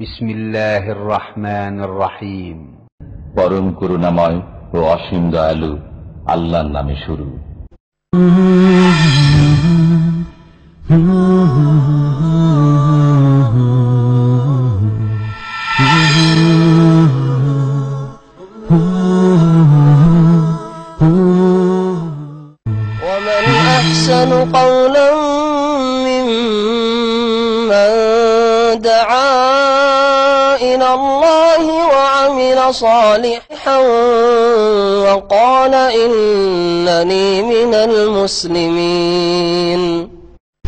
বিসমিল্লাহির রহমানির রহিম। পরম করুণাময় ও অসীম দয়ালু আল্লাহর নামে শুরু। ومن أحسن قولا ممن دعا إلى الله وعمل صالحا وقال إنني من المسلمين.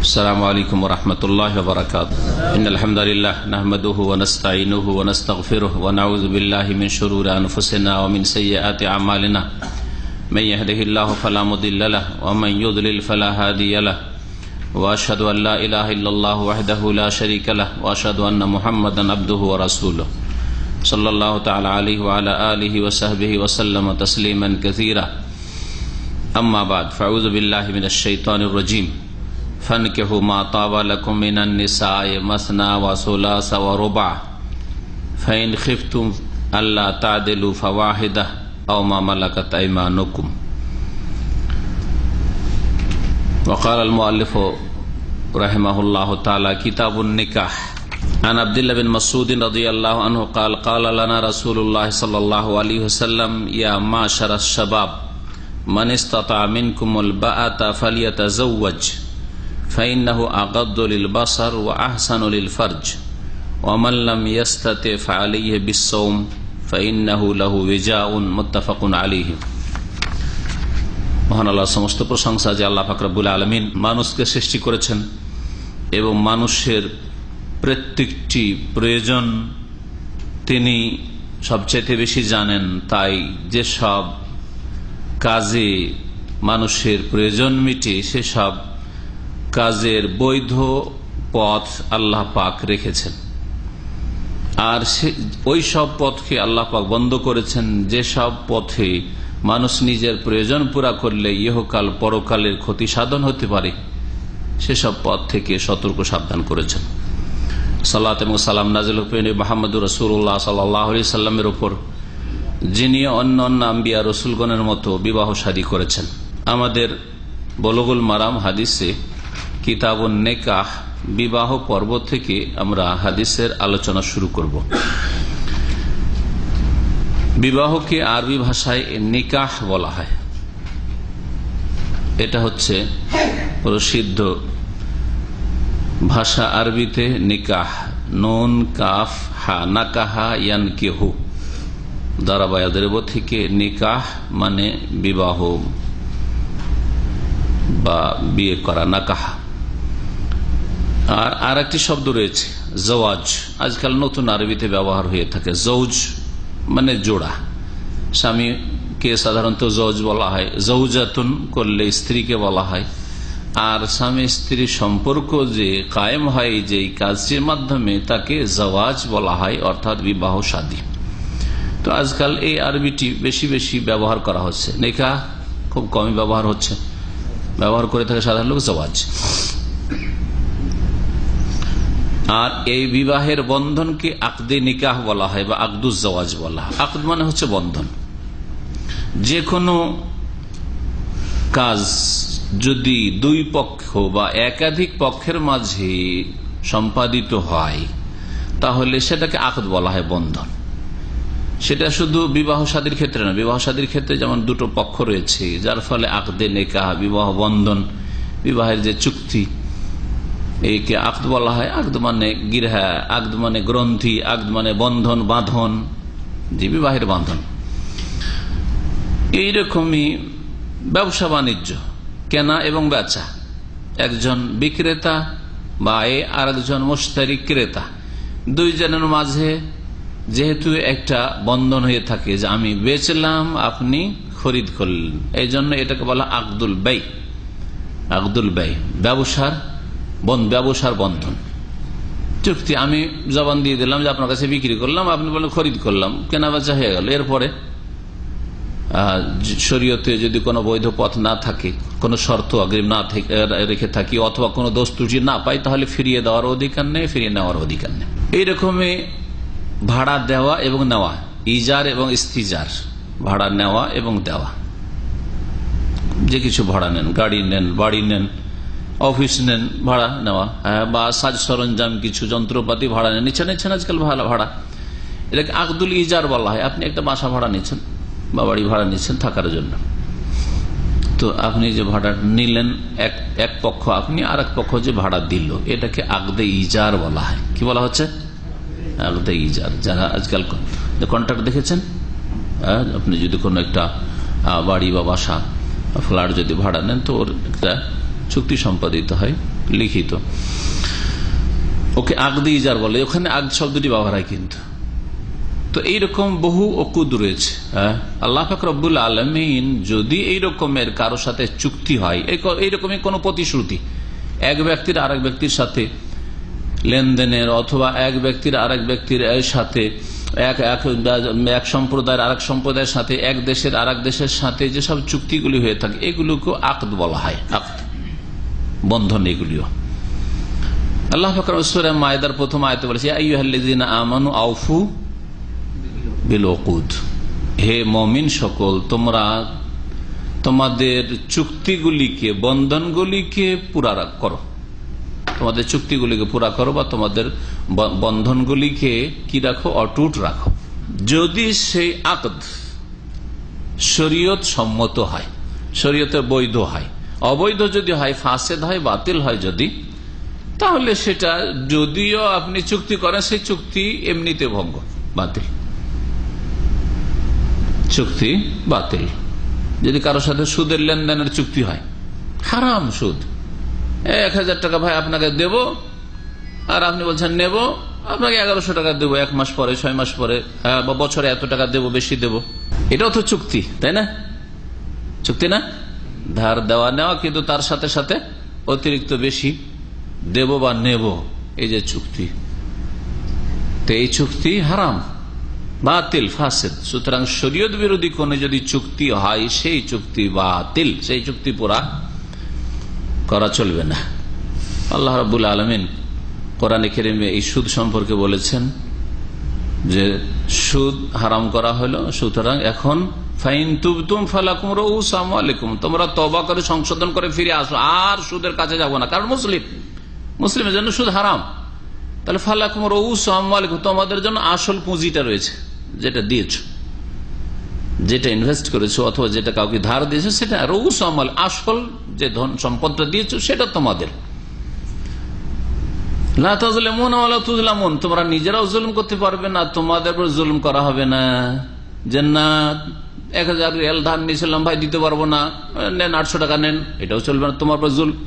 السلام عليكم ورحمة الله وبركاته. إن الحمد لله نحمده ونستعينه ونستغفره ونعوذ بالله من شرور أنفسنا ومن سيئات أعمالنا. من يهده الله فلا مضل له ومن يضلل فلا هادي له وأشهد أن لا إله إلا الله وحده لا شريك له وأشهد أن محمدا عبده ورسوله صلى الله تعالى عليه وعلى آله وصحبه وسلم تسليما كثيرا. أما بعد فأعوذ بالله من الشيطان الرجيم. فانكحوا ما طاب لكم من النساء مثنى وثلاث ورباع فإن خفتم ألا تعدلوا فواحدة أو ما ملكت أيمانكم. وقال المؤلف رحمه الله تعالى كتاب النكاح. عن عبد الله بن مسعود رضي الله عنه قال قال لنا رسول الله صلى الله عليه وسلم يا معشر الشباب من استطاع منكم الباءة فليتزوج فإنه أغض للبصر وأحسن للفرج ومن لم يستطع فعليه بالصوم فإنه له وجاء متفق عليه. মহান আল্লাহর সমস্ত প্রশংসা যে আল্লাহ পাক রব্বুল আলামিন মানুষকে সৃষ্টি করেছেন এবং মানুষের প্রত্যেকটি প্রয়োজন তিনি সবচেয়ে বেশি জানেন। তাই যেসব কাজে মানুষের প্রয়োজন মিটে সেসব কাজের বৈধ পথ আল্লাহ পাক রেখেছেন, আর ওই সব পথকে আল্লাহ পাক বন্ধ করেছেন যেসব পথে মানুষ নিজের প্রয়োজন পুরা করলে ইহকাল পরকালের ক্ষতি সাধন হতে পারে, সেসব পথ থেকে সতর্ক সাবধান করেছেন। সালাত এবং সালাম নাজিল হুসেন মুহাম্মদুর রাসূলুল্লাহ সাল্লাল্লাহু আলাইহি সাল্লামের উপর, যিনি অন্য অন্য আম্বিয়া রসুলগণের মতো বিবাহ শাদী করেছেন। আমাদের বুলুগুল মারাম হাদিসে কিতাবুন নিকাহ বিবাহ পর্ব থেকে আমরা হাদিসের আলোচনা শুরু করব। বিবাহকে আরবি ভাষায় নিকাহ বলা হয়। এটা হচ্ছে প্রসিদ্ধ ভাষা আরবিতে নিকাহ, নুন কাফ হা নাকাহা ইয়ানকিহু দারাবায়াদরেব থেকে নিকাহ মানে বিবাহ বা বিয়ে করা, নাকাহা। আর একটি শব্দ রয়েছে জওয়াজ, আজকাল নতুন আরবিতে ব্যবহার হয়ে থাকে। জৌজ মানে জোড়া, স্বামীকে সাধারণত জৌজ বলা হয়, জৌজাতুন করলে স্ত্রীকে বলা হয়। আর স্বামী স্ত্রীর সম্পর্ক যে কায়েম হয় যে কাজটির মাধ্যমে তাকে জওয়াজ বলা হয়, অর্থাৎ বিবাহ শাদী। তো আজকাল এই আরবিটি বেশি বেশি ব্যবহার করা হচ্ছে, নিকাহ খুব কমই ব্যবহার হচ্ছে। ব্যবহার করে থাকে সাধারণ লোক জওয়াজ। আর এই বিবাহের বন্ধনকে আকদে নিকাহ বলা হয় বা আকদুজ জওয়াজ বলা হয়। আকদ মানে হচ্ছে বন্ধন। যে কোনো কাজ যদি দুই পক্ষ বা একাধিক পক্ষের মাঝে সম্পাদিত হয় তাহলে সেটাকে আকদ বলা হয়, বন্ধন। সেটা শুধু বিবাহ শাদীর ক্ষেত্রে না, বিবাহ শাদীর ক্ষেত্রে যেমন দুটো পক্ষ রয়েছে যার ফলে আকদে নিকাহ বিবাহ বন্ধন, বিবাহের যে চুক্তি, একে আকদ বলা হয়। আকদ মানে গিরহা, আকদ মানে গ্রন্থি, আকদ মানে বন্ধন, বাঁধন, যে বিবাহের বাঁধন। এইরকমই ব্যবসা বাণিজ্য, কেনা এবং বেচা, একজন বিক্রেতা বা আর একজন মুশতারি ক্রেতা, দুইজনের মাঝে যেহেতু একটা বন্ধন হয়ে থাকে যে আমি বেচলাম আপনি খরিদ করলেন, এই জন্য এটাকে বলা আকদুল বাই। আকদুল বাই ব্যবসার বন্ধন, চুক্তি। আমি জবান দিয়ে দিলাম যে আপনার কাছে বিক্রি করলাম, আপনি বললেন খরিদ করলাম, কেনা বেচা হয়ে গেল। এরপরে শরীয়তে যদি কোনো বৈধ পথ না থাকে, কোনো শর্ত অগ্রিম না রেখে থাকি, অথবা কোনো দোষ ত্রুটি না পাই, তাহলে ফিরিয়ে দেওয়ার অধিকার নেই, ফিরিয়ে নেওয়ার অধিকার নেই। এইরকমই ভাড়া দেওয়া এবং নেওয়া, ইজার এবং ইস্তিজার, ভাড়া নেওয়া এবং দেওয়া। যে কিছু ভাড়া নেন, গাড়ি নেন, বাড়ি নেন, অফিস নেন, ভাড়া নেওয়া, বা সাজ সরঞ্জাম কিছু যন্ত্রপাতি ভাড়া নিচ্ছেন আজকাল ভাড়া, এটাকে আকদুল ইজার বলা হয়। আপনি একটা বাসা ভাড়া নিচ্ছেন বা বাড়ি ভাড়া নিচ্ছেন থাকার জন্য, তো আপনি যে ভাড়া নিলেন এক পক্ষ আপনি, আর এক পক্ষ যে ভাড়া দিল, এটাকে আকদে ইজার বলা হয়। কি বলা হচ্ছে? আকদে ইজার। যারা আজকাল কন্ট্রাক্ট দেখেছেন, আপনি যদি কোনো একটা বাড়ি বা বাসা ফ্ল্যাট যদি ভাড়া নেন, তো ওর একটা চুক্তি সম্পাদিত হয় লিখিত, ওকে আকদে ইজার বলে। ওখানে আকদ শব্দটি ব্যবহার হয় কিন্তু। তো এইরকম বহু ওকুদ রয়েছে। আল্লাহ পাক রব্বুল আলামিন যদি এইরকমের কারো সাথে চুক্তি হয়, এইরকমই কোন প্রতিশ্রুতি, এক ব্যক্তির আরেক ব্যক্তির সাথে লেনদেনের, অথবা এক ব্যক্তির আরেক ব্যক্তির সাথে, এক সম্প্রদায়ের আরেক সম্প্রদায়ের সাথে, এক দেশের আরেক দেশের সাথে যেসব চুক্তিগুলি হয়ে থাকে, এগুলোকে আকদ বলা হয়। আকদ, বন্ধন। এগুলিও আল্লাহ পাক সূরা মায়দার প্রথম আয়াতে বলেছে, ইয়া আইয়ুহাল্লাযীনা আমানু আউফু বিল উকুদ, হে মুমিন সকল, তোমরা তোমাদের চুক্তিগুলিকে, বন্ধনগুলিকে পুরা করো। তোমাদের চুক্তিগুলিকে পুরা করো, বা তোমাদের বন্ধনগুলিকে কি রাখো? অটুট রাখো। যদি সেই আকদ শরীয়ত সম্মত হয়, শরীয়তে বৈধ হয়। অবৈধ যদি হয়, ফাসেদ হয়, বাতিল হয় যদি, তাহলে সেটা যদিও আপনি চুক্তি করেন, সেই চুক্তি এমনিতে ভঙ্গ, বাতিল, চুক্তি বাতিল। যদি কারোর সাথে সুদের লেনদেনের চুক্তি হয়, হারাম সুদ, 1000 টাকা ভাই আপনাকে দেব, আর আপনি বলছেন নেব, আপনাকে 1100 টাকা দেবো 1 মাস পরে, 6 মাস পরে, বা বছরে এত টাকা দেবো, বেশি দেবো, এটাও তো চুক্তি, তাই না? চুক্তি না? ধার দেওয়া নেওয়া, কিন্তু তার সাথে সাথে অতিরিক্ত বেশি দেব বা নেব, এই যে চুক্তি, তো এই চুক্তি হারাম, বাতিল, ফাসেদ। সুতরাং শরীয়ত বিরোধী কোন যদি চুক্তি হয়, সেই চুক্তি বাতিল, সেই চুক্তি পুরা করা চলবে না। আল্লাহ রাব্বুল আলামিন কোরআনে কারিমে এই সুদ সম্পর্কে বলেছেন যে সুদ হারাম করা হলো, সুতরাং এখন ফাইন তুবতুম ফালাকুম রউসু আমওয়ালিকুম, তোমরা তওবা করে সংশোধন করে ফিরে আসো, আর সুদের কাছে যাবো না। কারণ মুসলিমের জন্য সুদ হারাম, তাহলে ফালাকুম রউসু আমওয়ালিকুম, তোমাদের জন্য আসল পুঁজিটা রয়েছে, যেটা দিয়েছো, যেটা ইনভেস্ট করেছো, অথবা যেটা কাউকে ধার দিয়েছো, সেটা রউসু আমওয়াল, আসল যে ধন সম্পদটা দিয়েছো সেটা তোমাদের। লা তাযলিমুনা ওয়া লা তুযলামুন, তোমরা নিজেরাও জুলুম করতে পারবে না, তোমাদের উপর জুলুম করা হবে না। জান্নাত 1000 রিয়াল ধার নিয়েছিলাম ভাই, দিতে পারবো না, নেন 800 টাকা নেন, এটাও চলবে না, তোমার উপর জুলুম।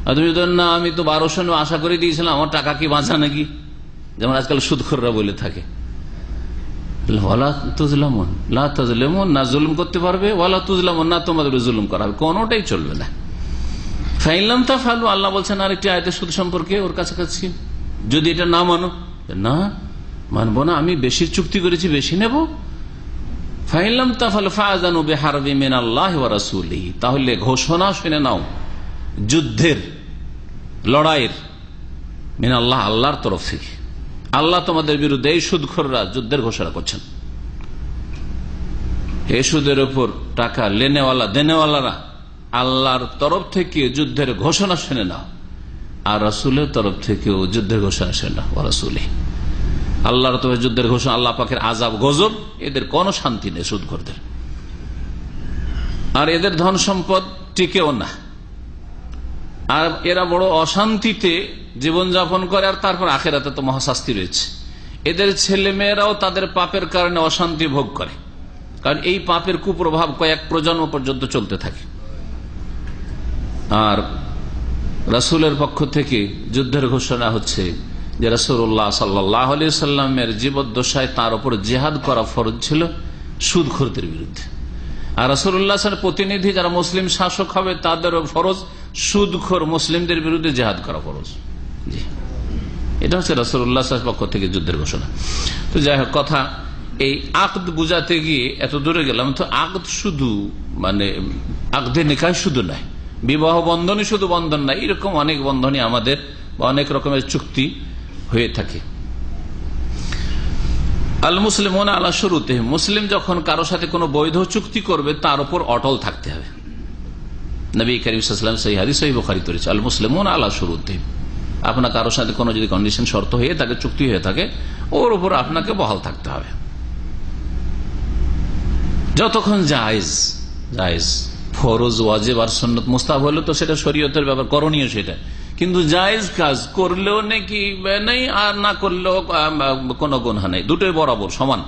আর তুমি না, আমি তো 1200 আশা করে দিয়েছিলাম, আমার টাকা কি বাঁচা নাকি, যেমন আজকাল সুদখোররা বলে থাকে। ওয়ালা তুযলামুন, লা তাযলিমুন, না জুলুম করতে পারবে, ওয়ালা তুযলামুন, না তোমাদের জুলুম করা হবে, কোনটাই চলবে না। ফাইন লাম তাফআলু, আল্লাহ বলছেন আরেকটি আয়াতে সুদ সম্পর্কে, ওর কাছাকাছি, যদি এটা না মানো, না মানবো না, আমি বেশি চুক্তি করেছি, বেশি নেব। ফাইন লাম তাফআলু ফাআযানু বিহারবিন মিনাল্লাহি ওয়া রাসূলিহি, তাহলে ঘোষণা শুনে নাও যুদ্ধের, লড়াইয়ের, মিনাল্লাহ, আল্লাহর তরফ থেকে। আল্লাহ তোমাদের বিরুদ্ধে এই সুদখোররা যুদ্ধের ঘোষণা করছেন। এই সুদের উপর টাকা লেনেওয়ালা দেনেওয়ালারা আল্লাহর তরফ থেকে যুদ্ধের ঘোষণা শুনে নাও, আর রাসূলের তরফ থেকেও যুদ্ধের ঘোষণা শুনে নাও। রাসূলি, আল্লাহর তরফে যুদ্ধের ঘোষণা, আল্লাহ পাকের আযাব, গজব, এদের কোনো শান্তি নেই সুদখোরদের, আর এদের ধন সম্পদ টিকেও না, আর এরা বড় অশান্তিতে জীবনযাপন করে, আর তারপর আখিরাতে তো মহাশাস্তি রয়েছে। এদের ছেলে মেয়েরাও তাদের পাপের কারণে অশান্তি ভোগ করে, কারণ এই পাপের কুপ্রভাব কয়েক প্রজন্ম পর্যন্ত চলতে থাকে। আর রাসূলের পক্ষ থেকে যুদ্ধের ঘোষণা হচ্ছে যে রাসূলুল্লাহ সাল্লাল্লাহু আলাইহি সাল্লামের জীবদ্দশায় তার উপর জিহাদ করা ফরজ ছিল সুদখোরদের বিরুদ্ধে, আর রাসূলুল্লাহ সাল্লাল্লাহু প্রতিনিধি যারা মুসলিম শাসক হবে তাদেরও ফরজ সুদখোর মুসলিমদের বিরুদ্ধে জিহাদ করা ফরজ। জি, এটা হচ্ছে রাসূলুল্লাহ সাল্লাল্লাহু আলাইহি পক্ষ থেকে যুদ্ধের ঘোষণা। তো যাই হোক, কথা এই আকদ বুঝাতে গিয়ে এত দূরে গেলাম। তো আকদ শুধু মানে আকদে নিকাহ শুধু নয়, বিবাহ বন্ধনই শুধু বন্ধন নাই, এরকম অনেক বন্ধনই আমাদের বা অনেক রকমের চুক্তি হয়ে থাকে। আল মুসলিমুন আলা শুরুতে, মুসলিম যখন কারো সাথে কোনো বৈধ চুক্তি করবে তার উপর অটল থাকতে হবে। নবী করিম সাল্লাল্লাহু আলাইহি ওয়াসাল্লাম সহিহ হাদিস সহিহ বুখারী করেছে, আল মুসলিমুন আলা শুরুতে। আপনার কারো সাথে কোনো যদি কন্ডিশন শর্ত হয়ে থাকে, চুক্তি হয়ে থাকে, ওর উপর আপনাকে বহাল থাকতে হবে যতক্ষণ জায়েজ। জায়েজ ফরজ, ওয়াজিব আর সুন্নাত মুস্তাহাব হলো তো সেটা শরীয়তের ব্যাপার, করণীয় সেটা, কিন্তু জায়েজ কাজ করলেও নাকি নেই আর না করলেও কোনো গুনাহ নেই, দুটোই বরাবর সমান।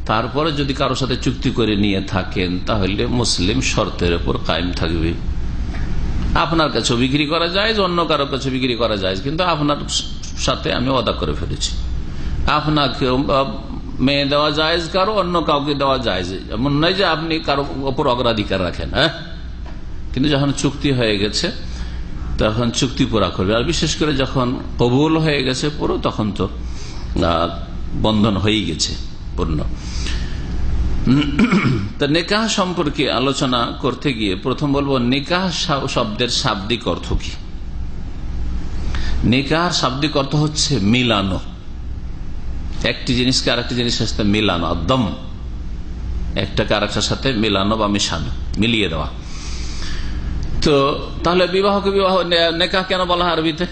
তারপরে যদি কারো সাথে চুক্তি করে নিয়ে থাকেন তাহলে মুসলিম শর্তের উপর কায়েম থাকবে। আপনার কাছে বিক্রি করা যায়, অন্য কারো কাছে বিক্রি করা যায়, কিন্তু আপনার সাথে আমি ওয়াদা করে ফেলেছি। আপনাকে মেয়ে দেওয়া যায়, কারো অন্য কাউকে দেওয়া যায়, এমন নয় যে আপনি কারো ওপর অগ্রাধিকার রাখেন। হ্যাঁ, কিন্তু যখন চুক্তি হয়ে গেছে তখন চুক্তি পুরা করবে। আর বিশেষ করে যখন কবুল হয়ে গেছে পুরো, তখন তো বন্ধন হয়ে গেছে পূর্ণ। তা নিকাহ সম্পর্কে আলোচনা করতে গিয়ে প্রথম বলবো নিকাহ শব্দের শাব্দিক অর্থ কি। নিকাহ শাব্দিক অর্থ হচ্ছে মিলানো, একটি জিনিসকে আরেকটি জিনিসের সাথে মিলানো, দম, একটাকে আরেকটার সাথে মিলানো বা মিশানো, মিলিয়ে দেওয়া। তো তাহলে বিবাহকে বিবাহ, নিকাহ কেন বলা হয় আরবিতে?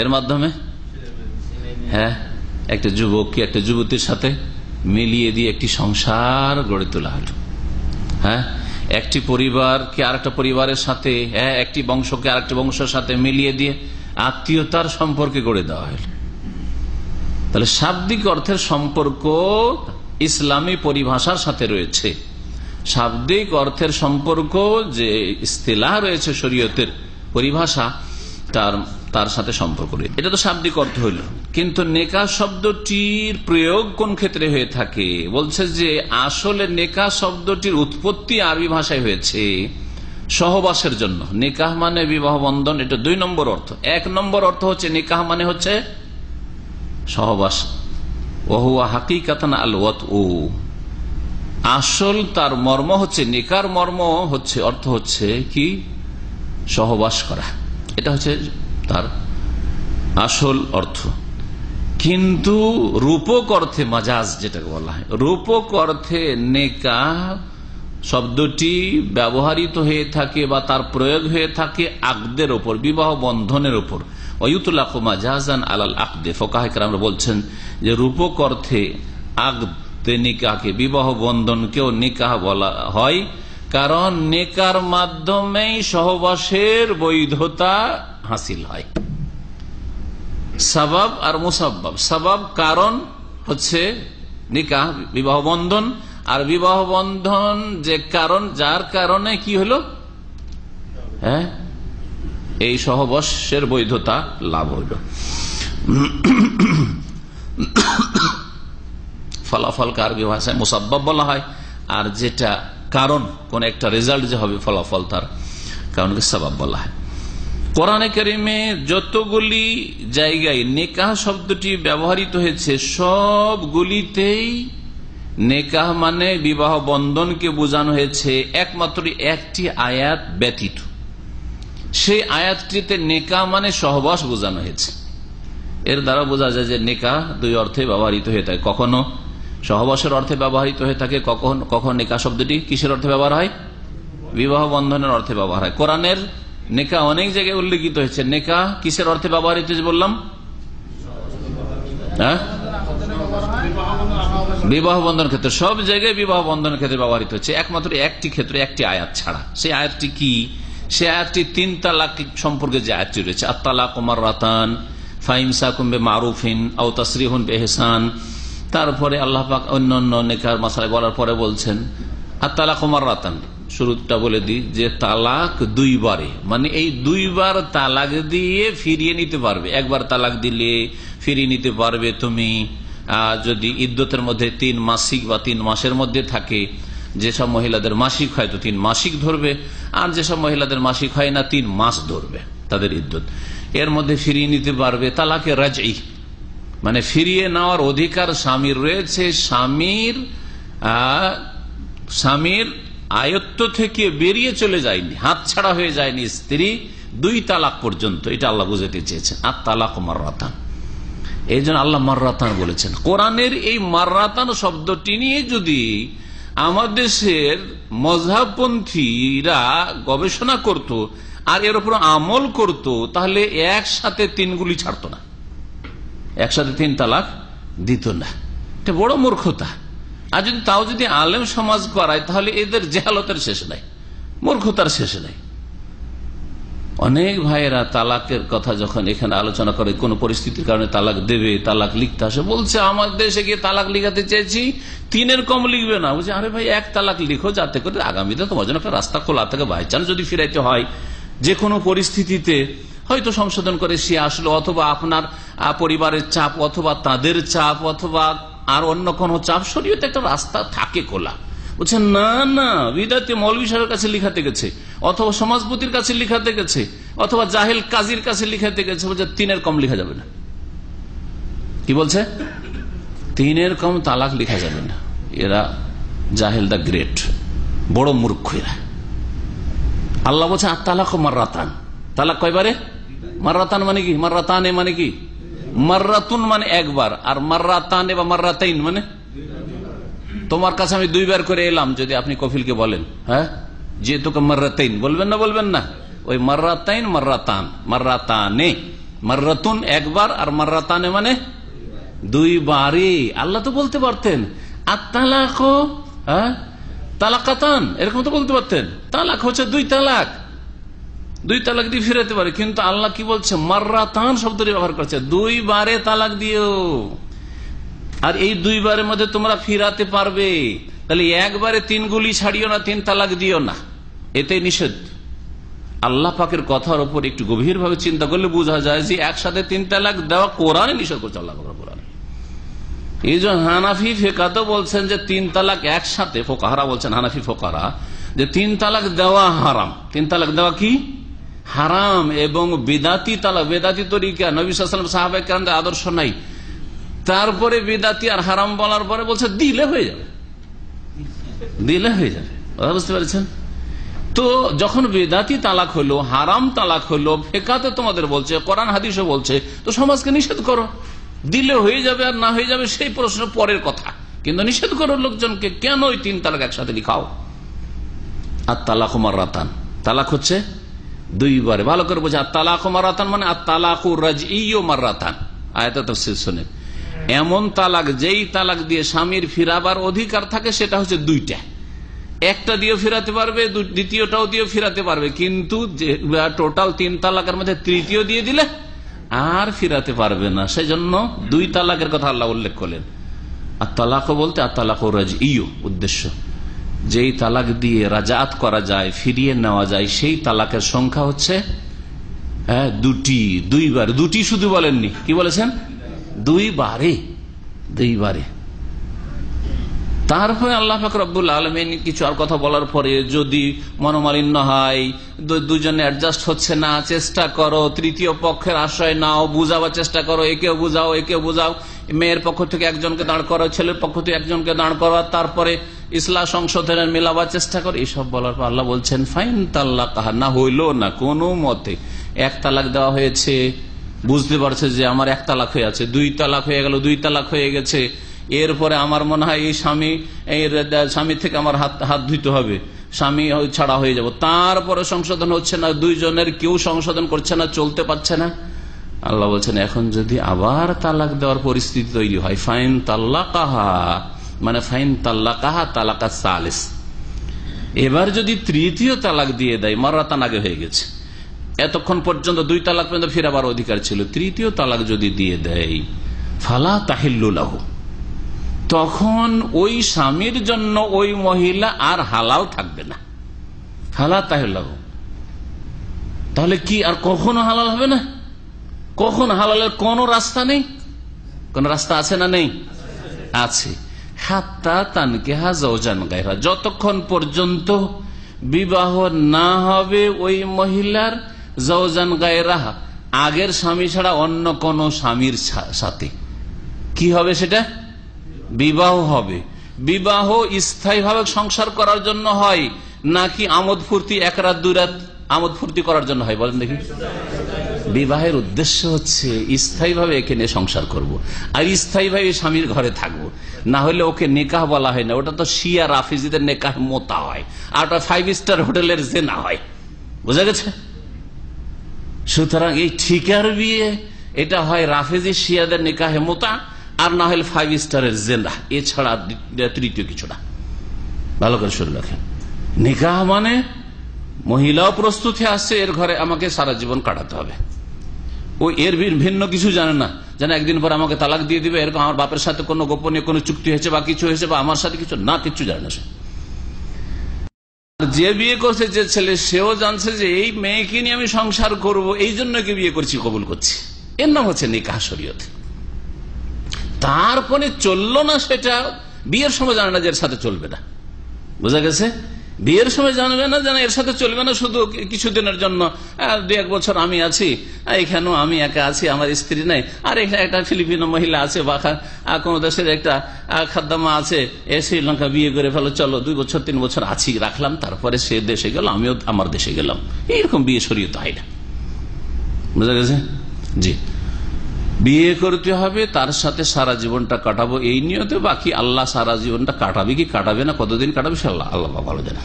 এর মাধ্যমে হ্যাঁ, একটা যুবককে একটা যুবতীর সাথে মিলিয়ে দিয়ে একটি সংসার গড়ে তোলা হলো। হ্যাঁ, একটি পরিবারকে আরেকটা পরিবারের সাথে, হ্যাঁ, একটি বংশকে আরেকটি বংশের সাথে মিলিয়ে দিয়ে আত্মীয়তার সম্পর্কে গড়ে দেওয়া হলো। তাহলে শাব্দিক অর্থের সম্পর্ক ইসলামী পরিভাষার সাথে রয়েছে। শাব্দিক অর্থের সম্পর্ক যে ইস্তিলাহ রয়েছে শরীয়তের পরিভাষা, তার সাথে সম্পর্ক রয়েছে। এটা তো শাব্দিক অর্থ হইল, কিন্তু নিকাহ শব্দটির প্রয়োগ কোন ক্ষেত্রে হয়ে থাকে? বলছে যে আসলে নিকাহ শব্দটির উৎপত্তি আরবি ভাষায় হয়েছে সহবাসের জন্য। নিকাহ মানে বিবাহ বন্ধন, এটা 2 নম্বর অর্থ। 1 নম্বর অর্থ হচ্ছে নিকাহ মানে হচ্ছে সহবাস, ওহুয়া হাকিকাতান আল ওয়াতউ। আসল তার মর্ম হচ্ছে, নিকার মর্ম হচ্ছে, অর্থ হচ্ছে কি? সহবাস করা। এটা হচ্ছে তার আসল অর্থ। কিন্তু রূপক অর্থে, মাজাজ যেটাকে বলা হয়, রূপক অর্থে নিকাহ শব্দটি ব্যবহৃত হয়ে থাকে বা তার প্রয়োগ হয়ে থাকে আকদের ওপর, বিবাহ বন্ধনের ওপর। ওয়ায়ুতলাকু মাজাজান আলাল আকদে। ফুকাহা কেরামরা বলছেন যে রূপক অর্থে আকদে নিকাহকে, বিবাহ বন্ধনকেও নিকাহ বলা হয়, কারণ নিকার মাধ্যমেই সহবাসের বৈধতা হাসিল হয়। সাবাব আর মুসাব্বাব, সাবাব কারণ হচ্ছে নিকাহ, বিবাহ বন্ধন, আর বিবাহ বন্ধন যে কারণ, যার কারণে কি হলো, হ্যাঁ, এই সহবাসের বৈধতা লাভ হইল। ফলাফলকে আরবি ভাষায় মুসাব্বাব বলা হয়, আর যেটা কারণ, কোন একটা রেজাল্ট যে হবে ফলাফল, তার কারণকে সাবাব বলা হয়। কোরআনে কারিমে যতগুলি জায়গায় নিকাহ শব্দটি ব্যবহৃত হয়েছে সবগুলিতেই নিকাহ মানে বিবাহ বন্ধনকে বোঝানো হয়েছে একমাত্র একটি আয়াত ব্যতীত। সেই আয়াতটিতে নিকাহ মানে সহবাস বোঝানো হয়েছে। এর দ্বারা বোঝা যায় যে নিকাহ 2 অর্থে ব্যবহৃত হয়ে থাকে। কখনো সহবাসের অর্থে ব্যবহৃত হয়ে থাকে, কখন নিকাহ শব্দটি কিসের অর্থে ব্যবহার হয়? বিবাহ বন্ধনের অর্থে ব্যবহার হয়। কোরআনের নিকাহ অনেক জায়গায় উল্লেখিত হয়েছে। নিকাহ কিসের অর্থে ব্যবহৃত হয়েছে বললাম? হ্যাঁ, বিবাহ বন্ধনের ক্ষেত্রে, সব জায়গায় বিবাহ বন্ধনের ক্ষেত্রে ব্যবহৃত হচ্ছে, একমাত্র একটি ক্ষেত্রে, একটি আয়াত ছাড়া। সেই আয়াতটি কি? সে আয়াতটি 3 তালাক সম্পর্কে যে আয়াতটি রয়েছে, আত-তালাকু মাররাতান ফাইমসাকুম বিমারুফিন আও তাসরিহুন বিইহসান। তারপরে আল্লাহ পাক অন্যান্য নিকাহের মাসআলা বলার পরে বলছেন আত-তালাকু মাররাতান, শুরুটা বলে দিই যে তালাক 2 বারে, মানে এই 2 বার তালাক দিয়ে ফিরিয়ে নিতে পারবে। একবার তালাক দিলে ফিরিয়ে নিতে পারবে তুমি যদি ইদ্যতের মধ্যে 3 মাসিক বা 3 মাসের মধ্যে থাকে। যেসব মহিলাদের মাসিক হয় তো 3 মাসিক ধরবে, আর যেসব মহিলাদের মাসিক হয় না 3 মাস ধরবে তাদের ইদ্যত। এর মধ্যে ফিরিয়ে নিতে পারবে। তালাকে রাজঈ মানে ফিরিয়ে নেওয়ার অধিকার স্বামীর রয়েছে। স্বামীর আয়ত্ত থেকে বেরিয়ে চলে যায়নি, হাত ছাড়া হয়ে যায়নি স্ত্রী 2 তালাক পর্যন্ত। এটা আল্লাহ বুঝাতে চেয়েছেন। আর তালাক মাররাতান, এই জন্য আল্লাহ মাররাতান বলেছেন। কোরআনের এই মাররাতান শব্দটি নিয়ে যদি আমাদের দেশের মযহাবপন্থীরা গবেষণা করত আর এর উপর আমল করত, তাহলে একসাথে 3 গুলি ছাড়তো না, একসাথে 3 তালাক দিত না। এটা বড় মূর্খতা। আর যদি তাও যদি আলেম সমাজ করায়, তাহলে এদের জাহালতের শেষ নাই, মূর্খতার শেষ নাই। অনেক ভাইয়েরা তালাকের কথা যখন এখানে আলোচনা করে, কোন পরিস্থিতির কারণে তালাক দেবে, তালাক লিখতে আসে, বলছে আমার দেশে গিয়ে তালাক লিখাতে চেয়েছি, 3-এর কম লিখবে না। বলছে আরে ভাই 1 তালাক লিখো, যাতে করে আগামীতে তোমার জন্য একটা রাস্তা খোলা থাকে, বাই চান্স যদি ফিরাইতে হয় যে কোনো পরিস্থিতিতে হয়তো সংশোধন করে সে আসলো, অথবা আপনার পরিবারের চাপ, অথবা তাদের চাপ, অথবা আর অন্য কোনো চাপ, শরীয়তে একটা রাস্তা থাকে খোলা। বলছে না না, বিদাতি মৌলভী সাহেবের কাছে লিখাতে গেছে, অথবা সমাজপতির কাছে লিখাতে গেছে, অথবা জাহেল কাজীর কাছে লিখাতে গেছে, বলছে 3-এর কম লিখা যাবে না। কি বলছে? 3-এর কম তালাক লিখা যাবে না। এরা জাহেল দা গ্রেট, বড় মূর্খ এরা। আল্লাহ বলছে আত-তালাক মাররাতান, তালাক কয়বারে? মাররাতান মানে কি? মাররাতানে মানে কি? মাররাতুন মানে একবার, আর মাররাতান বা মাররাতাইন মানে তোমার কাছে আমি 2 বার করে এলাম, যদি আপনি কফিলকে বলেন, হ্যাঁ যে তোকে মাররাতাইন বলবেন না, বলবেন না, ওই মাররাতাইন মাররাতান, মাররাতানে, মাররাতুন একবার, আর মাররাতানে মানে 2 বারে। আল্লাহ তো বলতে পারতেন আত-তালাক তালাকাতান, এরকম তো বলতে পারতেন। তালাক হচ্ছে 2 তালাক, 2 তালাক দিয়ে ফিরাতে পারে, কিন্তু আল্লাহ কি বলছে? মাররাতান শব্দটি ব্যবহার করছে, 2 বারে তালাক দিও, আর এই 2 বারের মধ্যে তোমরা ফিরাতে পারবে। তাহলে একবারে 3 গুলি ছাড়িও না, 3 তালাক দিও না, এতে নিষেধ। আল্লাহ পাকের কথার উপর একটু গভীর ভাবে চিন্তা করলে বোঝা যায় যে একসাথে 3 তালাক দেওয়া কোরআনে নিষেধ করছে আল্লাহ পাক। এই যে হানাফি ফিকাহ বলছেন যে 3 তালাক একসাথে, ফোকাহারা বলছেন, হানাফি ফোকাহারা, যে 3 তালাক দেওয়া হারাম। 3 তালাক দেওয়া কি? হারাম। এবং বিদাতি তালাক, বেদাতি তরিকা, নবী সাল্লাল্লাহু আলাইহি ওয়াসাল্লাম সাহাবায়ে কেরামদের আদর্শ নাই। তারপরে বিদাতি আর হারাম বলার পরে বলছে দিলে হয়ে যাবে, দিলে হয়ে যাবে। বুঝতে পেরেছেন? তো যখন বেদাতি তালাক হলো, হারাম তালাক হলো, ফিকাতে তোমাদের বলছে, কোরআন হাদিসও বলছে, তো সমাজকে নিষেধ করো। দিলে হয়ে যাবে আর না হয়ে যাবে সেই প্রশ্ন পরের কথা, কিন্তু নিষেধ করো লোকজনকে। কেন ওই 3 তালাক একসাথে লিখাও? আত-তালাক মাররাতান, তালাক হচ্ছে 2 বারে। ভালো করে বোঝা, আত-তালাক মাররাতান মানে আত-তালাকু রাজঈয়্যু মাররাতান। আয়াতের তাফসীর শুনেন, এমন তালাক যেই তালাক দিয়ে স্বামীর ফিরাবার অধিকার থাকে, সেটা হচ্ছে 2টা। একটা দিয়ে ফিরাতে পারবে, দ্বিতীয়টাও দিয়ে ফিরাতে পারবে, কিন্তু টোটাল 3 তালাকের মধ্যে তৃতীয় দিয়ে দিলে আর ফিরাতে পারবে না। সেই জন্য 2 তালাকের কথা আল্লাহ উল্লেখ করলেন। আর তালাক বলতে আত-তালাকু রাজঈয়্যু, উদ্দেশ্য যেই তালাক দিয়ে রাজাত করা যায়, ফিরিয়ে নেওয়া যায়, সেই তালাকের সংখ্যা হচ্ছে 2টি। 2 বার, 2টি শুধু বলেননি, কি বলেছেন? 2 বারে, 2 বারে। তারপরে আল্লাহ পাক রব্বুল আলামিন কিছু আর কথা বলার পরে, যদি মনোমালিন্য হয়, দুজনে অ্যাডজাস্ট হচ্ছে না, চেষ্টা করো, তৃতীয় পক্ষের আশ্রয় নাও, বুঝাবার চেষ্টা করো, একেও বুঝাও, একেও বুঝাও, মেয়ের পক্ষ থেকে একজনকে দাঁড় করো, ছেলের পক্ষ থেকে একজনকে দাঁড় করো, তারপরে ইসলাহ সংশোধনের মেলাবার চেষ্টা করো। এইসব বলার পর আল্লাহ বলছেন ফাইন তাল্লাকাহা, না হইল না কোনো মতে 1 তালাক দেওয়া হয়েছে, বুঝতে পারছে যে আমার 1 তালাক হয়ে আছে, 2 তালাক হয়ে গেল, 2 তালাক হয়ে গেছে, এরপরে আমার মনে হয় এই স্বামী থেকে আমার হাত ধুইতে হবে, স্বামী ছাড়া হয়ে যাব, তারপরে সংশোধন হচ্ছে না, 2 জনের কেউ সংশোধন করছে না, চলতে পারছে না। আল্লাহ বলছেন এখন যদি আবার তালাক দেওয়ার পরিস্থিতি তৈরি হয়, ফাইন তাল্লাকাহা মানে ফাইন তাল্লাকাহা তালাকা সালিস, এবার যদি 3য় তালাক দিয়ে দেয়, মাররাতান আগে হয়ে গেছে, এতক্ষণ পর্যন্ত 2 তালাক পর্যন্ত ফিরাবার অধিকার ছিল, 3য় তালাক যদি দিয়ে দেয়, ফালা তাহিল্লু লাহু, তখন ওই স্বামীর জন্য ওই মহিলা আর হালাল থাকবে না। হালাল তাহিল্লু লাহু, তাহলে কি আর কখনো হালাল হবে না? কখন হালালের কোন রাস্তা নেই? কোন রাস্তা আছে না নেই? আছে। হাত্তা তানকিহা যাওজান গায়রা, যতক্ষণ পর্যন্ত বিবাহ না হবে ওই মহিলার যাওজান গায়রা, আগের স্বামী ছাড়া অন্য কোন স্বামীর সাথে। কি হবে সেটা? বিবাহ হবে। বিবাহ স্থায়ীভাবে সংসার করার জন্য হয় নাকি আমোদ ফুর্তি 1 রাত 2 রাত আমোদ ফুর্তি করার জন্য হয়? বলেন দেখি। বিবাহের উদ্দেশ্য হচ্ছে স্থায়ীভাবে একে নিয়ে সংসার করব, আর স্থায়ীভাবে স্বামীর ঘরে থাকবো। না হলে ওকে নেকাহ বলা হয় না, ওটা তো শিয়া রাফিজিদের নেকাহ মোতা হয়, আর ওটা 5 স্টার হোটেলের জেনা হয়। বোঝা গেছে? সুতরাং এই ঠিকার বিয়ে এটা হয় রাফেজি শিয়াদের নেকাহে মোতা, আর না হলে 5 স্টারের জেনা, এছাড়া তৃতীয় কিছু না। ভালো করে শুনে রাখেন, নিকাহ মানে মহিলাও প্রস্তুত হয়ে আসছে এর ঘরে আমাকে সারা জীবন কাটাতে হবে। ও এর ভিন্ন কিছু জানে না, যেন একদিন পর আমাকে তালাক দিয়ে দিবে, এরকম আমার বাপের সাথে কোনো গোপনীয় কোনো চুক্তি হয়েছে বা কিছু হয়েছে বা আমার সাথে কিছু না, কিছু জানে না সে। যে বিয়ে করছে যে ছেলে, সেও জানছে যে এই মেয়েকে নিয়ে আমি সংসার করব, এই জন্য কি বিয়ে করছি, কবুল করছি। এর নাম হচ্ছে নিকাহ শরীয়তে। তারপরে চললো না সেটা বিয়ের সময় জানে না যে এর সাথে চলবে না। বোঝা গেছে? বিয়ের সময় জানবে না যেন এর সাথে চলবে না, শুধু কিছুদিনের জন্য 2-1 বছর আমি আছি এখানেও, আমি একা আছি, আমার স্ত্রী নাই, আর এখানে একটা ফিলিপিনো মহিলা আছে বা কোন দেশের একটা খাদ্দামা আছে, এ শ্রীলঙ্কা বিয়ে করে ফেলো, চলো 2 বছর 3 বছর আছি, রাখলাম, তারপরে সে দেশে গেল, আমিও আমার দেশে গেলাম। এইরকম বিয়ে শরীয়তে হয় না। বোঝা গেছে? জি, বিয়ে করতে হবে, তার সাথে সারা জীবনটা কাটাবো এই নিয়তে। বাকি আল্লাহ সারা জীবনটা কাটাবে কি কাটাবে না, কতদিন কাটাবে সে আল্লাহ ভালো জানে।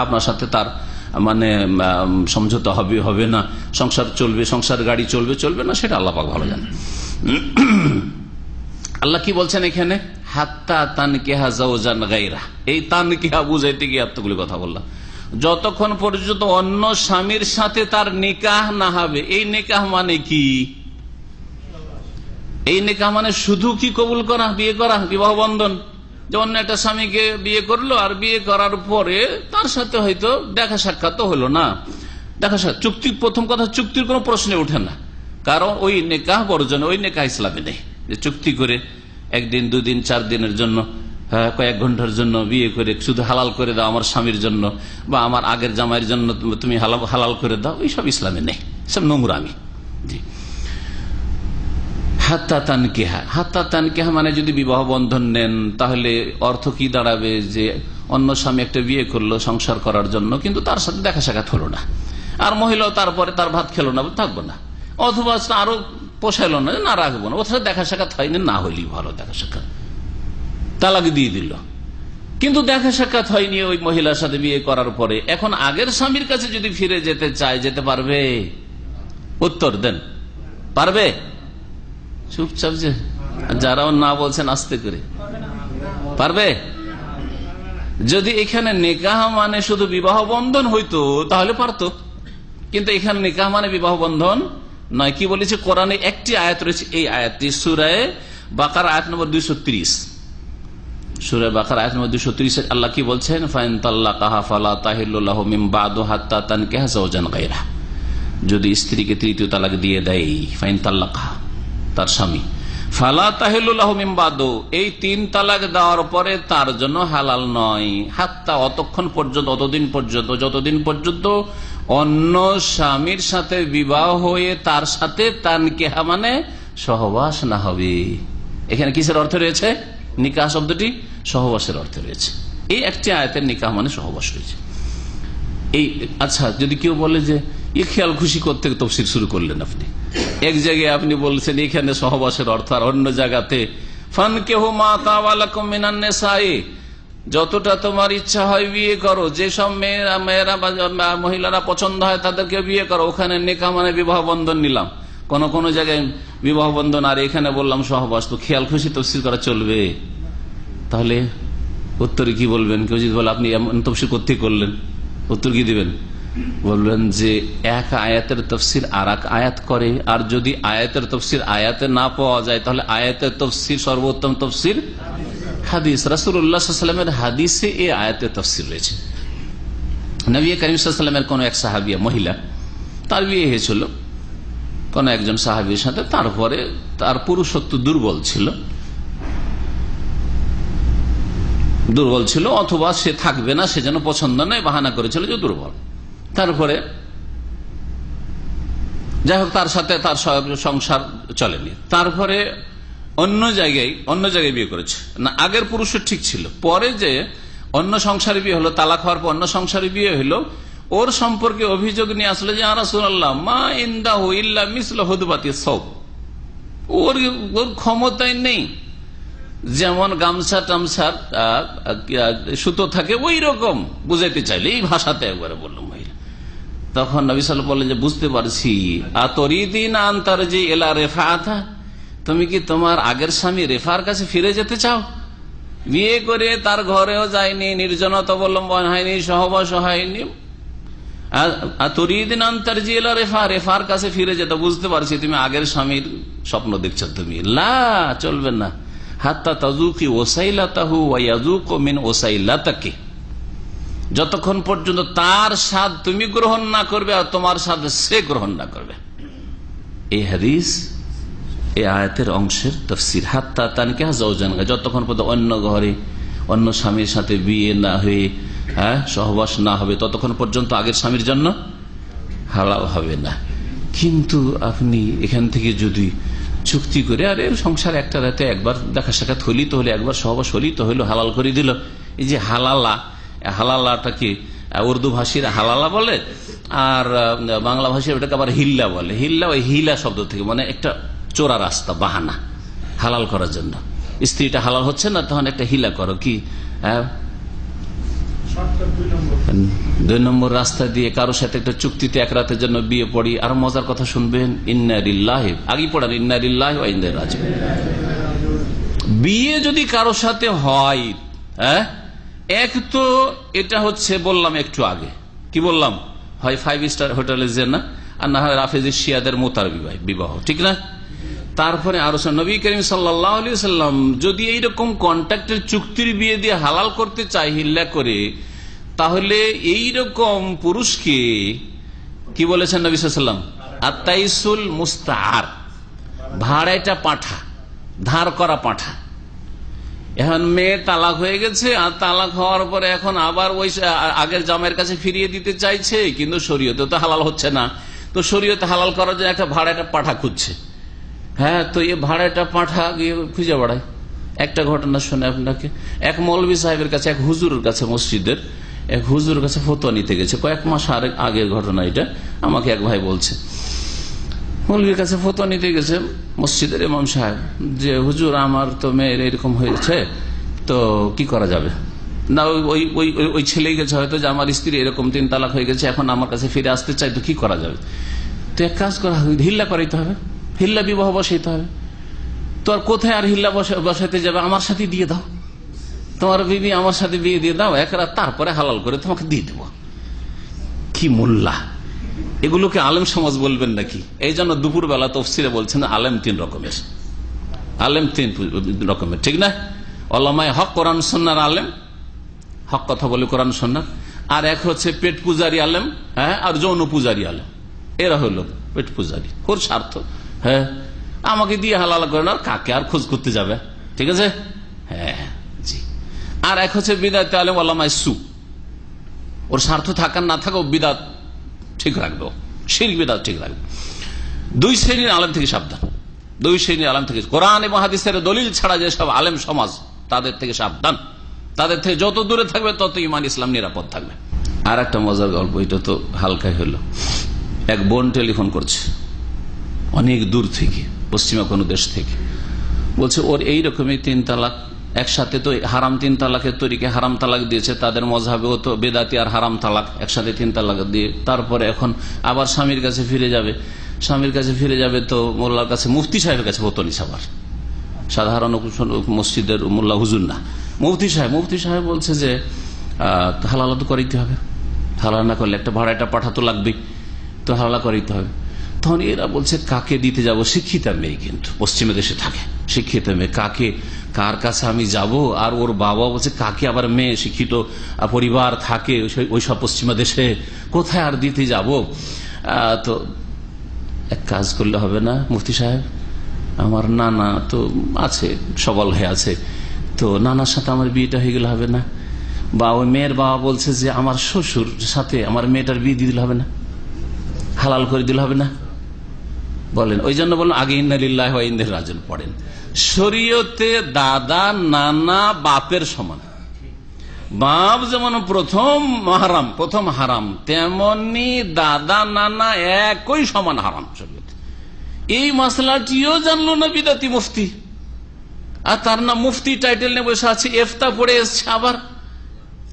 আপনার সাথে তার মানে সমঝোতা হবে হবে না, সংসার চলবে, সংসার গাড়ি চলবে চলবে না, সেটা আল্লাহ পাক ভালো জানে। আল্লাহ কি বলছেন এখানে? হাত্তা তানকিহা যাওজান গায়রা। এই তানকিহা বুঝাইতে গিয়ে এতগুলি কথা বললাম। যতক্ষণ পর্যন্ত অন্য স্বামীর সাথে তার নিকাহ না হবে। এই নিকাহ মানে কি? এই নিকাহ মানে শুধু কি কবুল করা, বিয়ে করা, বিবাহ বন্ধন? যে অন্য একটা স্বামীকে বিয়ে করলো, আর বিয়ে করার পরে তার সাথে হয়তো দেখা সাক্ষাৎ তো হলো না, দেখা সাক্ষাৎ চুক্তি, প্রথম কথা চুক্তির কোনো প্রশ্নে ওঠে না, কারণ ওই নিকাহ বর্জন, ওই নিকাহ ইসলামে নেই। যে চুক্তি করে 1 দিন 2 দিন 4 দিনের জন্য, কয়েক ঘন্টার জন্য বিয়ে করে শুধু হালাল করে দাও আমার স্বামীর জন্য বা আমার আগের জামাইয়ের জন্য তুমি হালাল করে দাও, এইসব ইসলামে নেই, সব নোংরামি। জি, হাত্তা তানকিহা। হাত্তা তানকিহা মানে যদি বিবাহ বন্ধন নেন, তাহলে অর্থ কি দাঁড়াবে? যে অন্য স্বামী একটা বিয়ে করলো সংসার করার জন্য, কিন্তু তার সাথে দেখা সাক্ষাৎ হলো না, আর মহিলাও তারপরে তার ভাত খেলো না, থাকবো না, অথবা আরো পোষাইলো না, না রাখবো না, ওর সাথে দেখা সাক্ষাৎ হয়নি, না হইলেই ভালো, দেখা সাক্ষাৎ তালাক দিয়ে দিল, কিন্তু দেখা সাক্ষাৎ হয়নি ওই মহিলার সাথে বিয়ে করার পরে। এখন আগের স্বামীর কাছে যদি ফিরে যেতে চায়, যেতে পারবে? উত্তর দেন, পারবে? চুপচাপ, যে যারাও না বলছেন আস্তে করে, পারবে? যদি এখানে নিকাহ মানে শুধু বিবাহ বন্ধন হইতো তাহলে পারতো, কিন্তু এখানে নিকাহ মানে বিবাহ বন্ধন নয়। কি বলেছে? কোরআনে একটি আয়াত রয়েছে, এই আয়াতটি সূরা বাকারা আয়াত নম্বর 230। সূরা বাকারা আয়াত নম্বর 230 আল্লাহ কি বলছেন? ফাইন তাল্লাকাহা ফালা তাহিল্লু লাহু মিন বাদু হাত্তা তানকিহা যাওজান গায়রা। যদি স্ত্রীকে তৃতীয় তালাক দিয়ে দেয়, ফাইন তাল্লাকাহা তার স্বামী, ফালা তাহিল্লু লাহু মিন বাদু, এই 3 তালাক দেওয়ার পরে তার জন্য হালাল নয়, হাত্তা অতক্ষণ পর্যন্ত, অতদিন পর্যন্ত, যতদিন পর্যন্ত অন্য স্বামীর সাথে বিবাহ হয়ে তার সাথে তানকিহা মানে সহবাস না হবে। এখানে কিসের অর্থ রয়েছে? নিকাহ শব্দটি সহবাসের অর্থ রয়েছে। এই একটি আয়াতের নিকাহ মানে সহবাস রয়েছে। এই আচ্ছা, যদি কেউ বলে যে খেয়াল খুশি করতে তফসির শুরু করলেন আপনি, এক জায়গায় আপনি বলছেন এখানে সহবাসের অর্থ, আর অন্য জায়গাতে ফানকিহু মা তাওয়ালাকুম মিনান নিসাই, যতটা তোমার ইচ্ছা হয় বিয়ে করো, যেসব মেয়েরা মহিলারা পছন্দ হয় তাদেরকে বিয়ে করো। ওখানে নিকাহ মানে বিবাহ বন্ধন নিলাম, কোন কোন জায়গায় বিবাহ বন্ধন, আর এখানে বললাম সহবাস। তো খেয়াল খুশি তফসির করা চলবে? তাহলে উত্তরে কি বলবেন? কেউ যদি বলে আপনি এমন তফসির করতে করলেন, উত্তর কি দিবেন? বলবেন যে এক আয়াতের তফসির আর এক আয়াত করে, আর যদি আয়াতের তফসির আয়াতে না পাওয়া যায় তাহলে আয়াতের তফসির সর্বোত্তম তফসির হাদিস। রাসূলুল্লাহ সাল্লাল্লাহু আলাইহি ওয়াসাল্লামের হাদিসে এই আয়াতের তফসির রয়েছে। নবী করিম সাল্লাল্লাহু আলাইহি ওয়াসাল্লামের কোন এক সাহাবিয়া মহিলা, তার বিয়ে হয়েছিল কোন একজন সাহাবীর সাথে, তারপরে তার পুরুষত্ব দুর্বল ছিল অথবা সে থাকবে না, সে যেন পছন্দ নয়, বাহানা করেছিল যে দুর্বল। তারপরে যাই হোক তার সাথে তার সংসার চলেনি, তারপরে অন্য জায়গায় বিয়ে করেছে না। আগের পুরুষের ঠিক ছিল, পরে যে অন্য সংসারে বিয়ে হলো, তালাক হওয়ার পর অন্য সংসারে বিয়ে হলো, ওর সম্পর্কে অভিযোগ নিয়ে আসলো যে ইয়া রাসূলুল্লাহ মা ইনদাহু ইল্লা মিসলু হুদবাতি সাওব, ওর ক্ষমতায় নেই যেমন গামছা টামছার সুতো থাকে ওই রকম, বুঝাইতে চাইলে এই ভাষাতে একবারে বললাম। তখন নবী সাল্লাল্লাহু আলাইহি ওয়াসাল্লাম বললেন যে বুঝতে পারছি, আতরিদিনা আন তারজি ইলা রিফাআতা, তুমি কি তোমার আগের স্বামী রেফার কাছে ফিরে যেতে চাও? বিয়ে করে তার ঘরেও যায়নি, নির্জনতা অবলম্বন হয়নি, সহবাস হয়নি, আতরিদিনা আন তারজি ইলা রিফা, রেফার কাছে ফিরে যেতে, বুঝতে পারছি তুমি আগের স্বামীর স্বপ্ন দেখছো। তুমি লা, চলবে না, হাত্তা তাযুকি ওয়াসাইলাতাহু ওয়া ইয়াযুকু মিন ওয়াসাইলাতাকি, যতক্ষণ পর্যন্ত তার স্বাদ তুমি গ্রহণ না করবে আর তোমার স্বাদ সে গ্রহণ না করবে। এই হাদিস এই আয়াতের অংশের তাফসীর, হাত্তা তানকিহা যাওজান, যতক্ষণ পর্যন্ত অন্য ঘরে অন্য স্বামীর সাথে বিয়ে না হয়ে সহবাস না হবে ততক্ষণ পর্যন্ত আগের স্বামীর জন্য হালাল হবে না। কিন্তু আপনি এখান থেকে যদি চুক্তি করে আরে সংসার একটা রাতে একবার দেখা সাক্ষাৎ হলি তো হলে, একবার সহবাস হলি তো হইলো, হালাল করে দিল, এই যে হালালা, হালালাটাকে উর্দু ভাষীরা হালালা বলে আর বাংলা ভাষী ওটাকে আবার হিল্লা বলে। হিল্লা ওই হিলা শব্দ থেকে, মানে একটা চোরা রাস্তা, বাহানা হালাল করার জন্য। স্ত্রীটা হালাল হচ্ছে না তখন একটা হিলা করো, কি 2 নম্বর রাস্তা দিয়ে কারোর সাথে একটা চুক্তিতে এক রাতের জন্য বিয়ে পড়ি। আর মজার কথা শুনবেন, ইন্না লিল্লাহি, আগেই পড়েন ইন্না লিল্লাহি ওয়া ইন্না ইলাইহি রাজিউন। বিয়ে যদি কারোর সাথে হয়, এক তো এটা হচ্ছে বললাম একটু আগে, কি বললাম, হয় 5 স্টার হোটেলে যে না, আর না হয় রাফেজি শিয়াদের মোতার বিবাহ, ঠিক না? তারপরে আরো নবী করিম সাল্লাল্লাহু আলাইহি ওয়াসাল্লাম যদি এইরকম কন্ট্রাক্টের চুক্তির বিয়ে দিয়ে হালাল করতে চাই হিল্লা করে, তাহলে এইরকম পুরুষকে কি বলেছেন নবী সাল্লাল্লাহু আলাইহি ওয়াসাল্লাম? আতাইসুল মুস্তাআর, ভাড়াটা পাঠা, ধার করা পাঠা। এখন মেয়ে তালাক হয়ে গেছে, আর তালাক হওয়ার পরে এখন আবার ওই আগের জামাইয়ের কাছে ফিরিয়ে দিতে চাইছে, কিন্তু শরীয়তে তো হালাল হচ্ছে না। তো শরীয়তে হালাল করার জন্য একটা ভাড়াটা পাঠা খুঁজছে। তো এই ভাড়াটা পাঠা গিয়ে খুঁজে বেড়ায়। একটা ঘটনা শুনে আপনাকে, এক মৌলভী সাহেবের কাছে, এক হুজুরের কাছে, মসজিদের এক হুজুরের কাছে ফতোয়া নিতে গেছে। কয়েক মাস আগের ঘটনা এটা, আমাকে এক ভাই বলছে। মৌলভীর কাছে ফতোয়া নিতে গেছে মসজিদের ইমাম সাহেব, যে হুজুর আমার তো মেয়ের এরকম হয়েছে, তো কি করা যাবে? না ওই ছেলেই গেছে হয়তো যে আমার স্ত্রী এরকম 3 তালাক হয়ে গেছে, এখন আমার কাছে ফিরে আসতে চাই, তো কি করা যাবে? তো এক কাজ করা, হিল্লা করাইতে হবে, হিল্লা বিবাহ বসাইতে হবে। তো আর কোথায় আর হিল্লা বসাইতে যাবে? আমার সাথে দিয়ে দাও, তোমার বিবি আমার সাথে বিয়ে দিয়ে দাও এক রাত, তারপরে হালাল করে তোমাকে দিয়ে দেব। কি মোল্লা! এগুলোকে আলেম সমাজ বলবেন নাকি? এই জন্য দুপুর বেলা তফসিরে বলছেন আলেম 3 রকমের, আলেম 3 রকমের, ঠিক না? ওলামায়ে হক, কোরআন সুন্নাহর আলেম, হক কথা বলে কোরআন সুন্নাহ, আর এক হচ্ছে পেট পূজারী আলেম, আর যৌন পূজারী আলেম। এরা হলো পেট পূজারী, ওর স্বার্থ, আমাকে দিয়ে হালাল করে না, কাকে আর খোঁজ করতে যাবে, ঠিক আছে? জি। আর এক হচ্ছে বিদাত আলেম, ওলামায়ে সু, ওর স্বার্থ থাকার না থাকা বিদাত ঠিক রাখবো, শিরক বিদআত ঠিক রাখবো। 2 শ্রেণীর আলেম থেকে সাবধান, 2 শ্রেণীর আলেম থেকে, কোরআন এবং হাদিসের দলিল ছাড়া যেসব আলেম সমাজ, তাদের থেকে সাবধান। তাদের থেকে যত দূরে থাকবে তত ঈমান ইসলাম নিরাপদ থাকবে। আর একটা মজার গল্প, এটা তো হালকাই হলো। এক বোন টেলিফোন করছে অনেক দূর থেকে, পশ্চিমা কোনো দেশ থেকে, বলছে ওর এইরকমই 3 তালাক একসাথে, তো হারাম 3 তালাকের তরিকে হারাম তালাক দিয়েছে, তাদের মজহাবেও তো বেদাতি আর হারাম তালাক একসাথে 3 তালাক দিয়ে, তারপরে এখন আবার স্বামীর কাছে ফিরে যাবে। স্বামীর কাছে ফিরে যাবে তো মোল্লার কাছে, মুফতি সাহেবের কাছে ফতোয়া নিছে, আবার সাধারণ মসজিদের মোল্লা হুজুর না, মুফতি সাহেব বলছে যে হালাল তো করাইতে হবে, হালাল না করলে একটা ভাড়াটা পাঠাতো লাগবে, তো হালাল করাইতে হবে। তখন এরা বলছে কাকে দিতে যাব? শিক্ষিতা মেয়ে, কিন্তু পশ্চিমা দেশে থাকে, শিক্ষিত মেয়ে, কার কাছে আমি যাব? আর ওর বাবা বলছে কাকে, আবার মেয়ে শিক্ষিত পরিবার থাকে ওইসব পশ্চিমা দেশে, কোথায় আর দিতে যাব? তো এক কাজ করলে হবে না মুফতি সাহেব, আমার নানা তো আছে, সবল হয়ে আছে, তো নানার সাথে আমার বিয়েটা হয়ে গেলে হবে না? বা ওই মেয়ের বাবা বলছে যে আমার শ্বশুর সাথে আমার মেয়েটার বিয়ে দিয়ে দিলে হবে না, হালাল করে দিলে হবে না? বলেন, ওই জন্য বলেন আগে ইন্না লিল্লাহি ওয়া ইন্না ইলাইহি রাজিউন পড়েন। শরীয়তে দাদা নানা বাপের সমান, বাপ যেমন প্রথম হারাম তেমনি দাদা নানা একই সমান হারাম শরীয়তে। এই মাসলাটিও জানলো না বিদাতি মুফতি, আর তার না মুফতি টাইটেল নিয়ে বসে আছে, ইফতা পড়ে এসছে আবার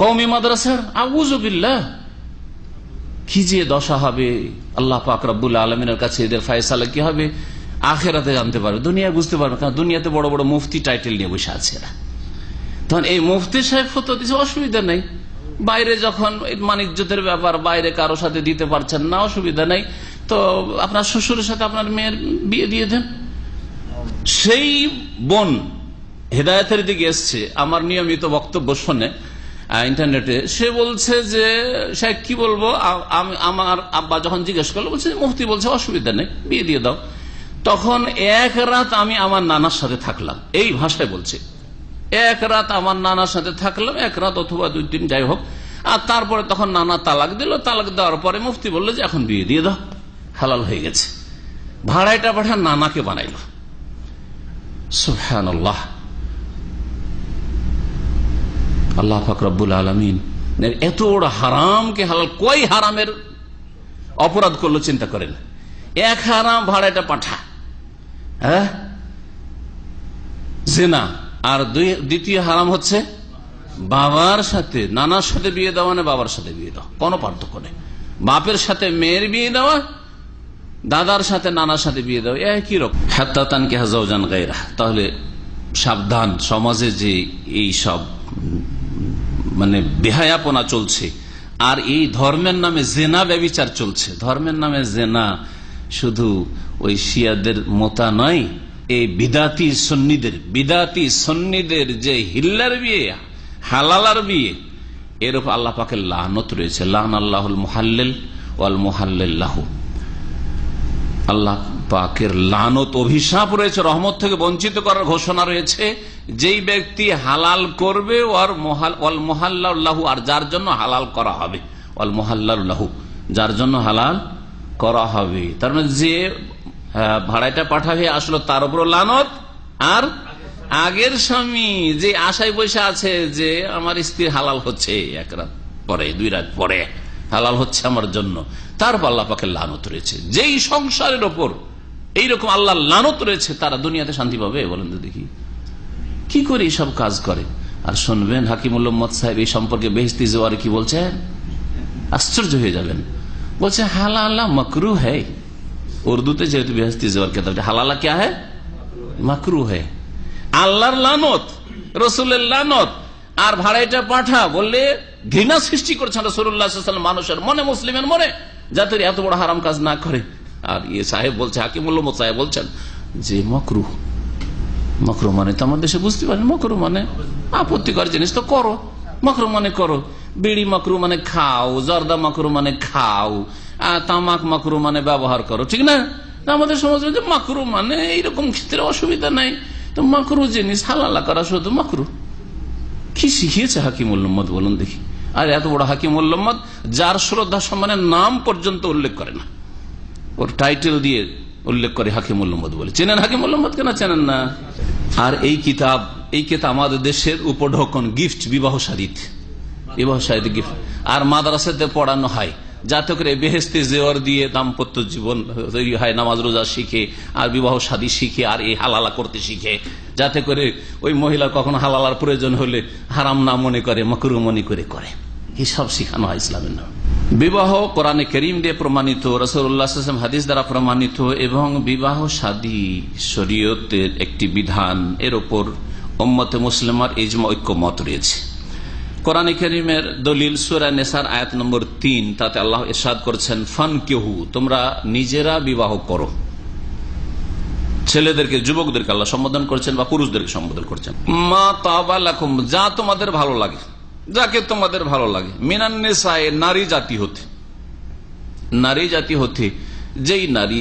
কওমি মাদ্রাসার। আউযুবিল্লাহ, কি যে দশা হবে! আল্লাহ পাক রব্বুল আলামিনের কাছে এদের ফয়সালা কি হবে আখিরাতে জানতে পারবে, দুনিয়ায় বুঝতে পারবে, কারণ দুনিয়াতে বড় বড় মুফতি টাইটেল নিয়ে বসে আছে এরা। তখন এই মুফতি সাহেব ফতোয়া দিচ্ছে, অসুবিধা নেই, বাইরে যখন মানিজ্যতের ব্যাপার, বাইরে কারো সাথে দিতে পারছেন না, অসুবিধা নেই, তো আপনার শ্বশুরের সাথে আপনার মেয়ের বিয়ে দিয়ে দেন। সেই বোন হেদায়েতের দিকে এসছে, আমার নিয়মিত বক্তব্য শোনে ইন্টারনেটে, সে বলছে যে সাহেব কি বলবো, আমার আব্বা যখন জিজ্ঞেস করলো, বলছে মুফতি বলছে অসুবিধা নেই, বিয়ে দিয়ে দাও। তখন এক রাত আমি আমার নানার সাথে থাকলাম, এই ভাষায় বলছে, এক রাত আমার নানার সাথে থাকলাম, এক রাত অথবা 2 দিন যাই হোক। আর তারপরে তখন নানা তালাক দিল, তালাক দেওয়ার পরে মুফতি বললো যে এখন বিয়ে দিয়ে দাও, হালাল হয়ে গেছে। ভাড়াইটা পাঠা নানাকে বানাইল। সুবহানাল্লাহ, আল্লাহ পাক রব্বুল আলামিন এত বড় হারামকে হালাল, কই হারামের অপরাধ করলো চিন্তা করেন। এক হারাম ভাড়াইটা পাঠা, হ্যাঁ, জিনা, আর দ্বিতীয় হারাম হচ্ছে বাবার সাথে নানার সাথে বিয়ে দেওয়া, না বাবার সাথে বিয়ে দেওয়া, কোনো পার্থক্য নেই। বাপের সাথে মেয়ের বিয়ে দেওয়া, দাদার সাথে নানার সাথে বিয়ে দেওয়া একই রকম। হাত্তা তানকিহা যাওজান গায়রা। তাহলে সাবধান, সমাজে যে এই সব মানে বেহায়াপনা চলছে, আর এই ধর্মের নামে জেনা ব্যভিচার চলছে। ধর্মের নামে জেনা শুধু ওই শিয়াদের মোতা নয়, এই বিদাতি সুন্নিদের যে হিল্লার বিয়ে, হালালার বিয়ে, এর উপর আল্লাহ পাকের লানত রয়েছে। লান আল্লাহুল মুহাল্লিল ওয়াল মুহাল্লিল লাহু। আল্লাহ পাকের লানত, অভিশাপ রয়েছে, রহমত থেকে বঞ্চিত করার ঘোষণা রয়েছে। যেই ব্যক্তি হালাল করবে ওয়াল মুহাল্লাল লাহু, আর যার জন্য হালাল করা হবে, ওয়াল মুহাল্লাল লাহু, যার জন্য হালাল করা হবে। তার মানে যে ভাড়াটা পাঠা হয়ে আসলো তার উপর লানত, আর আগের স্বামী যে আশায় বসে আছে যে আমার স্ত্রী হালাল হচ্ছে, 1 রাত পরে 2 রাত পরে হালাল হচ্ছে আমার জন্য, তারপর আল্লাহ পাকের লানত রয়েছে। যেই সংসারের ওপর এইরকম আল্লাহ লানত রয়েছে, তারা দুনিয়াতে শান্তি পাবে? বলেন তো দেখি, কি করে সব কাজ করে। আর শুনবেন হাকিমুল উম্মত সাহেব এই সম্পর্কে বেহেশতি জোয়ারে কি বলছেন, আশ্চর্য হয়ে যাবেন। বলছে হালালা মাকরু হ্যায়। উর্দুতে যেহেতু বেহেশতি জোয়ার কেতাব, হালালা ক্যা হ্যায়, মাকরু হ্যায়। আল্লাহর লানত, রসুলের লানত, আর ভাড়াইটা পাঠা বললে ঘৃণা সৃষ্টি করছেন রাসূলুল্লাহ সাল্লাল্লাহু আলাইহি ওয়াসাল্লাম মানুষের মনে, মুসলিমের মনে, যাতে এত বড় হারাম কাজ না করে। আর ইয়ে সাহেব বলছে, হাকিমুল উম্মত সাহেব বলছেন যে মাকরু, মাকরু মানে তো আমার দেশে বুঝতে পারেন, মাকরু মানে আপত্তিকর জিনিস তো করো, মাকরু মানে করো। বিড়ি মাকরু মানে খাও, জর্দা মাকরু মানে খাও, তামাক মাকরু মানে ব্যবহার করো, ঠিক না? আমাদের সমাজে মাকরু মানে এইরকম ক্ষেত্রে অসুবিধা নাই, তো মাকরু জিনিস হালাল করা শুধু মাকরু। কি শিখিয়েছে হাকিমুল উম্মত বলুন দেখি। আর এত বড় হাকিমুল উম্মত, যার শ্রদ্ধা সম্মানের নাম পর্যন্ত উল্লেখ করে না, ওর টাইটেল দিয়ে উল্লেখ করে হাকিমুল উম্মত বলে। চেনেন হাকিমুল উম্মত কেন চেনেন না? আর এই কিতাব আমাদের দেশের উপঢৌকন, গিফট, বিবাহ শাদীতে গিফট, আর মাদ্রাসাতে পড়ানো হয়, যাতে করে বেহেশতে জেওয়ার দিয়ে দাম্পত্য জীবন তৈরি হয়, নামাজ রোজা শিখে, আর বিবাহ শাদী শিখে, আর এই হালালা করতে শিখে, যাতে করে ওই মহিলা কখনো হালালার প্রয়োজন হলে হারাম না মনে করে, মাকরু মনে করে। এসব শিখানো হয় ইসলামের নামে। বিবাহ কোরআনে কারীম দিয়ে প্রমাণিত, রাসূলুল্লাহ সাল্লাল্লাহু আলাইহি ওয়াসাল্লাম হাদিস দ্বারা প্রমাণিত, এবং বিবাহ শাদী শরীয়তের একটি বিধান, এর উপর উম্মতে মুসলিমার ইজমা, ঐক্যমত রয়েছে। কোরআনে কারীমের দলিল সূরা নিসার আয়াত নম্বর 3, তাতে আল্লাহ ইরশাদ করেছেন ফানকিহু, তোমরা নিজেরা বিবাহ করো। ছেলেদেরকে, যুবকদেরকে আল্লাহ সম্বোধন করছেন, বা পুরুষদেরকে সম্বোধন করছেন। মা তাবা লাকুম, যা তোমাদের ভালো লাগে, যাকে তোমাদের ভালো লাগে, মিনান নিসায়ে, নারী জাতি হতে যেই নারী,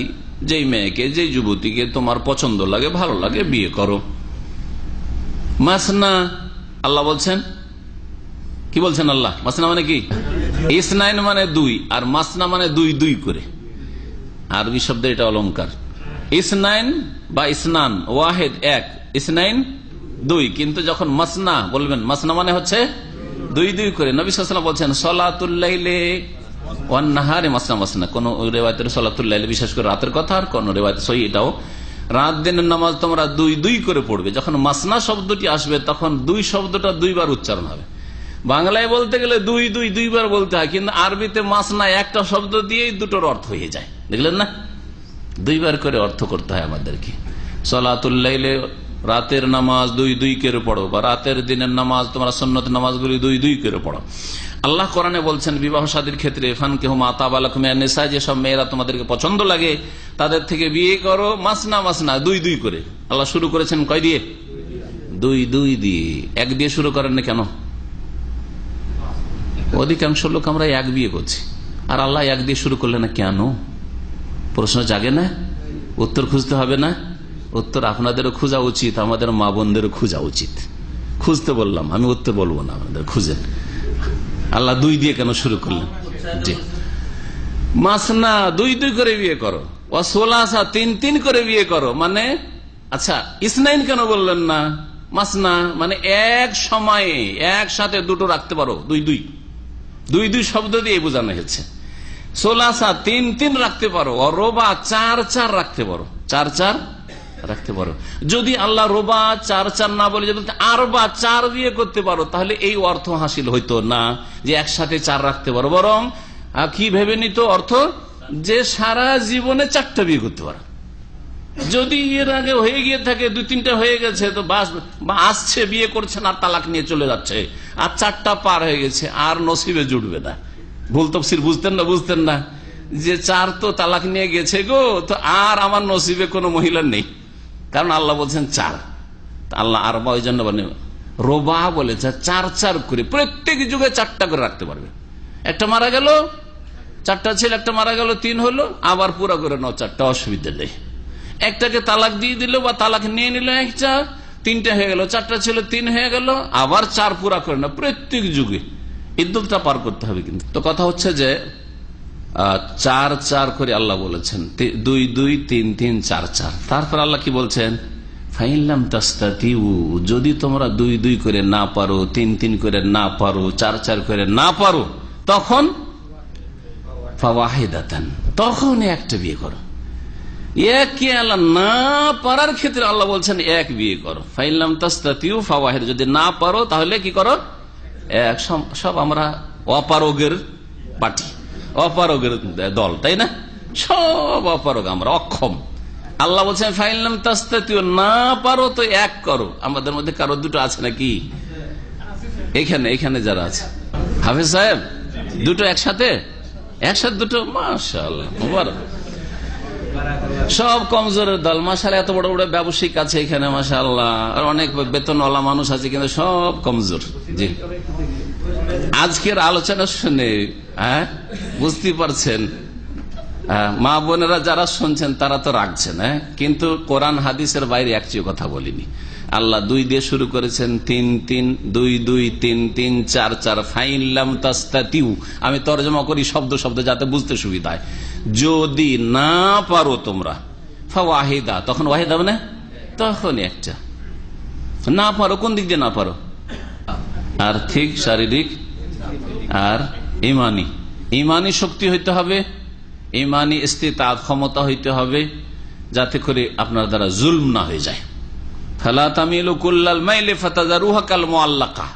যেই মেয়েকে, যেই যুবতীকে তোমার পছন্দ লাগে, ভালো লাগে, বিয়ে করো। মাসনা, আল্লাহ বলছেন, কি বলছেন আল্লাহ? মাসনা মানে কি? ইসনাইন মানে 2, আর মাসনা মানে 2 করে। আরবি শব্দ এটা অলংকার। ইসনাইন বা ইসনান, ওয়াহেদ 1, ইসনাইন 2, কিন্তু যখন মাসনা বলবেন, মাসনা মানে হচ্ছে দুই দুই করে। নবী সাল্লাল্লাহু আলাইহি ওয়াসাল্লাম বলছেন সলাতুল লাইলে ওয়ান নাহারে মাসনা মাসনা, কোন রিওয়ায়াতে সলাতুল লাইলে বিশেষ করে রাতের কথা, আর কোন রিওয়ায়াতে সহিহ এটাও রাত দিনের নামাজ তোমরা দুই দুই করে পড়বে। যখন মাসনা শব্দটি আসবে তখন দুই শব্দটা দুইবার উচ্চারণ হবে। বাংলায় বলতে গেলে দুই দুই দুইবার বলতে হয়, কিন্তু আরবিতে মাসনা একটা শব্দ দিয়েই দুটোর অর্থ হয়ে যায়, দেখলেন না? দুইবার করে অর্থ করতে হয় আমাদেরকে। সলাতুল লাইলে রাতের নামাজ দুই দুই করে পড়ো, বা রাতের দিনের নামাজ তোমরা সুন্নত নামাজগুলি দুই দুই করে পড়ো। আল্লাহ কোরআনে বলছেন বিবাহ শাদীর ক্ষেত্রে ফানকিহু মা তাবা লাকুম মিনান নিসা, যেসব মেয়েরা তোমাদেরকে পছন্দ লাগে তাদের থেকে বিয়ে করো মাসনা মাসনা, দুই দুই করে। আল্লাহ শুরু করেছেন কয় দিয়ে? দুই দুই দিয়ে। এক দিয়ে শুরু করেন না কেন? অধিকাংশ লোক আমরা এক বিয়ে করছি, আর আল্লাহ এক দিয়ে শুরু করলেন না কেন? প্রশ্ন জাগে না? উত্তর খুঁজতে হবে না? উত্তর আপনাদেরও খোঁজা উচিত, আমাদের মা বোনদেরও খোঁজা উচিত। খুঁজতে বললাম, আমি উত্তর বলবো না, আপনাদের খুঁজেন আল্লাহ দুই দিয়ে কেন শুরু করলেন। জি, মাসনা দুই দুই করে বিয়ে করো, ও সোলাসা তিন তিন করে বিয়ে করো। মানে আচ্ছা ইসনাইন কেন বললেন না? মাসনা মানে এক সময়ে একসাথে দুটো রাখতে পারো, দুই দুই দুই দুই শব্দ দিয়ে বোঝানো হয়েছে। সোলাসা তিন তিন রাখতে পারো, ও রোবা চার চার রাখতে পারো, চার চার রাখতে পারো। যদি আল্লাহ রোবা চার চার না বলে যদি আরবা চার বিয়ে করতে পারো, তাহলে এই অর্থ হাসিল হইতো না যে একসাথে চার রাখতে পারো, বরং কি ভেবে নিত অর্থ যে সারা জীবনে চারটা বিয়ে করতে পারো। যদি এর আগে হয়ে গিয়ে থাকে দুই তিনটা হয়ে গেছে তো বাস, বা আসছে বিয়ে করছেন আর তালাক নিয়ে চলে যাচ্ছে, আর চারটা পার হয়ে গেছে আর নসিবে জুটবে না। ভুল তফসির বুঝতেন না যে চার তো তালাক নিয়ে গেছে গো, তো আর আমার নসিবে কোনো মহিলা নেই, কারণ আল্লাহ বলছেন চার। আল্লাহ আরবা ওই জন্য মানে রোবা বলেছে চার চার করে, প্রত্যেক যুগে চারটা করে রাখতে পারবে। একটা মারা গেল চারটা ছিল, একটা মারা গেল তিন হলো, আবার পুরো করে নাও চারটা, অসুবিধা নেই। একটাকে তালাক দিয়ে দিল বা তালাক নিয়ে নিল একটা, তিনটা হয়ে গেল, চারটা ছিল তিন হয়ে গেল, আবার চার পুরা করে না, প্রত্যেক যুগে ইদ্যুৎটা পার করতে হবে। কিন্তু তো কথা হচ্ছে যে চার চার করে আল্লাহ বলেছেন, দুই দুই তিন তিন চার চার। তারপর আল্লাহ কি বলছেন? ফাইনলাম তাস্তাতিউ, যদি তোমরা দুই দুই করে না পারো, তিন তিন করে না পারো, চার চার করে না পারো, তখন ফাওয়াহিদাতান, তখন একটা বিয়ে করো। একে আল্লাহ না পারার ক্ষেত্রে আল্লাহ বলছেন এক বিয়ে করো। ফাইনলাম তাস্তাতিউ ফাওয়াহিদ, যদি না পারো তাহলে কি করো? এক। সব আমরা অপারগের পার্টি, অপারগের দল, তাই না? সব অপারগ, আমরা অক্ষম। আল্লাহ বলছেন ফাইনলাম তাস্তাতিউ, না পারো তো এক করো। আমাদের মধ্যে কারো দুটো আছে নাকি? এখানে যারা আছে হাফেজ সাহেব, দুটো একসাথে দুটো, মাশাআল্লাহ মুবারক। সব কমজোরের দল, মাশাআল্লাহ। এত বড় বড় ব্যবসায়িক আছে এখানে, মাশাআল্লাহ, আর অনেক বেতনওয়ালা মানুষ আছে, কিন্তু সব কমজোর। জি, আজকের আলোচনা শুনে বুঝতে পারছেন, মা বোনেরা যারা শুনছেন তারা তো রাখছেন, কিন্তু কোরআন হাদিসের বাইরে একটিও কথা বলিনি। আল্লাহ দুই দিয়ে শুরু করেছেন, তিন তিন, দুই দুই, তিন তিন, চার চার। ফাইনলাম তাস্তাতিউ, আমি তরজমা করি শব্দ শব্দ যাতে বুঝতে সুবিধা হয়। যদি না পারো তোমরা, ফাওয়াহিদা, তখন ওয়াহিদ হবে না, তখন একটা। না পারো কোন দিক দিয়ে না পারো? আর্থিক, শারীরিক আর ইমানি শক্তি হইতে হবে, ইমানি ইস্তিতাআত, ক্ষমতা হইতে হবে, যাতে করে আপনার দ্বারা জুলম না হয়ে যায়। ফালা তামিলু কুল্লাল মাইলি ফাতাযারুহা কাল মুআল্লাকা,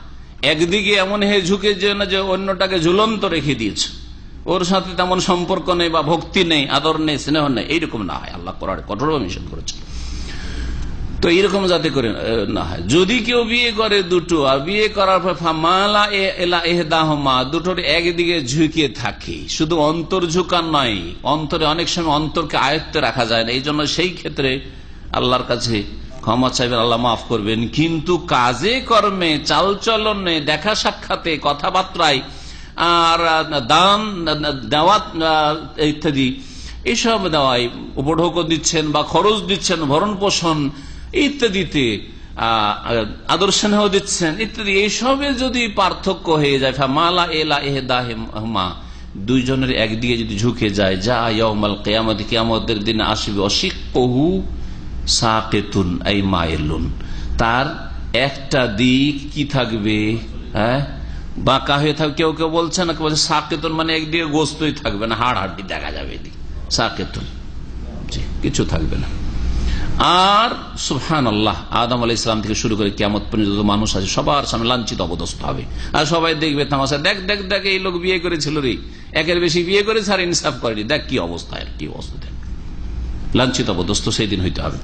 একদিকে এমন হয়ে ঝুঁকে যে না যে অন্যটাকে ঝুলন্ত রেখে দিয়েছে, ওর সাথে তেমন সম্পর্ক নেই বা ভক্তি নেই, আদর নেই, স্নেহ নেই, এইরকম না হয়। আল্লাহ কোরআনে কঠোরভাবে নিষেধ করেছে। তো এইরকম যাতে করে না হয়। যদি কেউ বিয়ে করে দুটো, আর বিয়ে করার পর ফামালা এলা ইহদাহুমা, দুটোর একদিকে ঝুঁকে থাকে, শুধু অন্তর ঝুঁকান নয়, অন্তরে অনেক সময় অন্তরকে আয়ত্তে রাখা যায় না, এই জন্য সেই ক্ষেত্রে আল্লাহর কাছে ক্ষমা চাইবেন, আল্লাহ মাফ করবেন। কিন্তু কাজে কর্মে, চালচলনে, দেখা সাক্ষাতে, কথাবার্তায় আর দান দেওয়া ইত্যাদি, এইসব দেওয়ায় উপঢৌক দিচ্ছেন বা খরচ দিচ্ছেন, ভরণ পোষণ ইত্যাদিতে আদর স্নেহ দিচ্ছেন ইত্যাদি, এইসবে যদি পার্থক্য হয়ে যায়, ফামালা এলা ইহদাহুমা, দুইজনের একদিকে যদি ঝুঁকে যায়, যা ইয়াউমাল কিয়ামত, কিয়ামতের দিন আসবে, অশিক্কুহু সাকিতুন আই মাইলুন, তার একটা দিক কি থাকবে, বাঁকা হয়ে থাকবে। কেউ কেউ বলছে না, বলছে সাকেতুন মানে একদিকে গোস্তই থাকবে না, হাড় হাড্ডি দেখা যাবে এদিকে সাকেতুন, কিছু থাকবে না। আর সুবহানাল্লাহ, আদম আলাইহিস সালাম থেকে শুরু করে কিয়ামত পর্যন্ত মানুষ আছে, সবার সামনে লাঞ্ছিত অবদস্থ হবে। আর সবাই দেখবে তামাশা, দেখ দেখ দেখ এই লোক বিয়ে করেছিল রে, একের বেশি বিয়ে করেছে আর ইনসাফ করেনি, দেখ কি অবস্থা, কি অবস্থা, লাঞ্ছিত অবদস্থ সেই দিন হইতে হবে।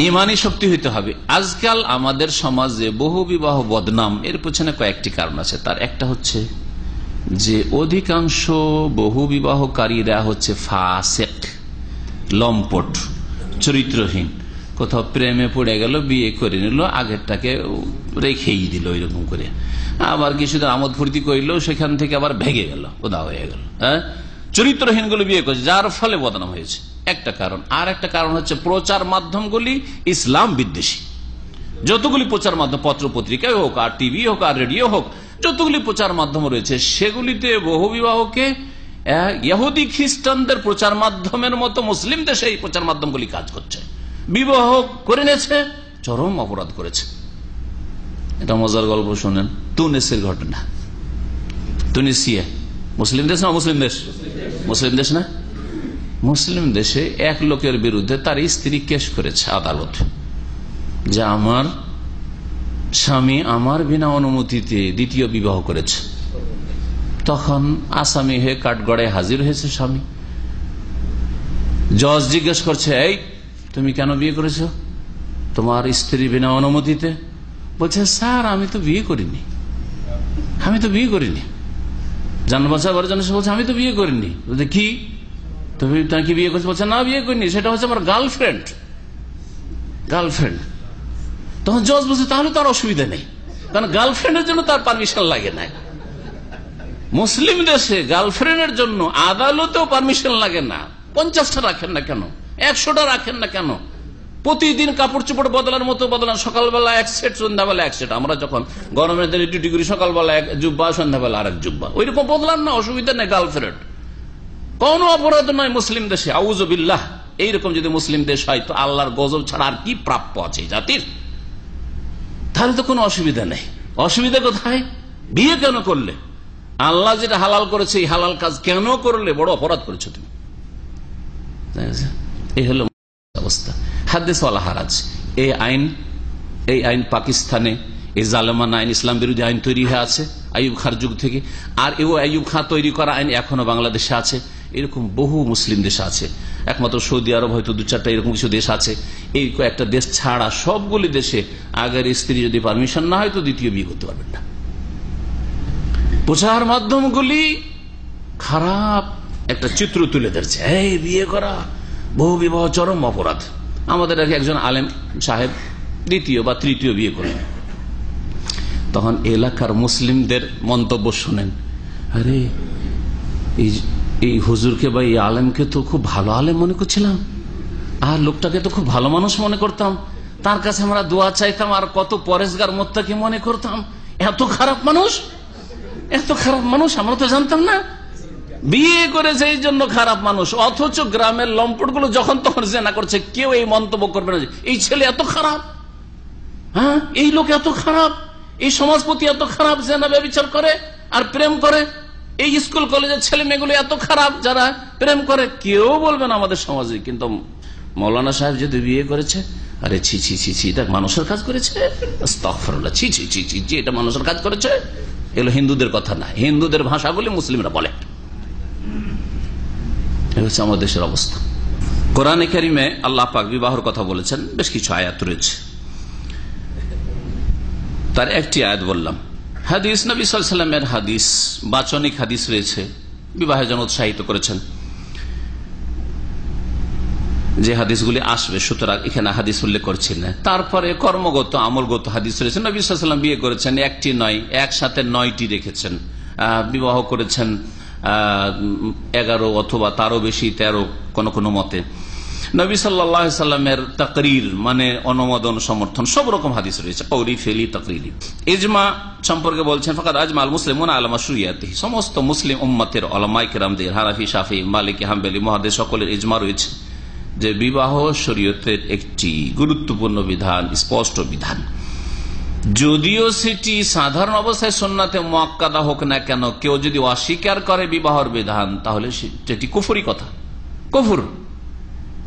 ইমানি শক্তি হইতে হবে। আজকাল আমাদের সমাজে বহু বিবাহ বদনাম, এর পেছনে কয়েকটি কারণ আছে। তার একটা হচ্ছে যে অধিকাংশ বহু বিবাহকারীরা হচ্ছে ফাসিক, লম্পট, চরিত্রহীন। কোথাও প্রেমে পড়ে গেল, বিয়ে করে নিল, আগেরটাকে রেখেই দিল এরকম করে, আবার কিছুদিন আমোদ ফুর্তি করল, সেখান থেকে আবার ভেঙে গেল, উদা হয়ে গেল। হ্যাঁ, চরিত্রহীন গুলো বিয়ে করছে, যার ফলে বদনাম হয়েছে, একটা কারণ। আর একটা কারণ হচ্ছে প্রচার মাধ্যমগুলি ইসলাম বিদ্বেষী। যতগুলি প্রচার মাধ্যম, পত্র পত্রিকায় হোক, আর টিভি হোক, আর রেডিও হোক, যতগুলি প্রচার মাধ্যম রয়েছে, সেগুলিতে বহু বিবাহকে ইহুদি খ্রিস্টানদের প্রচার মাধ্যমের মতো মুসলিম দেশে এই প্রচার মাধ্যমগুলি কাজ করছে। বিবাহ করে নিয়েছে, চরম অপরাধ করেছে। এটা মজার গল্প শুনেন, তুনিসের ঘটনা। তুনিসিয়া মুসলিম দেশ না? মুসলিম দেশ, মুসলিম দেশ না? মুসলিম দেশে এক লোকের বিরুদ্ধে তার স্ত্রী কেস করেছে আদালতে, যে আমার স্বামী আমার বিনা অনুমতিতে দ্বিতীয় বিবাহ করেছে। তখন আসামি হয়ে কাঠগড়ায় হাজির হয়েছে স্বামী। জজ জিজ্ঞেস করছে, এই তুমি কেন বিয়ে করেছো তোমার স্ত্রী বিনা অনুমতিতে? বলছে, স্যার আমি তো বিয়ে করিনি, আমি তো বিয়ে করিনি। জান বাঁচাবার জন্য বলছে, আমি তো বিয়ে করিনি। বলছে, কি তুমি কি বিয়ে করছো? বলছে, না বিয়ে করিনি, সেটা হচ্ছে আমার গার্লফ্রেন্ড। গার্লফ্রেন্ড। তখন জজ বলছে, তাহলে তার অসুবিধা নেই, কারণ গার্লফ্রেন্ডের জন্য তার পারমিশন লাগে না। মুসলিম দেশে গার্লফ্রেন্ডের জন্য আদালতেও পারমিশন লাগে না। 50টা রাখেন না কেন, 100টা রাখেন না কেন? প্রতিদিন কাপড় চোপড় বদলার মতো বদলান, সকালবেলা এক সেট, সন্ধ্যাবেলা এক সেট। আমরা যখন গরমের দিনে ডিউটি করি, সকালবেলা এক জুব্বা, সন্ধ্যাবেলা আর এক জুব্বা, ওই রকম বদলান না, অসুবিধা নেই। গার্লফ্রেন্ড কোন অপরাধ নয় মুসলিম দেশে। আউযুবিল্লাহ। এইরকম যদি মুসলিম দেশ হয় তো আল্লাহর গজব ছাড়া আর কি প্রাপ্য আছে জাতির? তাহলে তো কোনো অসুবিধা নেই। অসুবিধা কোথায়? বিয়ে কেন করলে? আল্লাহ যেটা হালাল করেছে, এই হালাল কাজ কেন করলে? বড় অপরাধ করেছো তুমি। এই হলো অবস্থা। হাদিস ওয়ালা হারাজ, এই আইন পাকিস্তানে, এই জালেমান আইন, ইসলাম বিরোধী আইন তৈরি হয়ে আছে আইয়ুব খাঁর যুগ থেকে। আর এই আইয়ুব খাঁ তৈরি করা আইন এখনো বাংলাদেশে আছে। এরকম বহু মুসলিম দেশ আছে, একমাত্র সৌদি আরব হয়তো 2-4টা এরকম কিছু দেশ আছে। এই কয়েকটা দেশ ছাড়া সবগুলি দেশে আগের স্ত্রী যদি পারমিশন না হয় তো দ্বিতীয় বিয়ে করতে পারবেন না। প্রচার মাধ্যমগুলি খারাপ একটা চিত্র তুলে ধরছে, এই বিয়ে করা, বহু বিবাহ চরম অপরাধ। আমাদের একজন আলেম সাহেব দ্বিতীয় বা তৃতীয় বিয়ে করলেন। তখন এলাকার মুসলিমদের মন্তব্য শুনেন, আরে এই হুজুরকে বা এই আলেমকে তো খুব ভালো আলেম মনে করছিলাম, আর লোকটাকে তো খুব ভালো মানুষ মনে করতাম, তার কাছে আমরা দোয়া চাইতাম, আর কত পরেশগার মোত্তাকি মনে করতাম। এত খারাপ মানুষ, এত খারাপ মানুষ আমরা তো জানতাম না। বিয়ে করেছে এই জন্য খারাপ মানুষ, অথচ গ্রামের লম্পট গুলো যখন তখন জেনা করছে, কেউ এই মন্তব্য করবে না যে এই ছেলে এত খারাপ, হ্যাঁ এই লোক এত খারাপ, এই সমাজপতি এত খারাপ, জেনা ব্যভিচার করে আর প্রেম করে, এই স্কুল কলেজের ছেলে মেয়েগুলো এত খারাপ যারা প্রেম করে, কেউ বলবে না আমাদের সমাজে। কিন্তু মৌলানা সাহেব যদি বিয়ে করেছে, আরে ছি ছি ছি ছি, এটা মানুষের কাজ করেছে, আস্তাগফিরুল্লাহ, ছি ছি ছি ছি, এটা মানুষের কাজ করেছে। এগুলো হিন্দুদের কথা না, হিন্দুদের ভাষাগুলি মুসলিমরা বলে। হচ্ছে আমাদের দেশের অবস্থা। কোরআনে কারিমে আল্লাহ পাক বিবাহের কথা বলেছেন, বেশ কিছু আয়াত রয়েছে। তার একটি আয়াত বললাম, হাদিস নবী সাল্লাল্লাহু আলাইহি ওয়াসাল্লামের হাদিস, বাচনিক হাদিস রয়েছে, বিবাহের জন্য উৎসাহিত করেছেন যে হাদিসগুলি আসবে, সুতরাং এখানে হাদিস উল্লেখ করছি না। তারপরে কর্মগত আমলগত হাদিস রয়েছে। নবী সাল্লাল্লাহু আলাইহি ওয়াসাল্লাম বিয়ে করেছেন, একটি নয়, একসাথে 9টি রেখেছেন। বিবাহ করেছেন 11 অথবা তারও বেশি, 13 কোন কোন মতে। নবী সাল্লাল্লাহু আলাইহি সাল্লামের তাকরীর মানে অনুমোদন, সমর্থন, সব রকম হাদিস রয়েছে, কওলি ফেলি তাকরীরি। ইজমা সম্পর্কে বলছেন, ফাকাদ আজমাল মুসলিমুন আলা মাশরুইয়াতিহি, সমস্ত মুসলিম উম্মতের উলামায়ে কেরামদের, হানাফি, শাফিঈ, মালিকি, হাম্বলি, মুহাদ্দিস সকলের ইজমা রয়েছে যে বিবাহ শরীয়তের একটি গুরুত্বপূর্ণ বিধান, স্পষ্ট বিধান। যদিও সেটি সাধারণ অবস্থায় সুন্নাতে মুআক্কাদা হোক না কেন, কেউ যদি অস্বীকার করে বিবাহর বিধান তাহলে সেটি কুফরি কথা, কুফর।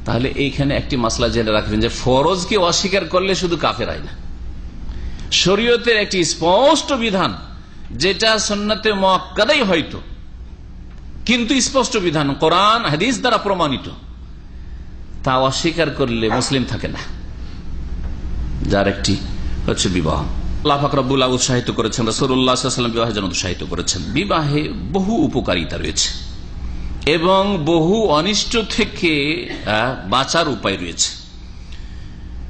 তাহলে এইখানে একটি মাসলা জেনে রাখবেন যে ফরজকে অস্বীকার করলে শুধু কাফের হয় না। শরীয়তের একটি স্পষ্ট বিধান যেটা সুন্নাতে মুআক্কাদাই হয়তো, কিন্তু স্পষ্ট বিধান কোরআন হাদিস দ্বারা প্রমাণিত, তা অস্বীকার করলে মুসলিম থাকে না। যার একটি হচ্ছে বিবাহ। আল্লাহ পাক রব্বুল আলামিন উৎসাহিত করেছেন, রাসূলুল্লাহ সাল্লাল্লাহু আলাইহি ওয়াসাল্লাম বিবাহের জন্য উৎসাহিত করেছেন। বিবাহে বহু উপকারিতা রয়েছে এবং বহু অনিষ্ট থেকে বাঁচার উপায় রয়েছে।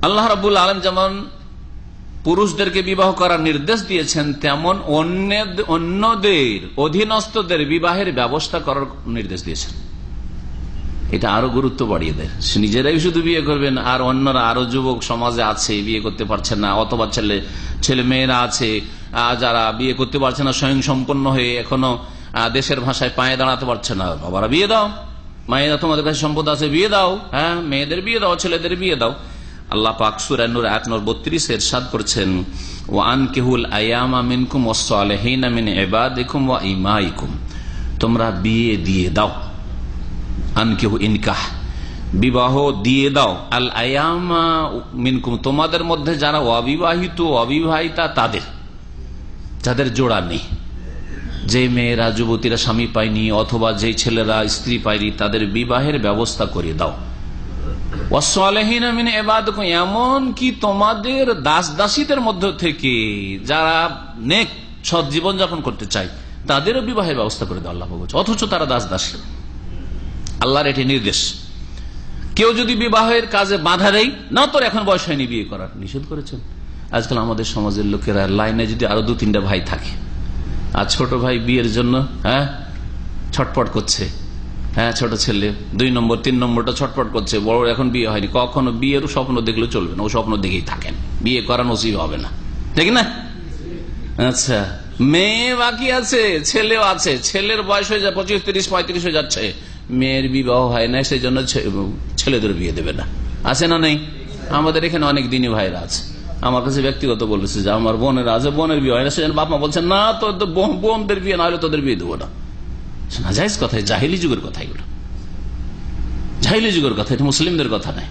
আল্লাহ রাব্বুল আলামিন যেমন পুরুষদেরকে বিবাহ করার নির্দেশ দিয়েছেন, তেমন অন্যদের অধীনস্থদের বিবাহের ব্যবস্থা করার নির্দেশ দিয়েছেন। এটা আরো গুরুত্ব বাড়িয়ে দেয়। নিজেরাই শুধু বিয়ে করবেন আর অন্যরা, আরো যুবক সমাজে আছে বিয়ে করতে পারছেন না, অথবা ছেলে মেয়েরা আছে যারা বিয়ে করতে পারছে না, স্বয়ং সম্পন্ন হয়ে এখনো দেশের ভাষায় পায়ে দাঁড়াতে পারছে না। বাবারা বিয়ে দাও, মায়েরা তোমাদের কাছে সম্পদ আছে বিয়ে দাও, হ্যাঁ মেয়েদের বিয়ে দাও, ছেলেদের বিয়ে দাও। আল্লাহ পাক সূরা নূর 8:32 ইরশাদ করেছেন, ওয়া আনকিহুল আয়ামা মিনকুম ওয়াস-সালিহিনা মিন ইবাদিকুম ওয়া ইমাইকুম, তোমরা বিয়ে দিয়ে দাও। আনকিহু ইনকাহ, বিবাহ দিয়ে দাও। আল আয়ামা মিনকুম, তোমাদের মধ্যে যারা অবিবাহিত অবিবাহিতা, তাদের যাদের জোড়া নেই, যে মেয়েরা যুবতীরা স্বামী পায়নি অথবা যে ছেলেরা স্ত্রী পায়নি, তাদের বিবাহের ব্যবস্থা করে দাও। ওয়াস-সালিহিনা মিন ইবাদিকুম, এমন কি তোমাদের দাস দাসীদের মধ্য থেকে যারা নেক সৎ জীবন যাপন করতে চায় তাদেরও বিবাহের ব্যবস্থা করে দাও। আল্লাহ বলছে, অথচ তারা দাস দাসী। আল্লাহর এটি নির্দেশ। কেউ যদি বিবাহের কাজে বাধা দেয়, না তোর এখন বয়স হয়নি বিয়ে করার, নিষেধ করেছেন। আজকাল আমাদের সমাজের লোকেরা লাইনে যদি আরো 2-3টা ভাই থাকে, আর ছোট ভাই বিয়ের জন্য ছটপট করছে, ছোট ছেলে 2 নম্বর 3 নম্বরটা ছটপট করছে, বড় এখন বিয়ে হয়নি, কখনো বিয়ের স্বপ্ন দেখলে চলবে না, ও স্বপ্ন দেখেই থাকেন, বিয়ে করা নসিব হবে না, ঠিক না? আচ্ছা, মেয়ে বাকি আছে, ছেলেও আছে, ছেলের বয়স হয়ে যায় 25, 30, 35 হয়ে যাচ্ছে, মেয়ের বিবাহ হয় না, সেই জন্য ছেলেদের বিয়ে দেবে না। আছে না নেই? আমাদের এখানে অনেক দিনই ভাইরা আছে, আমার কাছে ব্যক্তিগত বলেছে যে আমার বোনের আছে, বোনের বিয়ে হয় না, সেজন্য বাপ মা বলছেন না তোর বোনদের বিয়ে না হলে তোদের বিয়ে দেবো না। নাজায়েজ কথা, জাহিলি যুগের কথা, এগুলো জাহিলি যুগের কথা, এটা মুসলিমদের কথা নয়।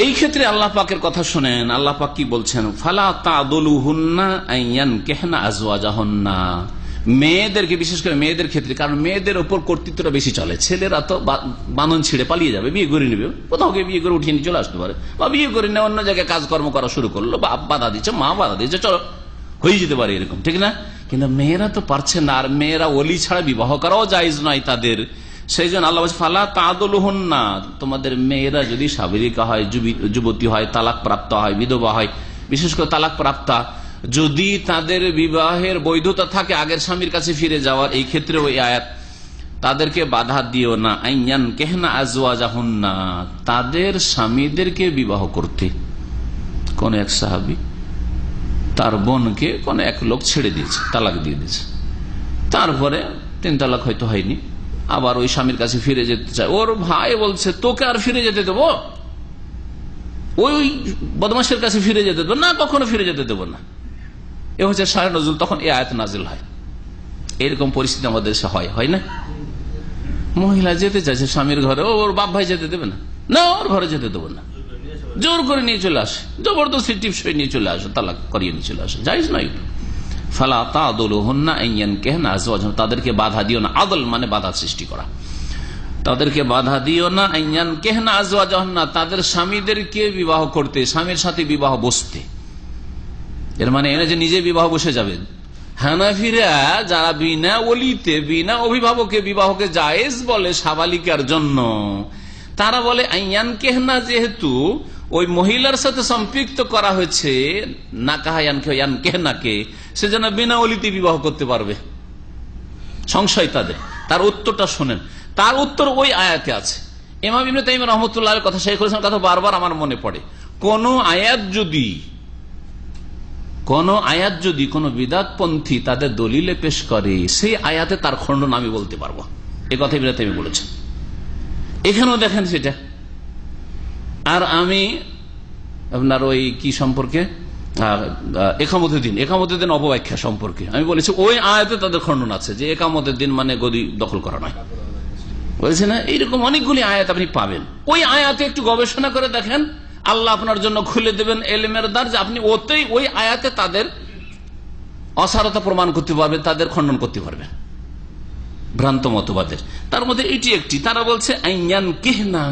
এই ক্ষেত্রে আল্লাহ পাকের কথা শুনেন, আল্লাহ পাক কি বলছেন, ফালা তাদুলুহুন্না আইয়ানকিহনা আজওয়াজাহুন্না, মেয়েদেরকে, বিশেষ করে মেয়েদের ক্ষেত্রে, কারণ মেয়েদের ওপর কর্তৃত্বটা বেশি চলে। ছেলেরা তো বাঁধন ছিঁড়ে পালিয়ে যাবে, বিয়ে করে নেবে, কোথাও গিয়ে বিয়ে করে উঠিয়ে নিয়ে চলে আসতে পারে, বা বিয়ে করে নিয়ে অন্য জায়গায় কাজকর্ম করা শুরু করলো, বা বাধা দিচ্ছে, মা বাধা দিচ্ছে, চলো হয়ে যেতে পারে এরকম, ঠিক না? কিন্তু মেয়েরা তো পারছে না, আর মেয়েরা ওলি ছাড়া বিবাহ করাও জায়েজ নয় তাদের। সেই জন্য আল্লাহ বলছে ফালা তাদুলুহুন্না, তোমাদের মেয়েরা যদি সাবিরিকা হয়, যুবতী হয়, তালাক প্রাপ্ত হয়, বিধবা হয়, বিশেষ করে তালাক প্রাপ্তা, যদি তাদের বিবাহের বৈধতা থাকে আগের স্বামীর কাছে ফিরে যাওয়ার, এই ক্ষেত্রে ওই আয়াত, তাদেরকে বাধা দিও না আইয়ানকিহনা আজওয়াজাহুন্না, তাদের স্বামীদেরকে বিবাহ করতে। কোন এক সাহাবী তার বোনকে কোন এক লোক ছেড়ে দিয়েছে, তালাক দিয়ে দিয়েছে, তারপরে 3 তালাক হয়তো হয়নি, আবার ওই স্বামীর কাছে ফিরে যেতে চায়। ওর ভাই বলছে তোকে আর ফিরে যেতে দেবো, ওই বদমাশের কাছে ফিরে যেতে দেবো না, কখনো ফিরে যেতে দেবো না। এ হচ্ছে শায়ে নজরুল, তখন এই আয়াত নাজিল হয়। এরকম পরিস্থিতি আমাদের দেশে হয় না? মহিলা যেতে চাইছে স্বামীর ঘরে, ওর বাপ ভাই যেতে দেবে না, না ওর ঘরে যেতে দেবো না, জোর করে নিয়ে চলে আসে, জবরদস্তি টিপসই নিয়ে চলে আসে, তালাক করিয়ে নিয়ে চলে আসে, জায়েজ নয়। ফালা তাদুলুহুন্না আইয়ানকিহনা আজওয়াজাহুন্না, তাদেরকে বাধা দিও না। আদল মানে বাধা সৃষ্টি করা। তাদেরকে বাধা দিও না আইয়ানকিহনা আজওয়াজাহুন্না, তাদের স্বামীদেরকে বিবাহ করতে, স্বামীর সাথে বিবাহ বসতে। এর মানে এনে যে নিজে বিবাহ বসে যাবেন। হানাফিরা যারা বিনা ওলিতে, বিনা অভিভাবকে বিবাহকে জায়েজ বলে সাবালিকার জন্য, তারা বলে আইয়ানকিহনা, যেহেতু ওই মহিলার সাথে সম্পৃক্ত করা হয়েছে নাকাহায়ানকেহনাকে, সেজন্য বিনা ওলিতে বিবাহ করতে পারবে। সংশয় তাদের। তার উত্তরটা শোনেন, তার উত্তর ওই আয়াতে আছে। ইমাম ইবনে তাইমিয়া রাহমাতুল্লাহর কথা, শাইখুল ইসলামের কথা বারবার আমার মনে পড়ে। কোন আয়াত যদি কোন বিদআতপন্থী তাদের দলিলে পেশ করে, সেই আয়াতে তার খণ্ডন আমি বলতে পারবো, এ কথা ইবনে তাইমিয়া বলেছেন। এখানেও দেখেন সেটা। আর আমি আপনার ওই কি সম্পর্কে আর একামতের দিন অপব্যাখ্যা সম্পর্কে আমি বলেছি ওই আয়াতে তাদের খণ্ডন আছে যে একামতের দিন মানে গদি দখল করা নয়, বলছে না। এইরকম অনেকগুলি আয়াত আপনি পাবেন। ওই আয়াতে একটু গবেষণা করে দেখেন, আল্লাহ আপনার জন্য খুলে দেবেন এলেমের দ্বার, যে আপনি ওই আয়াতে তাদের অসারতা প্রমাণ করতে পারবেন, তাদের খণ্ডন করতে পারবেন ভ্রান্ত মতবাদের। তার মধ্যে এটি একটি, তারা বলছে আইয়ান কিহনা,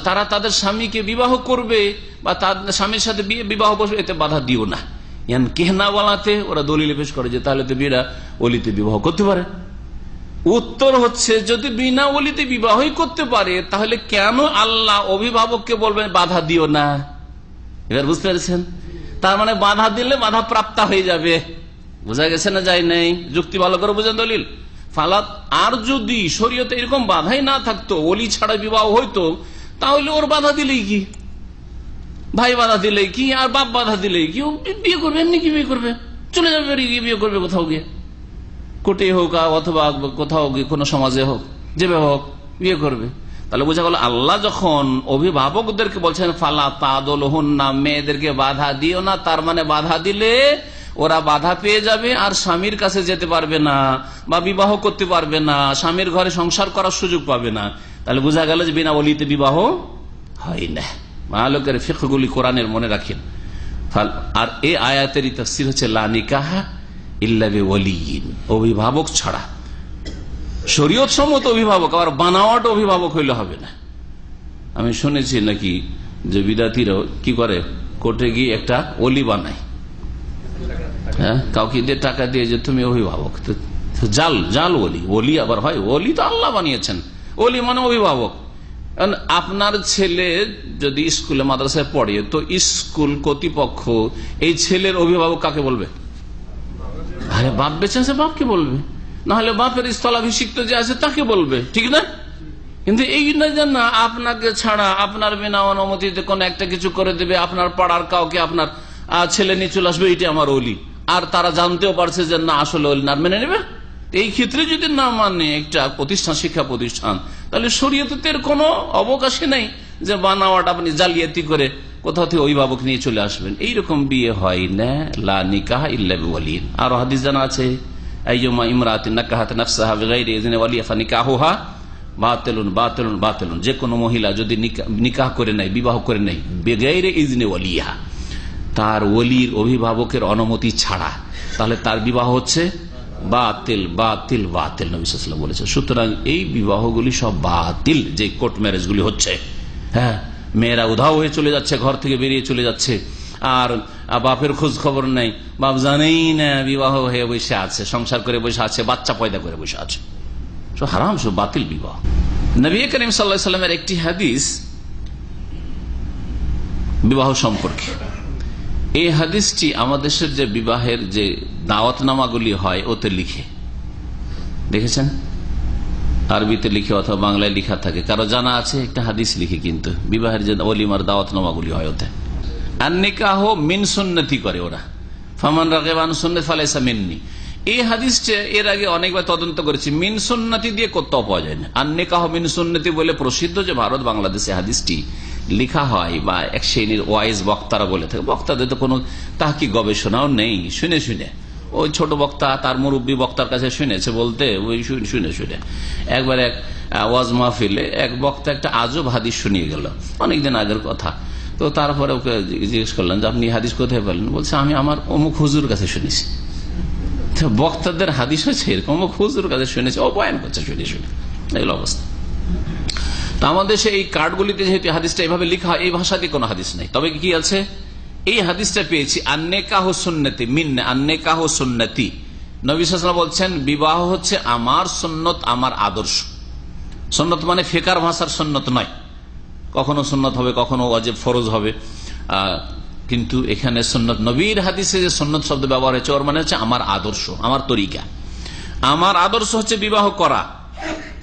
তারা তাদের স্বামীকে বিবাহ করবে বা তাদের স্বামীর সাথে বিবাহ বসবে, এতে বাধা দিও না। ইয়ান কেহনা বলাতে ওরা দলিল পেশ করে যে তাহলে তো বিনা ওলিতে বিবাহ করতে পারে। উত্তর হচ্ছে যদি বিনা ওলিতে বিবাহই করতে পারে তাহলে কেন আল্লাহ অভিভাবককে বলবেন বাধা দিও না? এবার বুঝতে পেরেছেন? তার মানে বাধা দিলে বাধা প্রাপ্ত হয়ে যাবে। বোঝা গেছে না? যায় নাই? যুক্তি ভালো করে বোঝেন দলিল ফালাত। আর যদি শরীয়তে এরকম বাধাই না থাকতো, ওলি ছাড়া বিবাহ হইতো, তাহলে ওর বাধা দিলেই কি, ভাই বাধা দিলেই কি, আর বাপ বাধা দিলেই কি, ও বিয়ে করবে, এমনি কি বিয়ে করবে, চলে যাবে বিয়ে করবে কোথাও গিয়ে, কোর্টে হোক অথবা কোথাও গিয়ে কোনো সমাজে হোক, যেভাবে হোক বিয়ে করবে। তাহলে বোঝা গেল আল্লাহ যখন অভিভাবকদেরকে বলছেন ফালা তাদুলহুন্না, মেয়েদেরকে বাধা দিও না, তার মানে বাধা দিলে ওরা বাধা পেয়ে যাবে আর স্বামীর কাছে যেতে পারবে না বা বিবাহ করতে পারবে না, স্বামীর ঘরে সংসার করার সুযোগ পাবে না। তাহলে বোঝা গেল যে বিনা ওলিতে বিবাহ হয় না। মালোকের ফিকহগুলি কোরআনের মনে রাখেন। আর এই আয়াতের তাফসীর হচ্ছে লা নিকাহা ইল্লা বিওয়ালিয়িন, অভিভাবক ছাড়া। শরীয়ত সম্মত অভিভাবক, আবার বানাওয়াট অভিভাবক হইলে হবে না। আমি শুনেছি নাকি যে বিদাতিরাও কি করে, কোর্টে গিয়ে একটা ওলি বানায়, হ্যাঁ, কাউকে দিয়ে টাকা দিয়ে যে তুমি অভিভাবক, জাল ওলি আবার হয়। ওলি তো আল্লাহ বানিয়েছেন, ওলি মানে অভিভাবক। আপনার ছেলে যদি স্কুলে মাদ্রাসায় পড়ে তো স্কুল কর্তৃপক্ষ এই ছেলের অভিভাবক কাকে বলবে? আরে বাপ বেঁচে আছে বাপকে বলবে, না হলে বাপের স্থলাভিষিক্ত যে আছে তাকে বলবে, ঠিক না? কিন্তু এই না আপনাকে ছাড়া আপনার বিনা অনুমতিতে কোন একটা কিছু করে দেবে, আপনার পাড়ার কাউকে আপনার ছেলে নিয়ে চলে আসবে, এটি আমার ওলি, আর তারা জানতেও পারছে যে না আসলে ওলি না, মেনে নেবে। এই ক্ষেত্রে যদি না মানে একটা প্রতিষ্ঠান, শিক্ষা প্রতিষ্ঠান, তাহলে শরীয়তের কোনো অবকাশই নেই যে বানাওয়াট আপনি জালিয়াতি করে কোথাও থেকে অভিভাবক নিয়ে চলে আসবেন। এইরকম বিয়ে হয় না। লা নিকাহ ইল্লা বিওয়ালিয়িন। আর হাদিস জানা আছে আইয়ুমা ইমরাতিন নাকাহাত নাফসাহা বিগাইরি ইযনি ওয়ালিয়্যা ফানিকাহুহা বাতিলুন বাতিলুন বাতিলুন। যে কোনো মহিলা যদি নিকাহ করে নাই, বিবাহ করে নাই, বিগাইরি ইযনি ওয়ালিয়্যা, তার ওলির অভিভাবকের অনুমতি ছাড়া, তাহলে তার বিবাহ হচ্ছে বাতিল বাতিল বাতিল, নবী সাল্লাল্লাহু আলাইহি ওয়াসাল্লাম বলেছেন। সুতরাং এই বিবাহগুলি সব বাতিল, যে কোর্ট ম্যারেজগুলি হচ্ছে। হ্যাঁ, মেয়েরা উধাও হয়ে চলে যাচ্ছে, ঘর থেকে বেরিয়ে চলে যাচ্ছে, আর বাপের খোঁজ খবর নেই, বাপ জানেই না, বিবাহ হয়ে বসে আছে, সংসার করে বসে আছে, বাচ্চা পয়দা করে বসে আছে, সব হারাম, সব বাতিল বিবাহ। নবী করিম সাল্লাল্লাহু আলাইহি ওয়াসাল্লামের একটি হাদিস বিবাহ সম্পর্কে, এই হাদিসটি আমাদের দেশের যে বিবাহের যে দাওয়াতনামাগুলি হয় ওতে লিখে দেখেছেন, আরবিতে লিখে অথবা বাংলায় লিখা থাকে, কারো জানা আছে? একটা হাদিস লিখে কিন্তু বিবাহের যে ওলিমার দাওয়াতনামাগুলি হয় ওতে আন-নিকাহ মিন সুন্নতি করে ওরা, ফামান রাগিবা আন সুন্নতি ফালাইসা মিন্নি। এই হাদিসটা এর আগে অনেকবার তদন্ত করেছি, মিন সুন্নতি দিয়ে কোথাও পাওয়া যায় না। আন-নিকাহ মিন সুন্নতি বলে প্রসিদ্ধ যে ভারত বাংলাদেশে হাদিসটি লিখা হয়, বা এক শ্রেণীর ওয়াইজ বক্তারা বলে থাকে। বক্তাদের তো কোনো তাহকিক গবেষণাও নেই, শুনে শুনে ওই ছোট বক্তা তার মুরব্বী বক্তার কাছে শুনেছে বলতে, ওই শুনে শুনে একবার এক ওয়াজ মাহফিলে এক বক্তা একটা আজব হাদিস শুনিয়ে গেল, অনেকদিন আগের কথা। তো তারপরে ওকে জিজ্ঞেস করলেন যে আপনি হাদিস কোথায় পেলেন? বলছে আমি আমার অমুক হুজুর কাছে শুনেছি। বক্তাদের হাদিস হচ্ছে এরকম, অমুক হুজুর কাছে শুনেছি, ও বয়ান করছে শুনে শুনে, এগুলো অবস্থা। তো আমাদের এই কার্ডগুলিতে যেহেতু হাদিসটা এইভাবে লেখা হয়, এই ভাষাতে কোনো হাদিস নেই। তবে কি আছে, এই হাদিসটা পেয়েছি আন-নিকাহ সুন্নতি মিন আন-নিকাহ সুন্নতি। নবী সাল্লাল্লাহু আলাইহি ওয়াসাল্লাম বলছেন বিবাহ হচ্ছে আমার সুন্নত, আমার আদর্শ। সুন্নত মানে ফিকার ভাষার সুন্নত নয়, কখনো সুন্নত হবে, কখনো ওয়াজিব ফরজ হবে, কিন্তু এখানে সুন্নত, নবীর হাদিসে যে সুন্নত শব্দ ব্যবহার হয়েছে ওর মানে হচ্ছে আমার আদর্শ, আমার তরিকা। আমার আদর্শ হচ্ছে বিবাহ করা।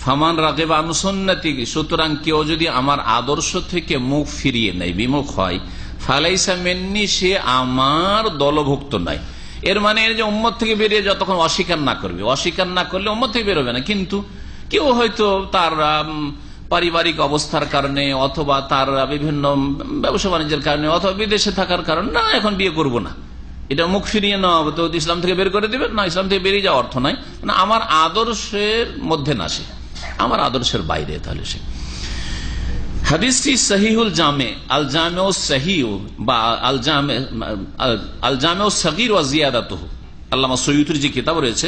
ফামান রাগিবা আন সুন্নতি, সুতরাং কেউ যদি আমার আদর্শ থেকে মুখ ফিরিয়ে নেয়, বিমুখ হয়, ফালাইসা মিন্নি, সে আমার দলভুক্ত নয়। এর মানে যে উম্মত থেকে বেরিয়ে যতক্ষণ অস্বীকার না করবে, অস্বীকার না করলে উম্মত থেকে বেরোবে না। কিন্তু কেউ হয়তো তার পারিবারিক অবস্থার কারণে অথবা তার বিভিন্ন ব্যবসা বাণিজ্যের কারণে অথবা বিদেশে থাকার কারণে, না এখন বিয়ে করব না, এটা মুখ ফিরিয়ে নেওয়া হবে, তো ইসলাম থেকে বের করে দিবেন না, ইসলাম থেকে বেরিয়ে যাওয়ার অর্থ নাই, না আমার আদর্শের মধ্যে না, সে আমার আদর্শের বাইরে, তাহলে সে। হাদিসটি সহিহুল জামে, আল জামে ও সহিহ বা আল জামে ও সগীর ওয়া জিয়াদাতুহু, আল্লামা সয়ুতির যে কিতাব রয়েছে,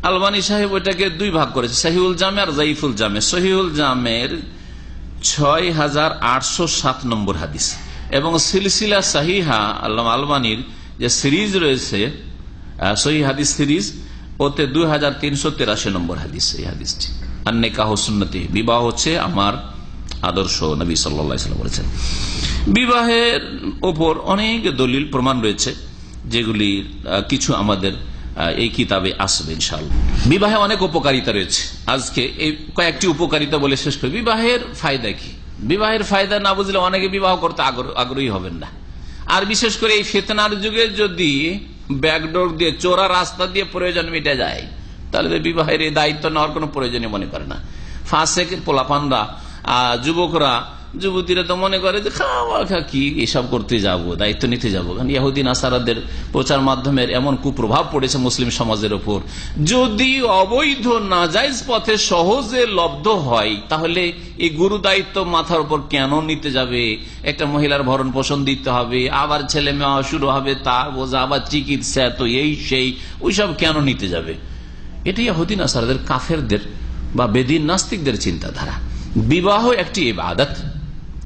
আলবানী সাহেব ওইটাকে দুই ভাগ করেছে, সহিহুল জামে আর যায়িফুল জামে। সহিহুল জামের 6807 নম্বর হাদিস এবং সিলসিলা সাহিহা আল্লামা আলবানীর যে সিরিজ রয়েছে, সহিহ হাদিস সিরিজ, ওতে 2383 নম্বর হাদিস। এই হাদিসটি আন-নিকাহ সুন্নতি, বিবাহ হচ্ছে আমার আদর্শ, নবী সাল্লাল্লাহু আলাইহি ওয়াসাল্লাম বলেছেন। বিবাহের উপর অনেক দলিল প্রমাণ রয়েছে, যেগুলি কিছু আমাদের এই কিতাবে আসবে ইনশাআল্লাহ। বিবাহে অনেক উপকারিতা রয়েছে, আজকে এই কয়েকটি উপকারিতা বলে শেষ করি। বিবাহের ফায়দা কি? বিবাহের ফায়দা না বুঝলে অনেকে বিবাহ করতে আগ্রহী হবেন না। আর বিশেষ করে এই ফিতনার যুগে যদি ব্যাকডোর দিয়ে, চোরা রাস্তা দিয়ে প্রয়োজন মিটে যায়, তাহলে বিবাহের এই দায়িত্ব নেওয়ার কোনো প্রয়োজনই মনে করে না। ফাসেকের পোলাপানরা, যুবকরা, যুবতীরা তো মনে করে যে খাওয়া কি এসব করতে যাব, দায়িত্ব নিতে যাবো। কারণ ইহুদি নাসারাদের প্রচার মাধ্যমের এমন কুপ্রভাব পড়েছে মুসলিম সমাজের উপর, যদি অবৈধ নাজাইজ পথে সহজে লব্ধ হয়, তাহলে এই গুরু দায়িত্ব মাথার উপর কেন নিতে যাবে? একটা মহিলার ভরণ পোষণ দিতে হবে, আবার ছেলে মেয়ে শুরু হবে, তার বোঝা, আবার চিকিৎসা, তো এই সেই, ওইসব কেন নিতে যাবে? এটি ইহুদি নাসারাদের, কাফেরদের বা বেদিন নাস্তিকদের চিন্তাধারা। বিবাহ একটি ইবাদত,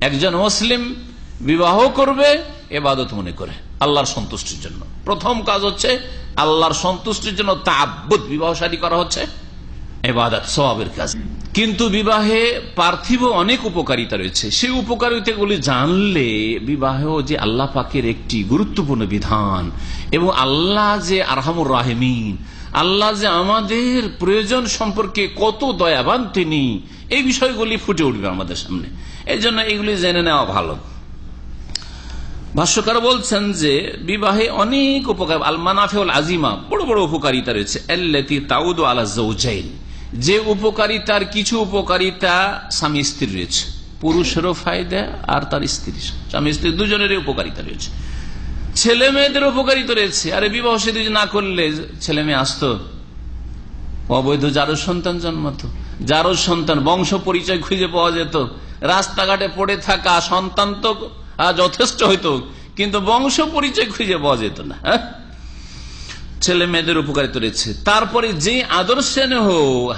একজন মুসলিম বিবাহ করবে ইবাদত মনে করে, আল্লাহর সন্তুষ্টির জন্য। প্রথম কাজ হচ্ছে আল্লাহর সন্তুষ্টির জন্য তাআব্বুদ, বিবাহ শাদী করা হচ্ছে ইবাদত, সওয়াবের কাজ। কিন্তু বিবাহে পার্থিব অনেক উপকারিতা রয়েছে, সেই উপকারিতাগুলি জানলে বিবাহেও যে আল্লাহ পাকের একটি গুরুত্বপূর্ণ বিধান এবং আল্লাহ যে আরহামুর রাহিমিন, আল্লাহ যে আমাদের প্রয়োজন সম্পর্কে কত দয়াবান তিনি, এই বিষয়গুলি ফুটে উঠবে আমাদের সামনে। এই জন্য এগুলি জেনে নেওয়া ভালো। ভাষ্যকার বলছেন যে বিবাহে অনেক উপকার, আল মানাফিউল আজিমা, বড় বড় উপকারিতা রয়েছে, আল্লাতী তাউদু আলা যাওজাইন, যে উপকারিতার কিছু উপকারিতা স্বামী স্ত্রীর রয়েছে, পুরুষেরও ফায়দা আর তার স্ত্রী, স্বামী স্ত্রী দুজনেরই উপকারিতা রয়েছে। ছেলে মেয়েদের উপকারিতা রয়েছে। আরে বিবাহ শাদী না করলে ছেলে মেয়ে আসতো, অবৈধ যারও সন্তান জন্মাতো, যারও সন্তান, বংশ পরিচয় খুঁজে পাওয়া যেত। রাস্তাঘাটে পড়ে থাকা সন্তান তো যথেষ্ট হইতো, কিন্তু বংশ পরিচয় খুঁজে পাওয়া যেত না। ছেলে মেয়েদের উপকারিতা রয়েছে। তারপরে যে আদর্শে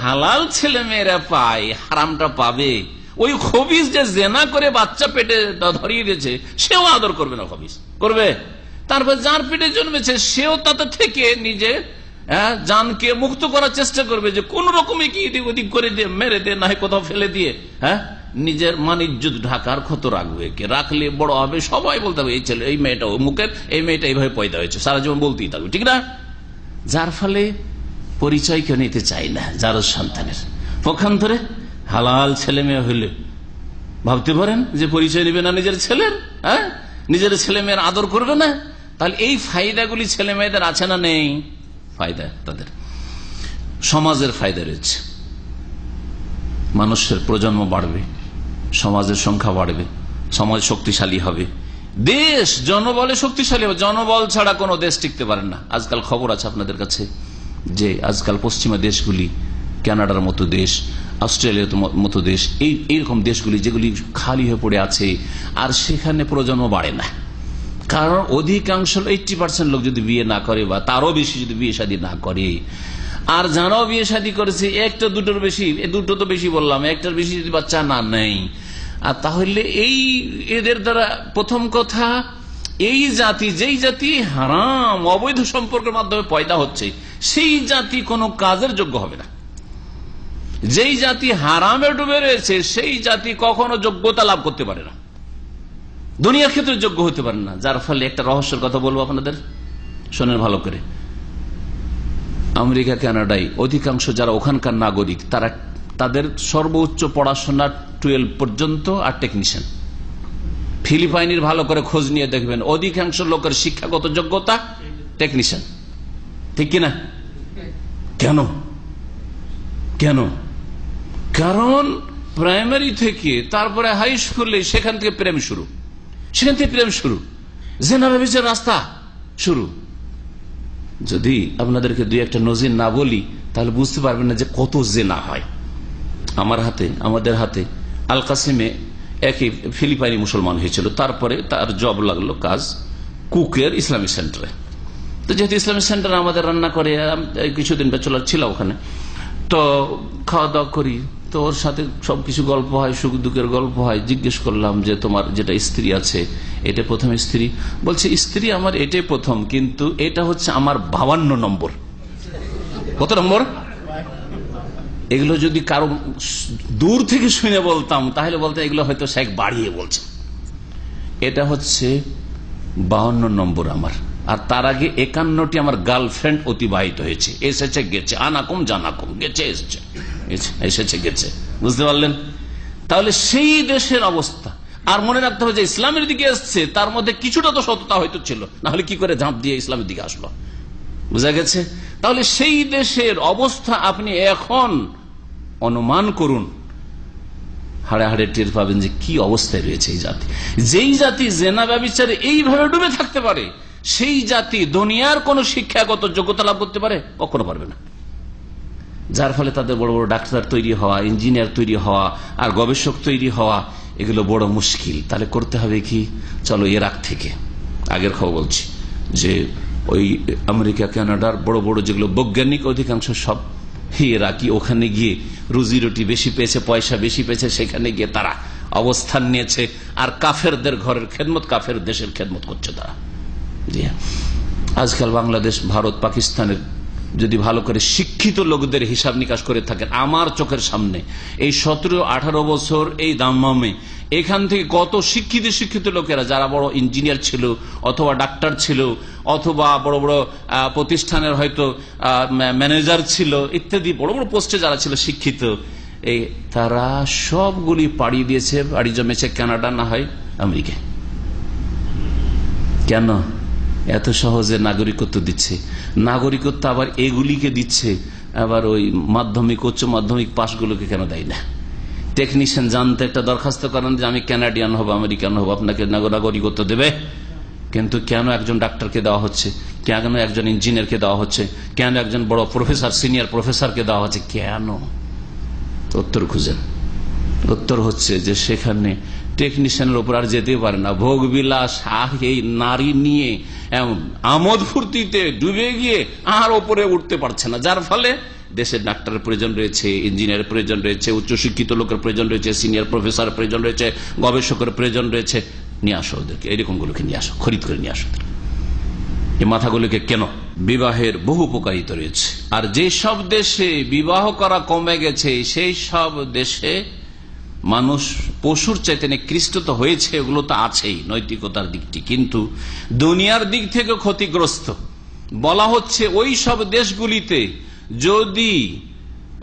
হালাল ছেলে মেয়েরা পায়, হারামটা পাবে। ওই খবিস যে জেনা করে বাচ্চা পেটে ধরিয়ে দিয়েছে, সেও আদর করবে না, খবিস করবে। তারপর যার পেটে জন্মেছে সেও তাতে থেকে নিজে জানকে মুক্ত করার চেষ্টা করবে, যে কোন রকমে কি এদিক ওদিক করে দিয়ে, মেরে দিয়ে, না কোথাও ফেলে দিয়ে নিজের মান-ইজ্জত ঢাকার ক্ষত রাখবে। কে রাখলে বড় হবে, সবাই বলতে হবে এই ছেলে, এই মেয়েটা মুখের, এই মেয়েটা এইভাবে পয়দা হয়েছে, সারা জীবন বলতেই থাকবে, ঠিক না? যার ফলে পরিচয় কেউ নিতে চায় না যার সন্তানের। পক্ষান্তরে হালাল ছেলে মেয়ে হইলে ভাবতে পারেন যে পরিচয় নেবে না নিজের ছেলের, নিজের ছেলে মেয়ের আদর করবে না। তাহলে এই ফায়দাগুলি ছেলে মেয়েদের আছে না নেই? ফায়দা তাদের, সমাজের ফায়দা রয়েছে। মানুষের প্রজন্ম বাড়বে, সমাজের সংখ্যা বাড়বে, সমাজ শক্তিশালী হবে, দেশ জনবলে শক্তিশালী হবে। জনবল ছাড়া কোনো দেশ টিকতে পারে না। আজকাল খবর আছে আপনাদের কাছে যে আজকাল পশ্চিমা দেশগুলি, কানাডার মতো দেশ, অস্ট্রেলিয়ার মতো দেশ, এইরকম দেশগুলি যেগুলি খালি হয়ে পড়ে আছে, আর সেখানে প্রজন্ম বাড়ে না। কারণ অধিকাংশ 80% লোক যদি বিয়ে না করে, বা তারও বেশি যদি বিয়ে শাদী না করে, আর যারাও বিয়ে শাদী করেছে একটা দুটোর বেশি, দুটো তো বেশি বললাম, একটার বেশি যদি বাচ্চা না নেয়, আর তাহলে এদের দ্বারা প্রথম কথা, এই জাতি, যেই জাতি হারাম অবৈধ সম্পর্কের মাধ্যমে পয়দা হচ্ছে, সেই জাতি কোনো কাজের যোগ্য হবে না। যেই জাতি হারামে ডুবে রয়েছে, সেই জাতি কখনো যোগ্যতা লাভ করতে পারে না, দুনিয়ার ক্ষেত্রে যোগ্য হতে পারে না। যার ফলে একটা রহস্যের কথা বলবো আপনাদের, শোনেন ভালো করে। আমেরিকা, কানাডায় অধিকাংশ যারা ওখানকার নাগরিক, তাদের সর্বোচ্চ পড়াশোনা 12 পর্যন্ত আর টেকনিশিয়ান। ফিলিপাইনের ভালো করে খোঁজ নিয়ে দেখবেন, অধিকাংশ লোকের শিক্ষাগত যোগ্যতা টেকনিশিয়ান, ঠিক কিনা? কেন? কারণ প্রাইমারি থেকে তারপরে হাই স্কুলে, সেখান থেকে প্রেম শুরু, জেনা ব্যভিচার রাস্তা শুরু। যদি আপনাদেরকে দুই একটা নজির না বলি তাহলে বুঝতে পারবেন না যে কত জেনা হয়। আমাদের হাতে আল কাসিমে একই ফিলিপাইনি মুসলমান হয়েছিল, তারপরে তার জব লাগলো কাজ কুকের ইসলামিক সেন্টারে। তো যেহেতু ইসলামিক সেন্টারে আমাদের রান্না করে, কিছুদিন ব্যাচেলর ছিল ওখানে, তো খাওয়া দাওয়া করি, তো ওর সাথে সবকিছু গল্প হয়, সুখ দুঃখের গল্প হয়। জিজ্ঞেস করলাম যে তোমার যেটা স্ত্রী আছে এটা প্রথম স্ত্রী? বলছে স্ত্রী আমার এটাই প্রথম, কিন্তু এটা হচ্ছে আমার 52 নম্বর। কত নম্বর? এগুলো যদি কারো দূর থেকে শুনে বলতাম তাহলে বলতে এগুলো হয়তো শেখ বাড়িয়ে বলছে। এটা হচ্ছে 52 নম্বর আমার, আর তার আগে 51টি আমার গার্লফ্রেন্ড অতিবাহিত হয়েছে, এসেছে গেছে, আনাকুম জানাকুম, গেছে এসেছে গেছে। বুঝতে পারলেন? তাহলে সেই দেশের অবস্থা। আর মনে রাখতে হবে যে ইসলামের দিকে এসছে, তার মধ্যে কিছুটা তো সততা হয়তো ছিল, না হলে কি করে ঝাঁপ দিয়ে ইসলামের দিকে আসলো? বুঝা গেছে? তাহলে সেই দেশের অবস্থা আপনি এখন অনুমান করুন, হাড়ে হাড়ে টের পাবেন যে কি অবস্থায় রয়েছে এই জাতি। যেই জাতি জেনা ব্যভিচারে এইভাবে ডুবে থাকতে পারে, সেই জাতি দুনিয়ার কোন শিক্ষাগত যোগ্যতা লাভ করতে পারে? কখনো পারবে না। যার ফলে তাদের বড় বড় ডাক্তার তৈরি হওয়া, ইঞ্জিনিয়ার তৈরি হওয়া, আর গবেষক তৈরি হওয়া, এগুলো বড় মুশকিল। তাহলে করতে হবে কি? চলো ইরাক থেকে, আগের খবর বলছি, যে ওই আমেরিকা কানাডার বড় বড় যেগুলো বৈজ্ঞানিক অধিকাংশ সব ইরাকি, ওখানে গিয়ে রুজি রুটি বেশি পেয়েছে, পয়সা বেশি পেয়েছে, সেখানে গিয়ে তারা অবস্থান নিয়েছে, আর কাফেরদের ঘরের খেদমত, কাফের দেশের খেদমত করছে তারা। আজকাল বাংলাদেশ, ভারত, পাকিস্তানের যদি ভালো করে শিক্ষিত লোকদের হিসাব নিকাশ করে থাকেন, আমার চোখের সামনে এই 17-18 বছর এই দাম্মামে এখান থেকে কত শিক্ষিত লোকেরা, যারা বড় ইঞ্জিনিয়ার ছিল অথবা ডাক্তার ছিল অথবা বড় বড় প্রতিষ্ঠানের হয়তো ম্যানেজার ছিল ইত্যাদি, বড় বড় পোস্টে যারা ছিল শিক্ষিত, এই তারা সবগুলি পাড়ি দিয়েছে, বাড়ি জমেছে কানাডা, না হয় আমেরিকায়। কেন এত সহজে নাগরিকত্ব দিচ্ছে? নাগরিকত্ব আবার এগুলিকে দিচ্ছে, আবার ওই মাধ্যমিক, উচ্চ মাধ্যমিক পাশগুলোকে কেন দেয় না? টেকনিশিয়ান জানতে একটা দরখাস্ত করেন যে আমি কানাডিয়ান হব, আমেরিকান হব, আপনাকে নাগরিকত্ব দেবে। কিন্তু কেন একজন ডাক্তারকে দেওয়া হচ্ছে, কেন একজন ইঞ্জিনিয়ারকে দেওয়া হচ্ছে, কেন একজন বড় প্রফেসর, সিনিয়র প্রফেসরকে দেওয়া হচ্ছে? কেন? উত্তর খুঁজেন। উত্তর হচ্ছে যে সেখানে টেকনিশিয়ানের উপর আর যেতে পারে না, ভোগ বিলাস, এই নারী নিয়ে আমোদ ফুর্তিতে ডুবে গিয়ে আর ওপরে উঠতে পারছে না। যার ফলে দেশের ডাক্তারের প্রয়োজন রয়েছে, ইঞ্জিনিয়ারের প্রয়োজন রয়েছে, উচ্চশিক্ষিত লোকের প্রয়োজন রয়েছে, সিনিয়র প্রফেসরের প্রয়োজন রয়েছে, গবেষকের প্রয়োজন রয়েছে। নিয়ে আসো ওদেরকে, এরকম গুলোকে নিয়ে আসো, খরিদ করে নিয়ে আসো। এই মাথাগুলোকে কেন? বিবাহের বহু উপকারিতা রয়েছে। আর যেসব দেশে বিবাহ করা কমে গেছে, সেই সব দেশে মানুষ পশুর চাইতে নিকৃষ্ট তো হয়েছে, ওগুলো তো আছেই নৈতিকতার দিকটি, কিন্তু দুনিয়ার দিক থেকে ক্ষতিগ্রস্ত। বলা হচ্ছে ওই সব দেশগুলিতে যদি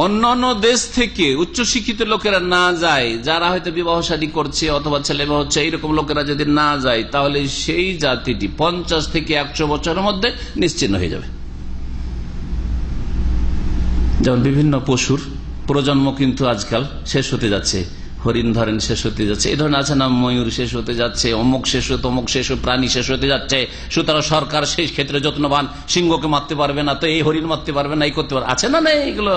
অন্যান্য দেশ থেকে উচ্চশিক্ষিত লোকেরা না যায়, যারা হয়তো বিবাহ শাদী করছে অথবা ছেলে বিবাহ হচ্ছে, এইরকম লোকেরা যদি না যায়, তাহলে সেই জাতিটি 50 থেকে 100 বছরের মধ্যে নিশ্চিহ্ন হয়ে যাবে। যেমন বিভিন্ন পশুর প্রজন্ম কিন্তু আজকাল শেষ হতে যাচ্ছে, হরিণ ধরেন শেষ হতে যাচ্ছে, এই ধরনের আছে না, ময়ূর শেষ হতে যাচ্ছে, অমুক শেষ হতে, অমুক শেষ, প্রাণী শেষ হতে যাচ্ছে। সুতরাং সরকার সেই ক্ষেত্রে যত্নবান, সিংহকে মারতে পারবে না, তো এই হরিণ মারতে পারবে না, এই করতে পারবে, আছে না না এইগুলো?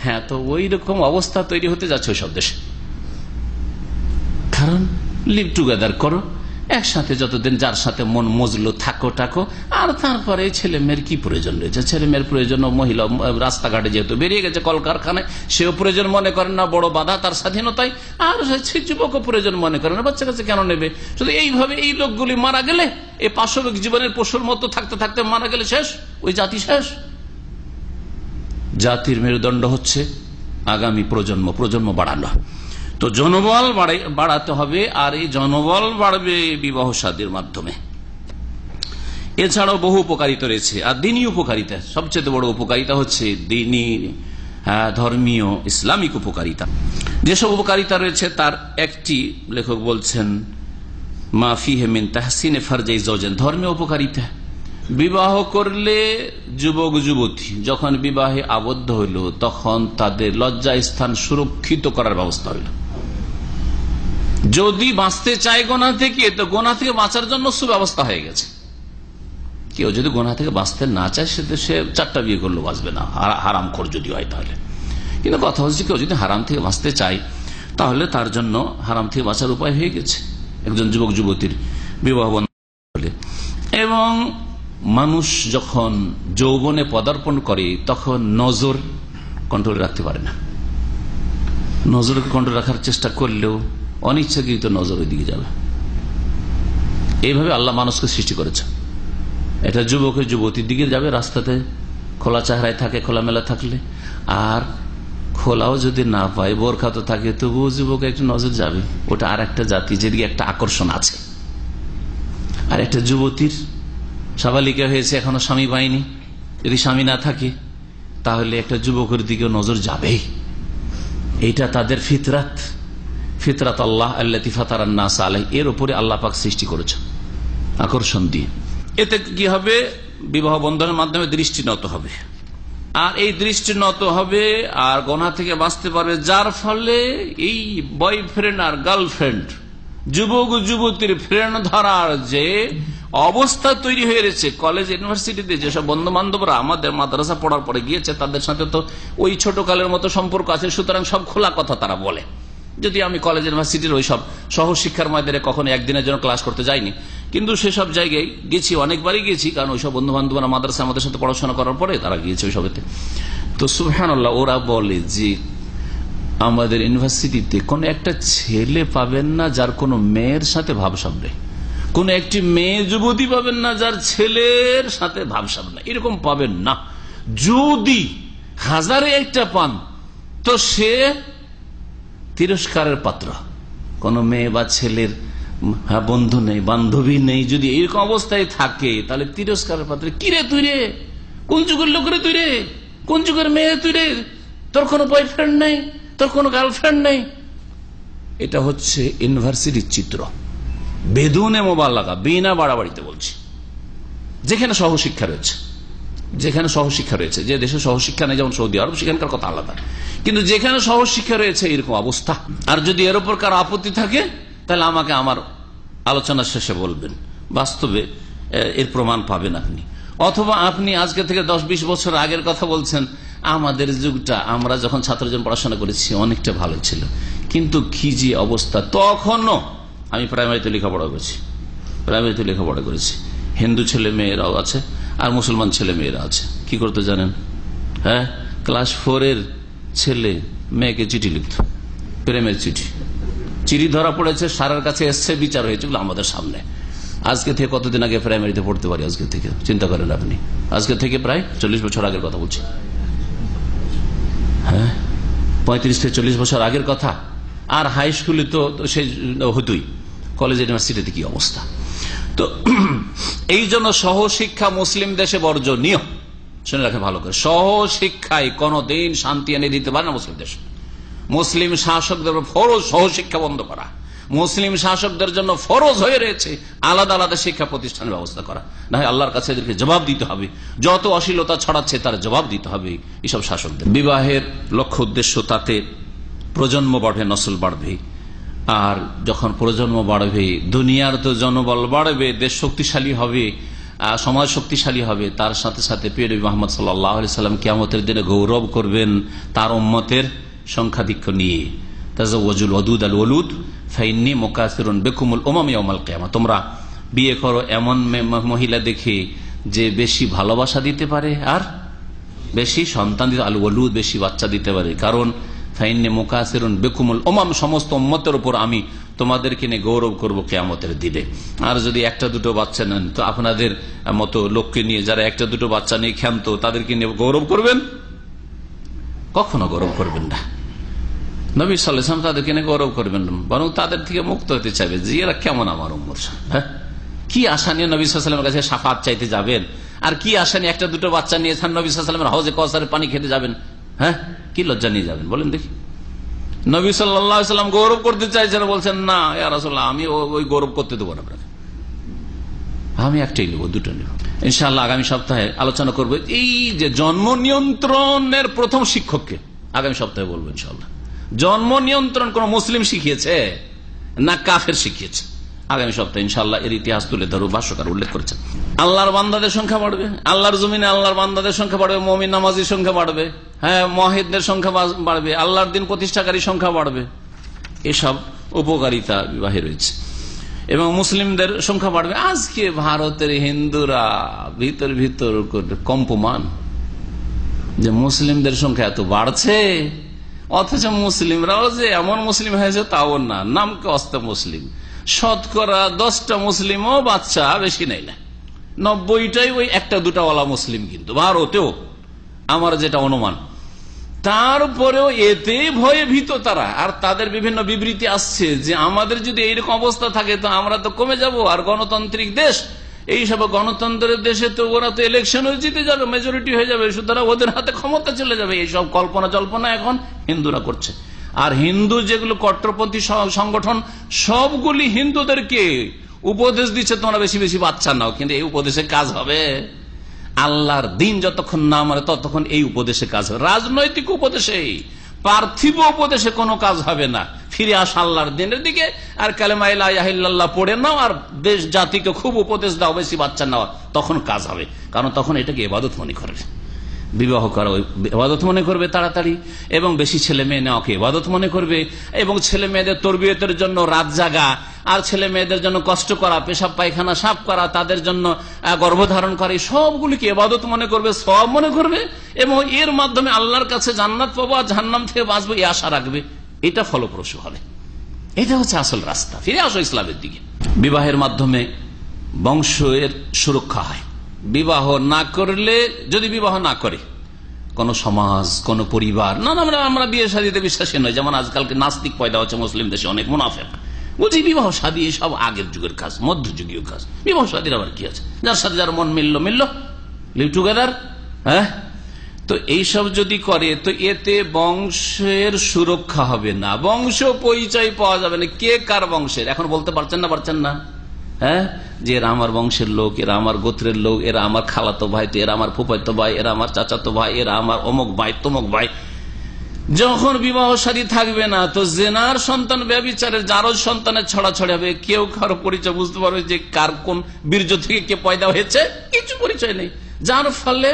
হ্যাঁ, তো ওই রকম অবস্থা তৈরি হতে যাচ্ছে ওই সব দেশে। কারণ লিভ টুগেদার করো, একসাথে যতদিন যার সাথে মন মজলো থাকো, আর তারপরে ছেলে মেয়ের কি প্রয়োজন রয়েছে? ছেলে মেয়ের প্রয়োজন, মহিলা রাস্তাঘাটে যেহেতু বেরিয়ে গেছে, কলকারখানায়, সেও প্রয়োজন মনে করেন না, বড় বাধা তার স্বাধীনতায়। আর যুবকও প্রয়োজন মনে করেন না, বাচ্চা কাছে কেন নেবে? শুধু এইভাবে এই লোকগুলি মারা গেলে, এই পাশবিক জীবনের পশুর মতো থাকতে থাকতে মারা গেলে শেষ, ওই জাতি শেষ। জাতির মেরুদণ্ড হচ্ছে আগামী প্রজন্ম বাড়ানো। তো জনবল বাড়াতে হবে, আর এই জনবল বাড়বে বিবাহ শাদীর মাধ্যমে। এছাড়াও বহু উপকারিতা রয়েছে। আর দিনী উপকারিতা, সবচেয়ে বড় উপকারিতা হচ্ছে দিনী, ধর্মীয়, ইসলামিক উপকারিতা। যেসব উপকারিতা রয়েছে তার একটি লেখক বলছেন, মা ফিহে মিন তাহসিনে ফারজাই যাওজান, ধর্মীয় উপকারিতা। বিবাহ করলে যুবক যুবতী যখন বিবাহে আবদ্ধ হইল, তখন তাদের লজ্জা স্থান সুরক্ষিত করার ব্যবস্থা হইল। যদি বাঁচতে চায় গোনা থেকে, তো গোনা থেকে বাঁচার জন্য সুব্যবস্থা হয়ে গেছে। কেউ যদি গোনা থেকে বাঁচতে না চায়, সে 4টা বিয়ে করলেও বাঁচবে না, হারাম খোর যদি হয় তাহলে। কিন্তু কথা হচ্ছে, কেউ যদি হারাম থেকে বাঁচতে চায় তাহলে তার জন্য হারাম থেকে বাঁচার উপায় হয়ে গেছে একজন যুবক যুবতীর বিবাহ বন্ধন হলে। এবং মানুষ যখন যৌবনে পদার্পণ করে তখন নজর কন্ট্রোল রাখতে পারে না। নজরকে কন্ট্রোল রাখার চেষ্টা করলেও অনিচ্ছাকৃত নজর ওই দিকে যাবে। এইভাবে আল্লাহ মানুষকে সৃষ্টি করেছে। এটা যুবকের যুবতীর দিকে যাবে, রাস্তাতে খোলা চেহারায় থাকে, খোলামেলা থাকলে। আর খোলাও যদি না পায়, বোরখা তো থাকে, তবুও যুবক একটু নজর যাবে। ওটা আর একটা জাতি, যেদিকে একটা আকর্ষণ আছে। আর একটা যুবতীর সাবালিকা হয়েছে, এখনো স্বামী পায়নি, যদি স্বামী না থাকে তাহলে একটা যুবকের দিকে নজর যাবে। এইটা তাদের ফিতরাত, ফিতরাত আল্লাহ আল্লাতী ফাতারান নাস আলাইহি, এর উপরে আল্লাহ পাক সৃষ্টি করেছেন আকর্ষণ দিয়ে। এতে কি হবে? বিবাহ বন্ধনের মাধ্যমে দৃষ্টি নত হবে, আর এই দৃষ্টি নত হবে আর গোনা থেকে বাঁচতে পারবে। যার ফলে এই বয়ফ্রেন্ড আর গার্লফ্রেন্ড, যুবক যুবতীর ফ্রেন্ড ধরার যে অবস্থা তৈরি হয়ে রয়েছে, কলেজ ইউনিভার্সিটিতে যেসব বন্ধু বান্ধবরা আমাদের মাদ্রাসা পড়ার পরে গিয়েছে, তাদের সাথে তো ওই ছোট কালের মতো সম্পর্ক আছে। সুতরাং সব খোলা কথা তারা বলে। যদি আমি কলেজ ইউনিভার্সিটির ওই সব সহশিক্ষার ময়দানে কখনো একদিনের জন্য ক্লাস করতে যাইনি, কিন্তু সেসব জায়গায় গেছি, অনেকবারই গেছি, কারণ ওইসব বন্ধু বান্ধবরা মাদ্রাসা আমাদের সাথে পড়াশোনা করার পরে তারা গিয়েছে ওই সবেতে। তো সুবহানাল্লাহ, ওরা বলে যে আমাদের ইউনিভার্সিটিতে কোন একটা ছেলে পাবেন না যার কোনো মেয়ের সাথে ভাবসাব নেই, কোন একটি মেয়ে যুবতী পাবেন না যার ছেলের সাথে ভাবসাব নেই, এরকম পাবেন না। যদি 1000-এ একটা পান তো সে তিরস্কারের পাত্র। কোন মেয়ে বা ছেলের বন্ধু নেই, বান্ধবী নেই, যদি এরকম অবস্থায় থাকে তাহলে তিরস্কারের পাত্র। কিরে তুই রে, কোন যুগের লোক রে তুই রে, কোন যুগের মেয়ে তুই রে, তোর কোনো বয়ফ্রেন্ড নেই, তোর কোনো গার্লফ্রেন্ড নেই। এটা হচ্ছে ইউনিভার্সিটির চিত্র, বেদুনে মোবাল্লাগা, বিনা বাড়াবাড়িতে বলছি। যেখানে সহশিক্ষা রয়েছে, যেখানে সহশিক্ষা রয়েছে, যে দেশে সহশিক্ষা নেই যেমন সৌদি আরব, সেখানকার কথা আলাদা, কিন্তু যেখানে সহশিক্ষা রয়েছে এরকম অবস্থা। আর যদি এর উপর কারো আপত্তি থাকে তাহলে আমাকে আমার আলোচনার শেষে বলবেন, বাস্তবে এর প্রমাণ পাবেন আপনি। অথবা আপনি আজকে থেকে 10-20 বছর আগের কথা বলছেন, আমাদের যুগটা, আমরা যখন ছাত্রজন পড়াশোনা করেছি অনেকটা ভালো ছিল, কিন্তু কি যে অবস্থা। তখনও আমি প্রাইমারিতে লেখাপড়া করেছি, প্রাইমারিতে লেখাপড়া করেছি, হিন্দু ছেলে মেয়েরাও আছে আর মুসলমান ছেলে মেয়েরা আছে। কি করতে জানেন? হ্যাঁ, ক্লাস 4-এর ছেলে মেয়েকে চিঠি লিখত, প্রেমের চিঠি। চিঠি ধরা পড়েছে, সারার কাছে এসছে, বিচার হয়েছে আমাদের সামনে। আজকে থেকে কতদিন আগে প্রাইমারিতে পড়তে পারি? আজকে থেকে চিন্তা করেন আপনি, আজকে থেকে প্রায় 40 বছর আগের কথা বলছি। হ্যাঁ, 35 থেকে 40 বছর আগের কথা। আর হাই স্কুলে তো সে হতোই, কলেজ ইউনিভার্সিটিতে কি অবস্থা। তো এই জন্য সহশিক্ষা মুসলিম দেশে বর্জনীয়। শুনে রাখেন ভালো করে, সহশিক্ষায় কোনদিন শান্তি এনে দিতে পারে না মুসলিম দেশ। মুসলিম শাসকদের ফরজ সহশিক্ষা বন্ধ করা। মুসলিম শাসকদের জন্য ফরজ হয়ে রয়েছে আলাদা আলাদা শিক্ষা প্রতিষ্ঠানের ব্যবস্থা করা, না হয় আল্লাহর কাছে এদেরকে জবাব দিতে হবে। যত অশ্লীলতা ছড়াচ্ছে তার জবাব দিতে হবে এসব শাসকদের। বিবাহের লক্ষ্য উদ্দেশ্য, তাতে প্রজন্ম বাড়বে, নসল বাড়বে। আর যখন প্রজন্ম বাড়বে, দুনিয়ার তো জনবল বাড়বে, দেশ শক্তিশালী হবে, সমাজ শক্তিশালী হবে। তার সাথে সাথে প্রিয় নবী মুহাম্মদ সাল্লাল্লাহু আলাইহি সাল্লাম কিয়ামতের দিনে গৌরব করবেন তার উম্মতের সংখ্যাধিক্য নিয়ে। তাজাওয়াজুল ওয়াদুদ আল ওয়ালুদ ফাইন্নী মুকাসিরুন বিকুমুল উমাম ইয়াউমাল কিয়ামা। তোমরা বিয়ে করো এমন মহিলা দেখে যে বেশি ভালোবাসা দিতে পারে আর বেশি সন্তান দিতে, আল ওয়ালুদ বেশি বাচ্চা দিতে পারে। কারণ ফাইন্নী মুকাসিরুন বিকুমুল উমাম, সমস্ত উম্মতের উপর আমি তোমাদেরকে নিয়ে গৌরব করবো কিয়ামতের দিনে। আর যদি একটা দুটো বাচ্চা নেন তো আপনাদের মতো লোককে নিয়ে, যারা একটা দুটো বাচ্চা নিয়ে ক্ষান্ত, তাদেরকে নিয়ে গৌরব করবেন? কখনো গৌরব করবেন না। নবী সাল্লাল্লাহু আলাইহি ওয়াসাল্লাম তাদেরকে নিয়ে গৌরব করবেন, বরং তাদের থেকে মুক্ত হতে চাইবে যে এরা কেমন আমার উম্মত। হ্যাঁ, কি আশা নিয়ে নবী সাল্লাল্লাহু আলাইহি ওয়াসাল্লামের কাছে শাফাত চাইতে যাবেন? আর কি আশা নিয়ে একটা দুটো বাচ্চা নিয়ে নবী সাল্লাল্লাহু আলাইহি ওয়াসাল্লামের হাউজে কাউসারের পানি খেতে যাবেন? হ্যাঁ, কি লজ্জা নিয়ে যাবেন বলেন দেখি? নবী সাল্লাল্লাহু আলাইহি ওয়াসাল্লাম গৌরব করতে চাইছেন, বলছেন না ইয়া রাসূলুল্লাহ, আমি ওই গৌরব করতে দেবো না আপনাকে, আমি একটাই নেবো, দুটো নেব। ইনশাআল্লাহ আগামী সপ্তাহে আলোচনা করবো এই যে জন্ম নিয়ন্ত্রণের প্রথম শিক্ষককে, আগামী সপ্তাহে বলবো ইনশাআল্লাহ। জন্ম নিয়ন্ত্রণ কোন মুসলিম শিখিয়েছে? না কাফের শিখিয়েছে? আগামী সপ্তাহে ইনশাআল্লাহ এর ইতিহাস তুলে ধরো, ভাষ্যকার উল্লেখ করেছেন। আল্লাহর বান্দাদের সংখ্যা বাড়বে, আল্লাহর জমিনে আল্লাহর বান্দাদের সংখ্যা বাড়বে, মুমিন নামাজির সংখ্যা বাড়বে, হ্যাঁ মুওয়াহিদদের সংখ্যা বাড়বে, আল্লাহর দিন প্রতিষ্ঠাকারী সংখ্যা বাড়বে। এসব উপকারিতা বিবাহে রয়েছে। এবং মুসলিমদের সংখ্যা বাড়বে। আজকে ভারতের হিন্দুরা ভিতর ভিতর কম্পমান যে মুসলিমদের সংখ্যা এত বাড়ছে, অথচ মুসলিমরাও যে এমন মুসলিম হয়েছে তাও না, নামকে অস্ত মুসলিম। শতকরা 10টা মুসলিমও বাচ্চা বেশি নেই না, 90টাই ওই একটা দুটা ওয়ালা মুসলিম। কিন্তু ভারতেও আমার যেটা অনুমান, তারপরেও এতে ভয়ে ভীত তারা। আর তাদের বিভিন্ন বিবৃতি আসছে যে আমাদের যদি এইরকম অবস্থা থাকে তো আমরা তো কমে যাব। আর গণতান্ত্রিক দেশ, এইসব গণতন্ত্রের দেশে তো ওরা তো ইলেকশনে জিতে যাবে, মেজরিটি হয়ে যাবে, সুতরাং ওদের হাতে ক্ষমতা চলে যাবে। এইসব কল্পনা জল্পনা এখন হিন্দুরা করছে। আর হিন্দু যেগুলো কট্টরপন্থী সংগঠন সবগুলি হিন্দুদেরকে উপদেশ দিচ্ছে তোমরা বেশি বেশি বাচ্চা নাও, কিন্তু এই উপদেশে কাজ হবে? আল্লাহর দিন যতক্ষণ না মানে ততক্ষণ এই উপদেশে কাজ হবে। রাজনৈতিক উপদেশে, পার্থিব উপদেশে কোনো কাজ হবে না। ফিরে আসা আল্লাহর দিনের দিকে, আর কালেমা লা ইলাহা ইল্লাল্লাহ পড়ে নাও, আর দেশ জাতিকে খুব উপদেশ দাও বেশি বাচ্চা নেওয়া, তখন কাজ হবে। কারণ তখন এটাকে ইবাদত মনে করবে, বিবাহ করা ইবাদত মনে করবে তাড়াতাড়ি, এবং বেশি ছেলে মেয়ে নেওয়াকে ইবাদত মনে করবে, এবং ছেলে মেয়েদের তরবিয়তের জন্য রাত জাগা, আর ছেলে মেয়েদের জন্য কষ্ট করা, পেশাব পায়খানা সাফ করা, তাদের জন্য গর্ভধারণ করে, সবগুলিকে ইবাদত মনে করবে, সওয়াব মনে করবে, এবং এর মাধ্যমে আল্লাহর কাছে জান্নাত পাবো আর জাহান্নাম থেকে বাঁচবো এই আশা রাখবে। এটা ফলপ্রসূ হবে। এটা হচ্ছে আসল রাস্তা। ফিরে আসো ইসলামের দিকে। বিবাহের মাধ্যমে বংশের সুরক্ষা হয়। বিবাহ না করলে, যদি বিবাহ না করে কোন সমাজ, কোন পরিবার, না আমরা বিয়ে শাদীতে বিশ্বাসী নয়। যেমন আজকালকে নাস্তিক পয়দা হচ্ছে মুসলিম দেশে, অনেক মুনাফিক। বলছি বিবাহ শাদী সব আগের যুগের কাজ, মধ্যযুগীয় কাজ। বিবাহ শাদীর আবার কি আছে? যার সাথে যার মন মিলল লিভ টুগেদার। হ্যাঁ, তো এইসব যদি করে তো এতে বংশের সুরক্ষা হবে না, বংশ পরিচয় পাওয়া যাবে না। কে কার বংশের এখন বলতে পারছেন না। হ্যাঁ, যে এরা আমার বংশের লোক, এরা আমার গোত্রের লোক, এরা আমার খালাতো ভাই, তো এরা আমার ফুফাতো ভাই, এরা আমার চাচাতো ভাই, এরা আমার অমুক ভাই তমুক ভাই। যখন বিবাহ শাদী থাকবে না তো জেনার সন্তান, ব্যভিচারের জারজ সন্তানের ছড়াছড়ি হবে। কেউ কারো পরিচয় বুঝতে পারবে যে কার কোন বীর্য থেকে কে পয়দা হয়েছে, কিছু পরিচয় নেই। যার ফলে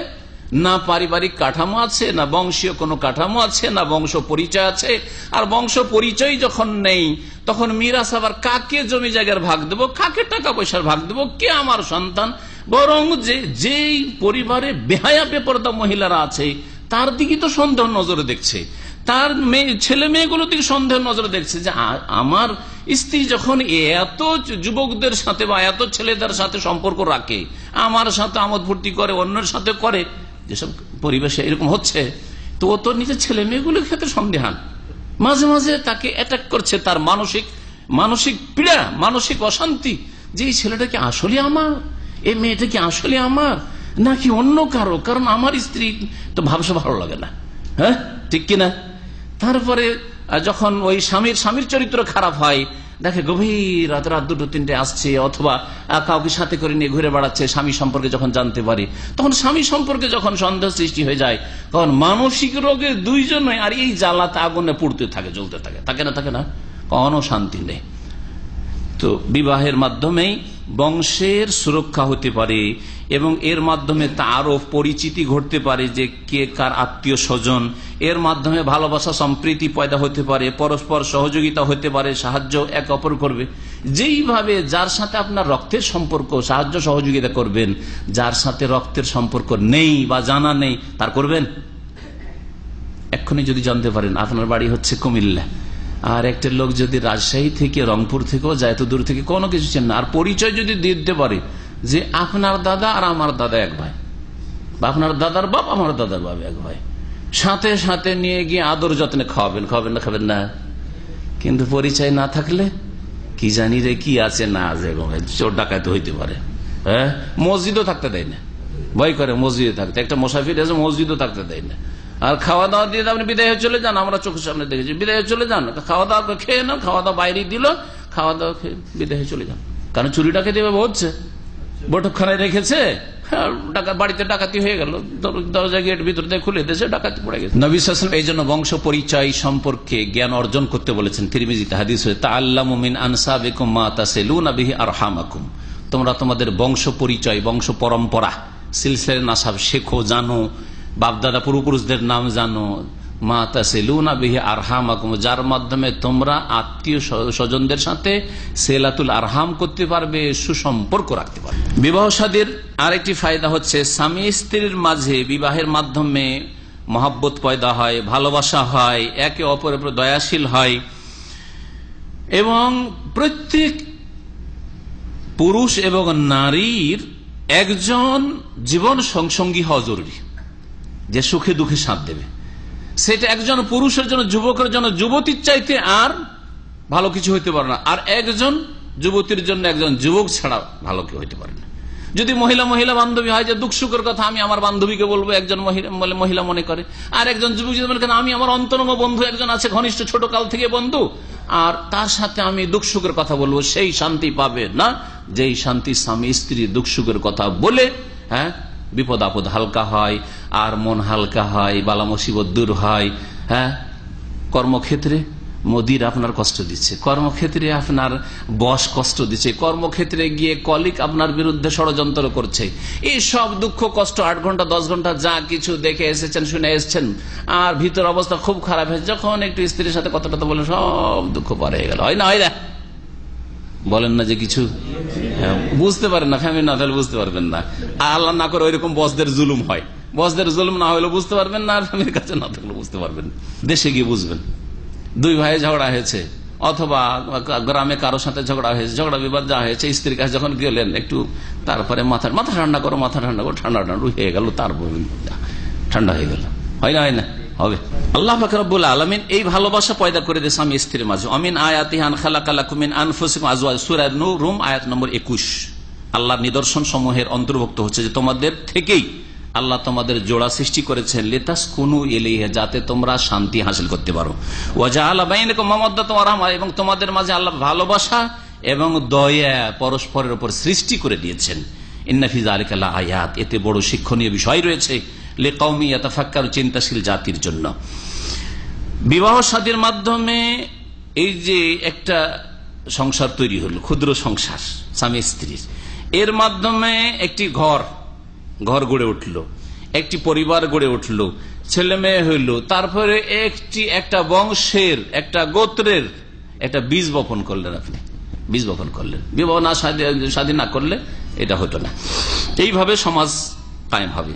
না পারিবারিক কাঠামো আছে, না বংশীয় কোনো কাঠামো আছে, না বংশ পরিচয় আছে। আর বংশ পরিচয় যখন নেই তখন মিরাস আবার কাকে জমি জায়গার ভাগ দেবো, কাকে টাকা পয়সার ভাগ দেবো, কে আমার সন্তান। বরং যেই পরিবারে বেহায়া বেপরদা মহিলারা আছে তার দিকে তো সন্দেহ নজরে দেখছে, তার ছেলে মেয়েগুলো দিকে সন্দেহ নজরে দেখছে যে আমার স্ত্রী যখন এত যুবকদের সাথে বা এত ছেলেদের সাথে সম্পর্ক রাখে, আমার সাথে আমোদ ফুর্তি করে, অন্যের সাথে করে, যেসব পরিবেশে এরকম হচ্ছে, তো ও তো নিজের ছেলে মেয়েগুলোর ক্ষেত্রে সন্দেহান। মাঝে মাঝে তাকে অ্যাটাক করছে তার মানসিক পীড়া, মানসিক অশান্তি, যে এই ছেলেটা কি আসলে আমার, এই মেয়েটা কি আসলে আমার নাকি অন্য কারো। কারণ আমার স্ত্রী তো ভাবসা ভালো লাগে না। হ্যাঁ, ঠিক কিনা? তারপরে যখন ওই স্বামীর চরিত্র খারাপ হয়, দেখে গভীর রাত 2-3টে আসছে, অথবা কাউকে সাথে করে নিয়ে ঘুরে বেড়াচ্ছে, স্বামী সম্পর্কে যখন জানতে পারে, তখন স্বামী সম্পর্কে যখন সন্দেহ সৃষ্টি হয়ে যায়, তখন মানসিক রোগে দুইজনে আর এই জ্বালাতে আগুনে পুড়তে থাকে, জ্বলতে থাকে না, কোনো শান্তি নেই। তো বিবাহের মাধ্যমেই বংশের সুরক্ষা হতে পারে, এবং এর মাধ্যমে তারও পরিচিতি ঘটতে পারে যে কে কার আত্মীয় স্বজন। এর মাধ্যমে ভালোবাসা সম্প্রীতি পয়দা হতে পারে, পরস্পর সহযোগিতা হতে পারে, সাহায্য এক অপর করবে। যেইভাবে যার সাথে আপনার রক্তের সম্পর্ক সাহায্য সহযোগিতা করবেন, যার সাথে রক্তের সম্পর্ক নেই বা জানা নেই তার করবেন। এক্ষুনি যদি জানতে পারেন আপনার বাড়ি হচ্ছে কুমিল্লা, আর একটা লোক যদি রাজশাহী থেকে রংপুর থেকেও যায়, এত দূর থেকে কোনো কিছু চেন না, আর পরিচয় যদি দিতে পারে যে আপনার দাদা আর আমার দাদা এক ভাই, বা আপনার দাদার বাপ আমার দাদার বাপ এক ভাই, সাথে সাথে নিয়ে গিয়ে আদর যত্নে খাবেন না। কিন্তু পরিচয় না থাকলে কি জানি রে কি আছে না আছে, চোর ডাকাতি হইতে পারে। হ্যাঁ, মসজিদও থাকতে দেয় না, ভয় করে মসজিদে থাকতে। একটা মুসাফির এসে মসজিদও থাকতে দেয় না। আর খাওয়া দাওয়া দিয়ে আপনি বিদায় হয়ে চলে যান, আমরা চোখের সামনে দেখেছি, বিদায় হয়ে চলে যান, খাওয়া দাওয়া খেয়ে না, খাওয়া দাওয়া বাইরে দিল, খাওয়া দাওয়া খেয়ে বিদায় হয়ে চলে যান। কারণ চুরি ডাকাতি এভাবে হচ্ছে, বৈঠকখানায় রেখেছে, বাড়িতে ডাকাতি হয়ে গেল, দরজা গেট ভিতর থেকে খুলে দিয়েছে, ডাকাতি পড়ে গেছে। নবী সাল্লাল্লাহু আলাইহি ওয়াসাল্লাম এই জন্য বংশ পরিচয় সম্পর্কে জ্ঞান অর্জন করতে বলেছেন। তিরমিজিতে হাদিস হয়েছে, তাআল্লামু মিন আনসাবিকুম মা তাসিলুনা বিহি আরহামাকুম, তোমরা তোমাদের বংশ পরিচয়, বংশ পরম্পরা, সিলসিলা নাসাব শেখো, জানো, বাপদাদা পূর্বপুরুষদের নাম জানো। মা তাসিলুনা বিহি আরহামাকুম, যার মাধ্যমে তোমরা আত্মীয় স্বজনদের সাথে সিলাতুল আরহাম করতে পারবে, সুসম্পর্ক রাখতে পারবে। বিবাহ শাদীর আরেকটি ফায়দা হচ্ছে স্বামী স্ত্রীর মাঝে বিবাহের মাধ্যমে মহব্বত পয়দা হয়, ভালোবাসা হয়, একে অপরের উপর দয়াশীল হয়, এবং প্রত্যেক পুরুষ এবং নারীর একজন জীবন সঙ্গী হওয়া জরুরি, যে সুখে দুঃখে সাথ দেবে। সেটা একজন পুরুষের জন্য, যুবকের জন্য, যুবতীর চাইতে আর ভালো কিছু হইতে পারে না, আর একজন যুবতীর জন্য একজন যুবক ছাড়া ভালো কেউ হইতে পারে না। যদি মহিলা বান্ধবী হয়, যে দুঃখ সুখের কথা আমি আমার বান্ধবীকে বলবো, একজন মহিলা মনে করে, আর একজন যুবক যদি বলে আমি আমার অন্তরঙ্গ বন্ধু একজন আছে, ঘনিষ্ঠ ছোট কাল থেকে বন্ধু, আর তার সাথে আমি দুঃখ সুখের কথা বলবো, সেই শান্তি পাবে না যেই শান্তি স্বামী স্ত্রী দুঃখ সুখের কথা বলে বিপদ আপদ হালকা হয়, আর মন হালকা হয়, বালা মুসিবত দূর হয়। কর্মক্ষেত্রে মোদির আপনার কষ্ট দিচ্ছে, কর্মক্ষেত্রে আপনার বস কষ্ট দিচ্ছে, কর্মক্ষেত্রে গিয়ে কলিগ আপনার বিরুদ্ধে ষড়যন্ত্র করছে, এই সব দুঃখ কষ্ট 8 ঘন্টা 10 ঘন্টা যা কিছু দেখে এসেছেন, শুনে এসেছেন, আর ভিতর অবস্থা খুব খারাপ হয়েছে, যখন একটু স্ত্রীর সাথে কথাটা বলে সব দুঃখ পার হয়ে গেল। হয় না, হয় না? বলেন না যে কিছু বুঝতে পারেন না, ফ্যামিলি না তাহলে বুঝতে পারবেন না। আল্লাহ না করে ওইরকম বসদের জুলুম হয়, বসদের জুলুম না হলে বুঝতে পারবেন না, আর ফ্যামিলির কাছে না থাকলে বুঝতে পারবেন। দেশে গিয়ে বুঝবেন, দুই ভাই ঝগড়া হয়েছে, অথবা গ্রামে কারোর সাথে ঝগড়া হয়েছে, ঝগড়া বিবাদ যা হয়েছে, স্ত্রীর কাছে যখন গেলেন একটু, তারপরে মাথা ঠান্ডা করো, ঠান্ডা হয়ে গেল, তারপর ঠান্ডা হয়ে গেল। হয় না, হয় না? হবে। আল্লাহ পাক রব্বুল আলামিন এই ভালোবাসা পয়দা করে দেয় স্বামী স্ত্রীর মাঝে। আমিন আয়াতিহি আন খালাকালাকুম মিন আনফুসিকুম আজওয়াজ, সূরা রুম আয়াত নম্বর 21। আল্লাহর নিদর্শন সমূহের অন্তর্ভুক্ত হচ্ছে যে তোমাদের থেকেই আল্লাহ তোমাদের জোড়া সৃষ্টি করেছেন, লিতাসকুনু ইলাইহা, যাতে তোমরা শান্তি হাসিল করতে পারো। ওয়া জাআলা বাইনাকুম মাওয়াদ্দাতান ওয়া রাহমা, এবং তোমাদের মাঝে আল্লাহ ভালোবাসা এবং দয়া পরস্পরের উপর সৃষ্টি করে দিয়েছেন। ইন্না ফি যালিকা লাআয়াত, এতে বড় শিক্ষণীয় বিষয় রয়েছে লিকাওমি ইয়াতাফাক্কারু, চিন্তাশীল জাতির জন্য। বিবাহ শাদীর মাধ্যমে এই যে একটা সংসার তৈরি হলো, ক্ষুদ্র সংসার স্বামী স্ত্রীর, এর মাধ্যমে একটি ঘর গড়ে উঠলো, একটি পরিবার গড়ে উঠলো, ছেলে মেয়ে হইল, তারপরে একটা বংশের, একটা গোত্রের একটা বীজ বপন করলেন। আপনি বীজ বপন করলেন, বিবাহ না শাদী না করলে এটা হতো না। এইভাবে সমাজ কায়েম হবে।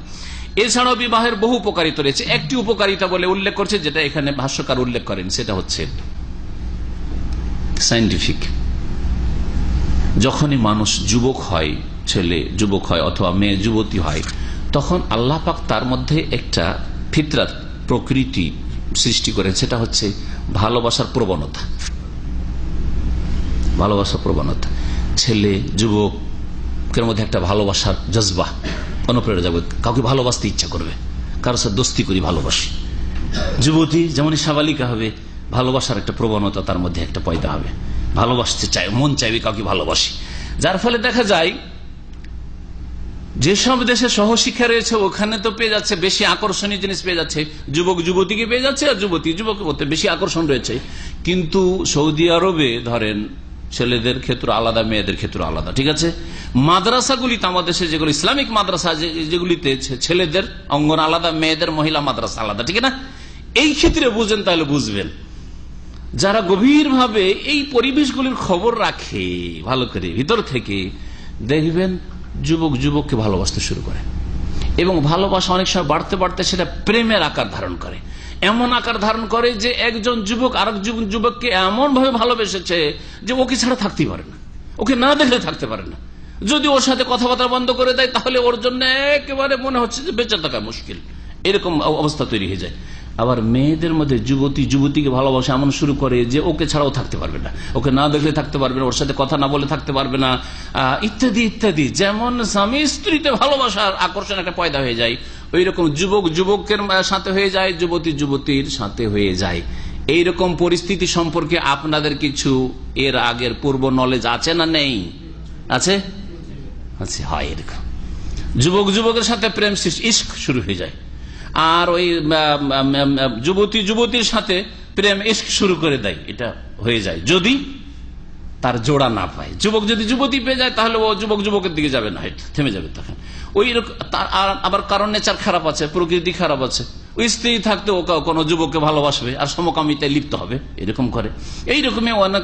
এছাড়াও বিবাহের বহু উপকারিতা রয়েছে। একটি উপকারিতা বলে উল্লেখ করছে, যেটা এখানে ভাষ্যকার উল্লেখ করেন, সেটা হচ্ছে সায়েন্টিফিক। যখনই মানুষ যুবক হয়, ছেলে যুবক হয় অথবা মেয়ে যুবতী হয়, তখন আল্লাহ পাক তার মধ্যে একটা ফিতরাত, প্রকৃতি সৃষ্টি করেন, সেটা হচ্ছে ভালোবাসার প্রবণতা। ভালোবাসার প্রবণতা, ছেলে যুবকের মধ্যে একটা ভালোবাসার জজবা, অনুপ্রেরণা যাবে, কাউকে ভালোবাসতে ইচ্ছা করবে, কারোর সাথে দোস্তি করি ভালোবাসি। যুবতী যেমন সাবালিকা হবে, ভালোবাসার একটা প্রবণতা তার মধ্যে একটা পয়দা হবে, ভালোবাসতে চাই, মন চাইবে কাউকে ভালোবাসি। যার ফলে দেখা যায় যেসব দেশে সহশিক্ষা রয়েছে, ওখানে তো পেয়ে যাচ্ছে বেশি আকর্ষণীয় জিনিস পেয়ে যাচ্ছে, যুবক যুবতীকে পেয়ে যাচ্ছে, আর যুবতী যুবকের মধ্যে বেশি আকর্ষণ রয়েছে। কিন্তু সৌদি আরবে ধরেন ছেলেদের ক্ষেত্রে আলাদা, মেয়েদের ক্ষেত্রে আলাদা, ঠিক আছে। মাদ্রাসাগুলিতে, আমাদের দেশে যেগুলো ইসলামিক মাদ্রাসা, যেগুলিতে ছেলেদের অঙ্গন আলাদা, মেয়েদের মহিলা মাদ্রাসা আলাদা, ঠিক না। এই ক্ষেত্রে বুঝেন, তাহলে বুঝবেন যারা গভীরভাবে এই পরিবেশগুলির খবর রাখে ভালো করে ভিতর থেকে, দেখবেন যুবক যুবককে ভালোবাসতে শুরু করে, এবং ভালোবাসা অনেক সময় বাড়তে বাড়তে সেটা প্রেমের আকার ধারণ করে। এমন আকার ধারণ করে যে একজন যুবক আরেক যুবককে এমন ভাবে ভালোবেসেছে যে ওকে ছাড়া থাকতেই পারে না, ওকে না দেখলে থাকতে পারে না। যদি ওর সাথে কথাবার্তা বন্ধ করে দেয়, তাহলে ওর জন্য একেবারে মনে হচ্ছে যে বেঁচে থাকা মুশকিল, এরকম অবস্থা তৈরি হয়ে যায়। আবার মেয়েদের মধ্যে যুবতীকে ভালোবাসা এমন শুরু করে যে ওকে ছাড়াও থাকতে পারবে না, ওকে না দেখলে থাকতে পারবে না, ওর সাথে কথা না বলে থাকতে পারবে না, ইত্যাদি ইত্যাদি। যেমন স্বামী স্ত্রীতে ভালোবাসার আকর্ষণ একটা পয়দা হয়ে যায়, ওই রকম যুবক যুবকের সাথে হয়ে যায়, যুবতী যুবতীর সাথে হয়ে যায়। এইরকম পরিস্থিতি সম্পর্কে আপনাদের কিছু এর আগের পূর্ব নলেজ আছে না নেই? আছে, হয় এরকম। যুবক যুবকের সাথে প্রেম ইশক শুরু হয়ে যায়, আর ওই যুবতীর সাথে প্রেম ইশক শুরু করে দেয়। এটা হয়ে যায় যদি তার জোড়া না পায়। যুবক যদি যুবতী পেয়ে যায় তাহলে ও যুবকের দিকে যাবে না, থেমে যাবে তখন। ওই আবার কারণ নেচার খারাপ আছে, প্রকৃতি খারাপ আছে, ওই স্ত্রী থাকতে ও কোনো যুবককে ভালোবাসবে আর সমকামিতায় লিপ্ত হবে, এরকম করে। এইরকমই অনেক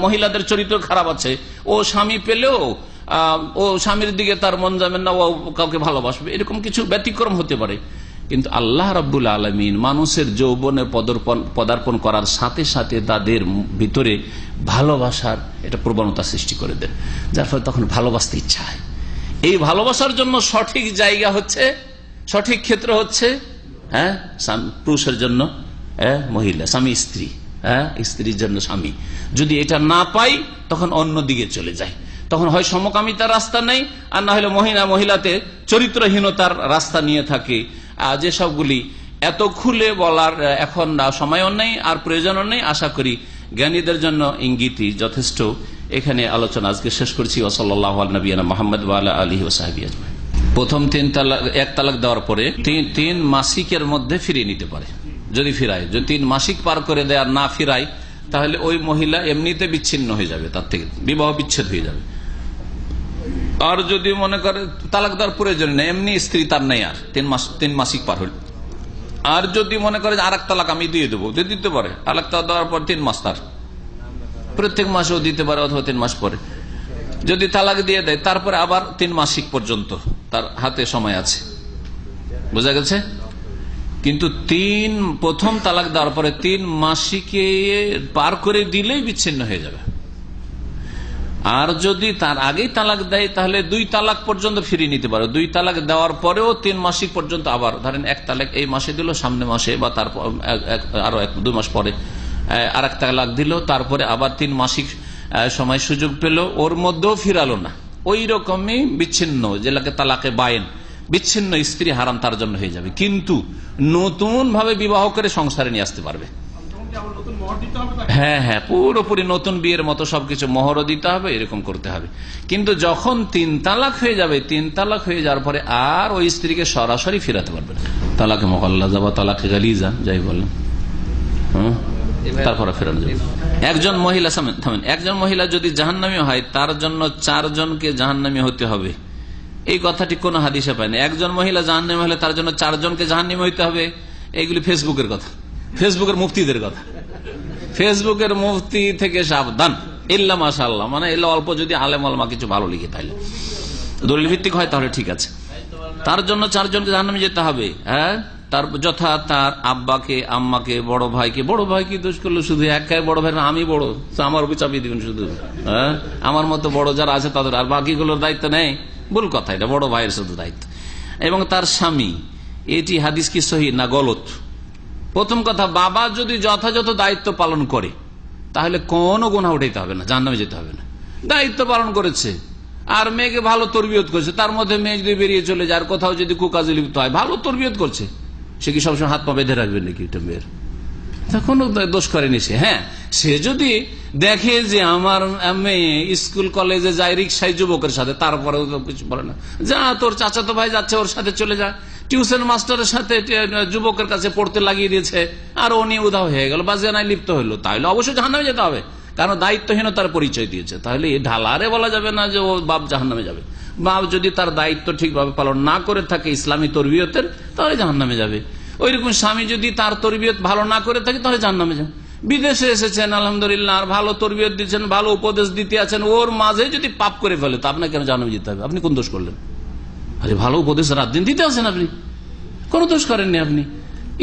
মহিলাদের চরিত্র খারাপ আছে, ও স্বামী পেলেও ও স্বামীর দিকে তার মন যাবে না, ও কাউকে ভালোবাসবে, এরকম কিছু ব্যতিক্রম হতে পারে। কিন্তু আল্লাহ রাব্বুল আলামিন মানুষের যৌবনে পদার্পণ করার সাথে সাথে তাদের ভিতরে ভালোবাসার এটা প্রবণতা সৃষ্টি করে দেন, যার ফলে তখন ভালোবাসতে ইচ্ছা হয়। এই ভালোবাসার জন্য সঠিক জায়গা হচ্ছে, সঠিক ক্ষেত্র হচ্ছে পুরুষের জন্য মহিলা, স্বামী স্ত্রী, স্ত্রীর জন্য স্বামী। যদি এটা না পাই তখন অন্য দিকে চলে যায়, তখন হয় সমকামিতার রাস্তা নেই, আর না হলে মহিলাতে চরিত্রহীনতার রাস্তা নিয়ে থাকে। যে সবগুলি এত খুলে বলার এখন সময়ও নেই আর প্রয়োজনও নেই। আশা করি জ্ঞানীদের জন্য ইঙ্গিতই যথেষ্ট। এখানে আলোচনা আজকে শেষ করছি। ওয়াসাল্লাহু আলা নবিয়িনা মুহাম্মদ ওয়া আলা আলিহি ওয়া সাহবিহি আজমাইন। প্রথম এক তালাক দেওয়ার পরে তিন মাসিকের মধ্যে ফিরিয়ে নিতে পারে। যদি ফিরায়, যদি 3 মাসিক পার করে দেয় আর না ফিরায়, তাহলে ওই মহিলা এমনিতে বিচ্ছিন্ন হয়ে যাবে, তার থেকে বিবাহ বিচ্ছেদ হয়ে যাবে। আর যদি মনে করে তালাক দেওয়ার প্রয়োজন নেই, এমনি স্ত্রী তার নেই, আর 3 মাসিক পার হল, আর যদি মনে করে আর এক তালাক আমি দিয়ে দেবো, দিতে পারে। তালাক দেওয়ার পর 3 মাস, তার প্রত্যেক মাসেও দিতে পারে, অথবা 3 মাস পরে যদি তালাক দিয়ে দেয়, তারপরে আবার 3 মাসিক পর্যন্ত তার হাতে সময় আছে। বোঝা গেছে? কিন্তু প্রথম তালাক দেওয়ার পরে 3 মাসিকে পার করে দিলেই বিচ্ছিন্ন হয়ে যাবে। আর যদি তার আগেই তালাক দেয় তাহলে 2 তালাক পর্যন্ত ফিরিয়ে নিতে পারে। 2 তালাক দেওয়ার পরেও 3 মাসিক পর্যন্ত, আবার ধরেন 1 তালাক এই মাসে দিল, সামনে মাসে বা তারপর আরো 2 মাস পরে আর 1 তালাক দিল, তারপরে আবার 3 মাসিক সময় সুযোগ পেল, ওর মধ্যেও ফিরালো না, ওই রকমই বিচ্ছিন্ন, যেটাকে তালাকে বায়েন, বিচ্ছিন্ন স্ত্রী হারাম তার জন্য হয়ে যাবে। কিন্তু নতুন ভাবে বিবাহ করে সংসারে নিয়ে আসতে পারবে। হ্যাঁ, পুরোপুরি নতুন বিয়ের মতো সবকিছু মোহরও দিতে হবে, এরকম করতে হবে। কিন্তু যখন 3 তালাক হয়ে যাবে, 3 তালাক হয়ে যাওয়ার পরে আর ওই স্ত্রীকে সরাসরি ফিরাতে পারবে না। তালাকে মোকাল্লাজা বা তালাকে গালিজা যাই বলেন, তারপরে ফেরানো যাবে। একজন মহিলা যদি জাহান্নামী হয়, তার জন্য 4 জনকে জাহান্নামী হতে হবে, এই কথাটি কোন হাদিসে পায়নি। একজন মহিলা জাহান্নামী হলে তার জন্য 4 জনকে জাহান্নামী হইতে হবে, এইগুলি ফেসবুকের কথা, ফেসবুকের মুফতিদের কথা। ফেসবুকের মুফতি থেকে সাবধান, ইল্লা মাশাআল্লাহ, মানে এলা অল্প যদি আলেম ওলামা কিছু ভালো লিখে, তাইলে দলিল ভিত্তিক হয় তাহলে ঠিক আছে। তার জন্য 4 জনকে জাহান্নামে যেতে হবে। তার যথা তার আব্বাকে, আম্মাকে, বড় ভাইকে দোষ করলো, শুধু একাই বড় ভাই, আমি বড়, আমার উপর চাপিয়ে দিবেন শুধু, আমার মতো বড় যারা আছে তাদের, আর বাকিগুলোর দায়িত্ব নেই, ভুল কথা, এটা বড় ভাইয়ের শুধু দায়িত্ব। এবং তার স্বামী, এটি হাদিস কি সহিহ না গলত? প্রথম কথা, বাবা যদি যথাযথ দায়িত্ব পালন করে তাহলে কোনো গুনাহ উঠাইতে হবে না, জাহান্নামে যেতে হবে না। দায়িত্ব পালন করেছে আর মেয়েকে ভালো তরবিয়ত করেছে, তার মধ্যে মেয়ে যদি বেরিয়ে চলে যায়, কোথাও যদি কুকাজে লিপ্ত হয়, ভালো তরবিয়ত করছে, সে কি সবসময় হাত পা বেঁধে রাখবে নাকি এটা মেয়ের? কোনো দোষ করেনি সে। হ্যাঁ, সে যদি দেখে যে আমার মেয়ে স্কুল কলেজে যায় রিক্সায় যুবকের সাথে, তারপরে কিছু বলে না, যা তোর চাচাতো ভাই যাচ্ছে ওর সাথে চলে যায়, টিউশন মাস্টারের সাথে যুবকের কাছে পড়তে লাগিয়ে দিয়েছে, আর ও নিয়ে উধাও হয়ে গেল বা জেনায় লিপ্ত হইলো, তাহলে অবশ্যই জাহান্নামে যেতে হবে, কারণ দায়িত্বহীনতার পরিচয় দিয়েছে। তাহলে এই ঢালারে বলা যাবে না যে ও বাপ জাহান্নামে যাবে। বাপ যদি তার দায়িত্ব ঠিকভাবে পালন না করে থাকে ইসলামী তরবিয়তের, তাহলে জাহান্নামে যাবে। ওইরকম স্বামী যদি তার তরবিয়ত ভালো না করে থাকে, তাহলে জাহান্নামে যাবে। বিদেশে এসেছেন আলহামদুলিল্লাহ, আর ভালো তরবিয়ত দিচ্ছেন, ভালো উপদেশ দিতে আছেন, ওর মাঝে যদি পাপ করে ফেলে, তো আপনাকে কেন জাহান্নামে যেতে হবে? আপনি কোন দোষ করলেন? আরে ভালো উপদেশ রাত দিন দিতে আছেন, আপনি কোনো দোষ করেননি। আপনি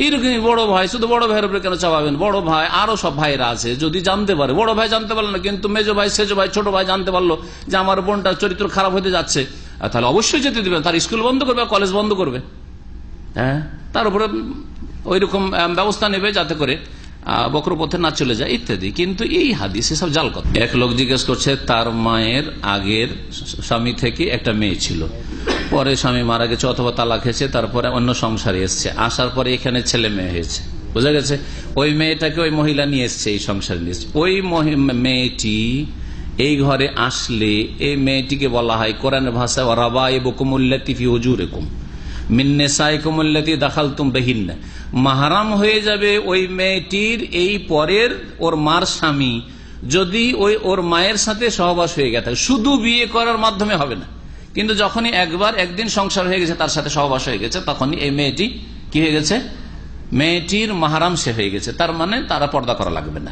এইরকমই বড় ভাই, শুধু বড় ভাইয়ের উপরে কেন চাপাবেন? বড় ভাই আরো সব ভাইরা আছে, যদি জানতে পারে, বড় ভাই জানতে পারলো না, কিন্তু মেজো ভাই, সেজো ভাই, ছোট ভাই জানতে পারলো যে আমার বোনটার চরিত্র খারাপ হতে যাচ্ছে, তাহলে অবশ্যই যেতে দিবেন, তার স্কুল বন্ধ করবে, কলেজ বন্ধ করবে। হ্যাঁ, তার উপরে ওইরকম ব্যবস্থা নেবে যাতে করে বক্র পথে না চলে যায় ইত্যাদি। কিন্তু এই হাদিস এসব জাল কথা। এক লোক জিজ্ঞেস করছে, তার মায়ের আগের স্বামী থেকে একটা মেয়ে ছিল, পরে স্বামী মারা গেছে অথবা তালাক হয়েছে, তারপরে অন্য সংসারে এসছে, আসার পরে এখানে ছেলে মেয়ে হয়েছে, বোঝা গেছে? ওই মেয়েটাকে ওই মহিলা নিয়ে এসছে, এই সংসারে নিয়ে এসছে। ওই মেয়েটি এই ঘরে আসলে এই মেয়েটিকে বলা হয় কোরআনের ভাষায় রাবাইবুকুমুল্লাতী ফি হুজুরিকুম মিন নিসাইকুমুল্লাতী দাখালতুম বিহিন্না। মাহরাম হয়ে যাবে ওই মেয়েটির এই পরের ওর মার স্বামী যদি ওর মায়ের সাথে সহবাস হয়ে গেছে, শুধু বিয়ে করার মাধ্যমে হবে না, কিন্তু যখনই একদিন সংসার হয়ে গেছে, তার সাথে সহবাস হয়ে গেছে, তখনই এই মেয়েটি কি হয়ে গেছে, মেয়েটির মাহরাম সে হয়ে গেছে। তার মানে তারা পর্দা করা লাগবে না।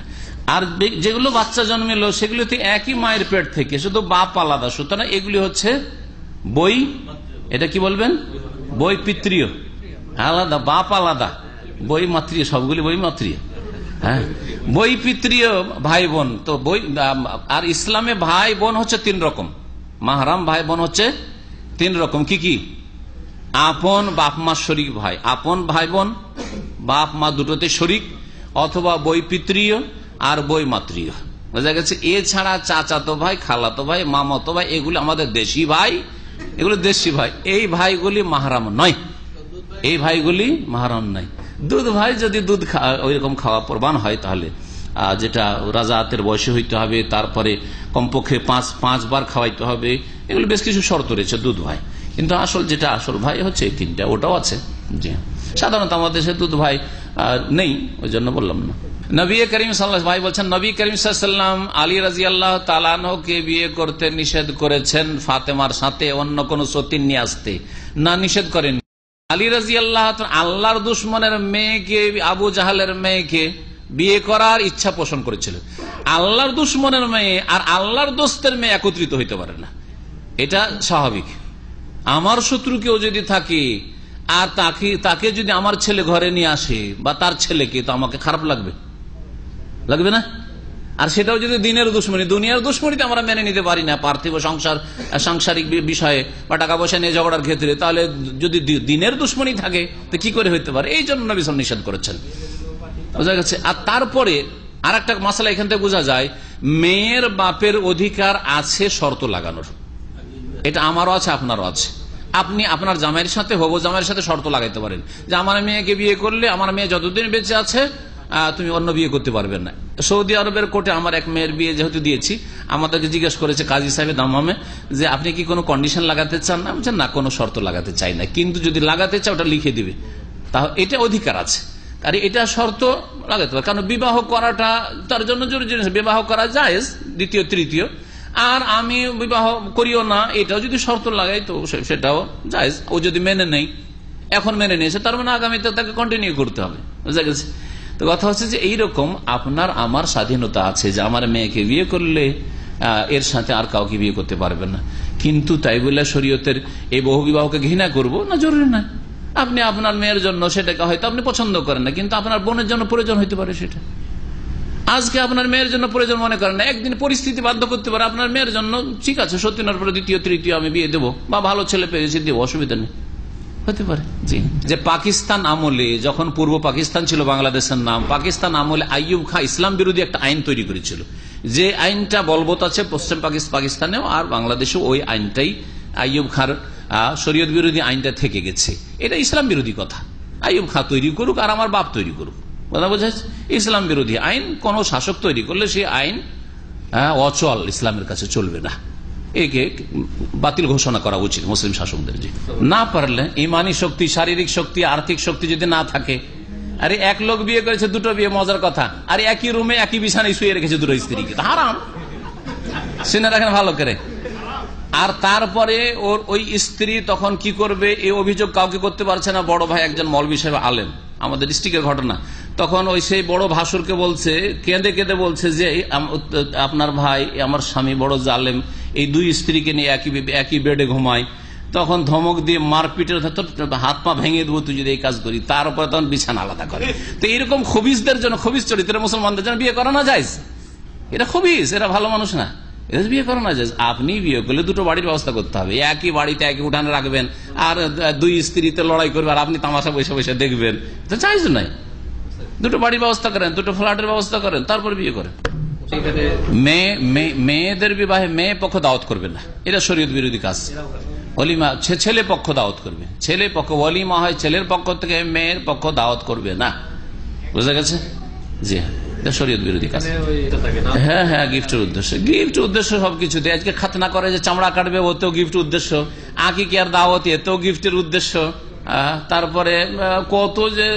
আর যেগুলো বাচ্চা জন্মেলো সেগুলোতে একই মায়ের পেট থেকে, শুধু বাপ আলাদা, সুতরাং এগুলি হচ্ছে বই, এটা কি বলবেন, বই পিতৃয় আলাদা, বাপ আলাদা, বই মাতৃয়, সবগুলি বই মাতৃয়। হ্যাঁ, বই পিতৃয় ভাই বোন তো বই। আর ইসলামে ভাই বোন হচ্ছে 3 রকম, মাহরাম ভাই বোন হচ্ছে 3 রকম। কি কি? আপন বাপ মা শরিক ভাই, আপন ভাই বোন বাপ মা দুটোতে শরিক, অথবা বই পিতৃয় আর বই মাতৃয়, বোঝা গেছে। এছাড়া চাচাতো ভাই, খালাতো ভাই, মামাতো ভাই, এগুলি আমাদের দেশি ভাই, এগুলো দেশি ভাই। এই ভাইগুলি মাহরাম নয়, এই ভাইগুলি মাহরাম নয়। দুধ ভাই যদি দুধ ওইরকম খাওয়া প্রবান হয়, তাহলে যেটা রাজাতের বয়সে হইতে হবে, তারপরে কমপক্ষে 5 বার খাওয়াইতে হবে, এগুলো বেশ কিছু শর্ত রয়েছে দুধ ভাই। কিন্তু যেটা আসল ভাই হচ্ছে এই 3টা, ওটাও আছে। জি, সাধারণত আমাদের দেশে দুধ ভাই নেই, ওই জন্য বললাম না। নবী করিম সাল্লাল্লাহু ভাই বলছেন, নবী করিম সাল্লাল্লাহু আলাইহি ওয়াসাল্লাম আলী রাদিয়াল্লাহু তাআলা আনহুকে বিয়ে করতে নিষেধ করেছেন, ফাতেমার সাথে অন্য কোন সতীন নিয়ে আসতে না, নিষেধ করেন। আলী রাদিয়াল্লাহু তাআলা আল্লাহর দুশমনের মেয়েকে, আবু জাহালের মেয়েকে বিয়ে করার ইচ্ছা পোষণ করেছিলেন। আল্লাহর দুশমনের মেয়ে আর আল্লাহর দোস্তের মেয়ে একত্রিত হইতে পারে না, এটা স্বাভাবিক। আমার শত্রু কেউ যদি থাকে আর তাকে যদি আমার ছেলে ঘরে নিয়ে আসে বা তার ছেলেকে, তো আমাকে খারাপ লাগবে না? আর সেটাও যদি দিনের দুশ্মনী, দুনিয়ার দুশ্মনীতে আমরা মেনে নিতে পারি না, পার্থিব সাংসারিক বিষয়ে বা টাকা পয়সা নিয়ে ঝগড়ার ক্ষেত্রে, তাহলে যদি দিনের দুশ্মনী থাকে তো কি করে হইতে পারে? এই জন্য নবী সাল্লাল্লাহু আলাইহি ওয়াসাল্লাম নিষেধ করেছেন, বোঝা গেছে। আর তারপরে আর একটা মাসালা এখান থেকে বোঝা যায়, মেয়ের বাপের অধিকার আছে শর্ত লাগানোর। এটা আমারও আছে, আপনারও আছে। আপনি আপনার জামাইয়ের সাথে, হবু জামাইয়ের সাথে শর্ত লাগাইতে পারেন যে আমার মেয়েকে বিয়ে করলে, আমার মেয়ে যতদিন বেঁচে আছে তুমি অন্য বিয়ে করতে পারবে না। সৌদি আরবের কোর্টে আমার এক মেয়ের বিয়ে যেহেতু দিয়েছি, আমাদেরকে জিজ্ঞেস করেছে কাজী সাহেব দাম্মামে যে আপনি কি কোনো কন্ডিশন লাগাতে চান না? বলছেন না, কোনো শর্ত লাগাতে চাই না, কিন্তু যদি লাগাতে চাও ওটা লিখে দিবে, তাহলে এটা অধিকার আছে। আর এটা শর্ত লাগাতে পারে, কারণ বিবাহ করাটা তার জন্য জরুরি জিনিস। বিবাহ করা জায়েজ, দ্বিতীয় তৃতীয়, আর আমি বিবাহ করিও না, এটাও যদি শর্ত লাগাই তো সেটাও জায়েজ। ও যদি মেনে নেই, এখন মেনে নিয়েছে, তার মানে আগামীতে তাকে কন্টিনিউ করতে হবে, বুঝা গেছে। তো কথা হচ্ছে যে এইরকম আপনার আমার স্বাধীনতা আছে যে আমার মেয়েকে বিয়ে করলে এর সাথে আর কাউকে বিয়ে করতে পারবে না, কিন্তু তাই বলে শরীয়তের এই বহু বিবাহকে ঘৃণা করবো না, জরুরি না। আপনি আপনার মেয়ের জন্য সেটাকে হয়তো আপনি পছন্দ করেন না, কিন্তু আপনার বোনের জন্য প্রয়োজন হইতে পারে, সেটা আজকে আপনার মেয়ের জন্য প্রয়োজন মনে করেন না, একদিন পরিস্থিতি বাধ্য করতে পারে আপনার মেয়ের জন্য, ঠিক আছে সত্যিনার পরে দ্বিতীয় তৃতীয় আমি বিয়ে দেবো, বা ভালো ছেলে পেয়েছি দেবো, অসুবিধা নেই, হতে পারে। জি, যে পাকিস্তান আমলে, যখন পূর্ব পাকিস্তান ছিল বাংলাদেশের নাম, পাকিস্তান আমলে আইয়ুব খাঁ ইসলাম বিরোধী একটা আইন তৈরি করেছিল, যে আইনটা বলবৎ আছে পশ্চিম পাকিস্তানেও আর বাংলাদেশেও। ওই আইনটাই আইয়ুব খাঁর শরীয়ত বিরোধী আইনটা থেকে গেছে। এটা ইসলাম বিরোধী কথা, আইয়ুব খাঁ তৈরি করুক আর আমার বাপ তৈরি করুক, কথা বোঝা যাচ্ছে। ইসলাম বিরোধী আইন কোন শাসক তৈরি করলে সেই আইন অচল, ইসলামের কাছে চলবে না, একে বাতিল ঘোষণা করা উচিত মুসলিম শাসকদের। যে না পারলে ইমানি শক্তি, শারীরিক শক্তি, আর্থিক শক্তি যদি না থাকে, আরে এক লোক বিয়ে করেছে, 2টো বিয়ে, মজার কথা, আর একই রুমে একই বিছানায় শুয়ে রেখেছে 2টো স্ত্রীকে, হারাম, শুনে রাখেন ভালো করে। আর তারপরে ওই স্ত্রী তখন কি করবে, এই অভিযোগ কাউকে করতে পারছে না। বড় ভাই একজন মৌলভী সাহেব আলেম, আমাদের ডিস্ট্রিক্টের ঘটনা, তখন ওই সেই বড় ভাসুরকে বলছে, কেঁদে কেঁদে বলছে যে আপনার ভাই, আমার স্বামী বড় জালেম, এই 2 স্ত্রীকে নিয়ে একই বেডে ঘুমায়। তখন ধমক দিয়ে মারপিটের হাত পা ভেঙে দেবো তুই যদি এই কাজ করি, তারপরে তখন বিছানা আলাদা করে। তো এরকম খবিসদের জন্য, খবিস চরিত্রের মুসলমানদের জন্য বিয়ে করা না যায়, এরা খবিস, এরা ভালো মানুষ না, এরা বিয়ে করা না যায়। আপনি বিয়ে করলে 2টো বাড়ির ব্যবস্থা করতে হবে, একই বাড়িতে একই উঠানে রাখবেন, আর 2 স্ত্রীতে লড়াই করবে, আর আপনি তামাশা বসে বসে দেখবেন, তো চাইজ নাই। 2টো বাড়ির ব্যবস্থা করেন, 2টো ফ্ল্যাটের ব্যবস্থা করেন, তারপর বিয়ে করেন। মেয়েদের বিবাহে মেয়ে পক্ষ দাওয়াত করবে না, এটা শরীয়ত বিরোধী কাজ। ওলিমা ছেলে পক্ষ দাওয়াত করবে, ছেলে পক্ষ ওলিমা হয় ছেলের পক্ষ থেকে, মেয়ের পক্ষ দাওয়াত করবে না, বুঝা গেছে। জি হ্যাঁ। শরীয়ত বিরোধী কাজ। হ্যাঁ হ্যাঁ, গিফটের উদ্দেশ্য সবকিছুতে। আজকে খাতনা করে যে চামড়া কাটবে, ওতেও গিফট উদ্দেশ্য। আকিকার দাওয়াতি, এতেও গিফটের উদ্দেশ্য। তারপরে কত যে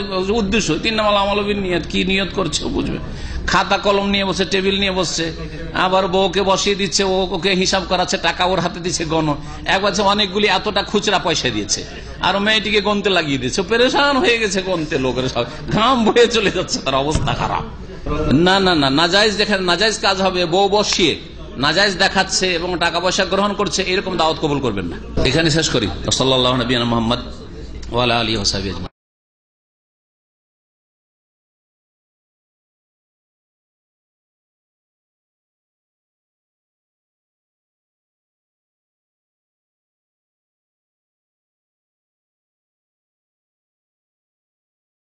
উদ্দেশ্য, তিনমাল আমলবির নিয়ত, কি নিয়ত করছে বুঝবে। খাতা কলম নিয়ে বসে, টেবিল নিয়ে বসছে, আবার বউকে বসিয়ে দিচ্ছে, ওকে হিসাব করাচ্ছে, টাকা ওর হাতে দিচ্ছে গণ। একবার অনেকগুলি এতটা খুচরা পয়সা দিয়েছে, আর মেয়েটিকে গনতে লাগিয়ে দিচ্ছে, পেরেশান হয়ে গেছে গনতে, লোকের সব ঘাম বয়ে চলে যাচ্ছে, তার অবস্থা খারাপ। না না না, নাজায়েজ যেখানে নাজায়েজ কাজ হবে, বউ বসিয়ে নাজায়েজ দেখাচ্ছে এবং টাকা পয়সা গ্রহণ করছে, এরকম দাওয়াত কবুল করবেন না। এখানে শেষ করি। সাল্লাল্লাহু নবিয়ানা মুহাম্মদ ওয়া আলা আলিহি ওয়া সাহবিহি।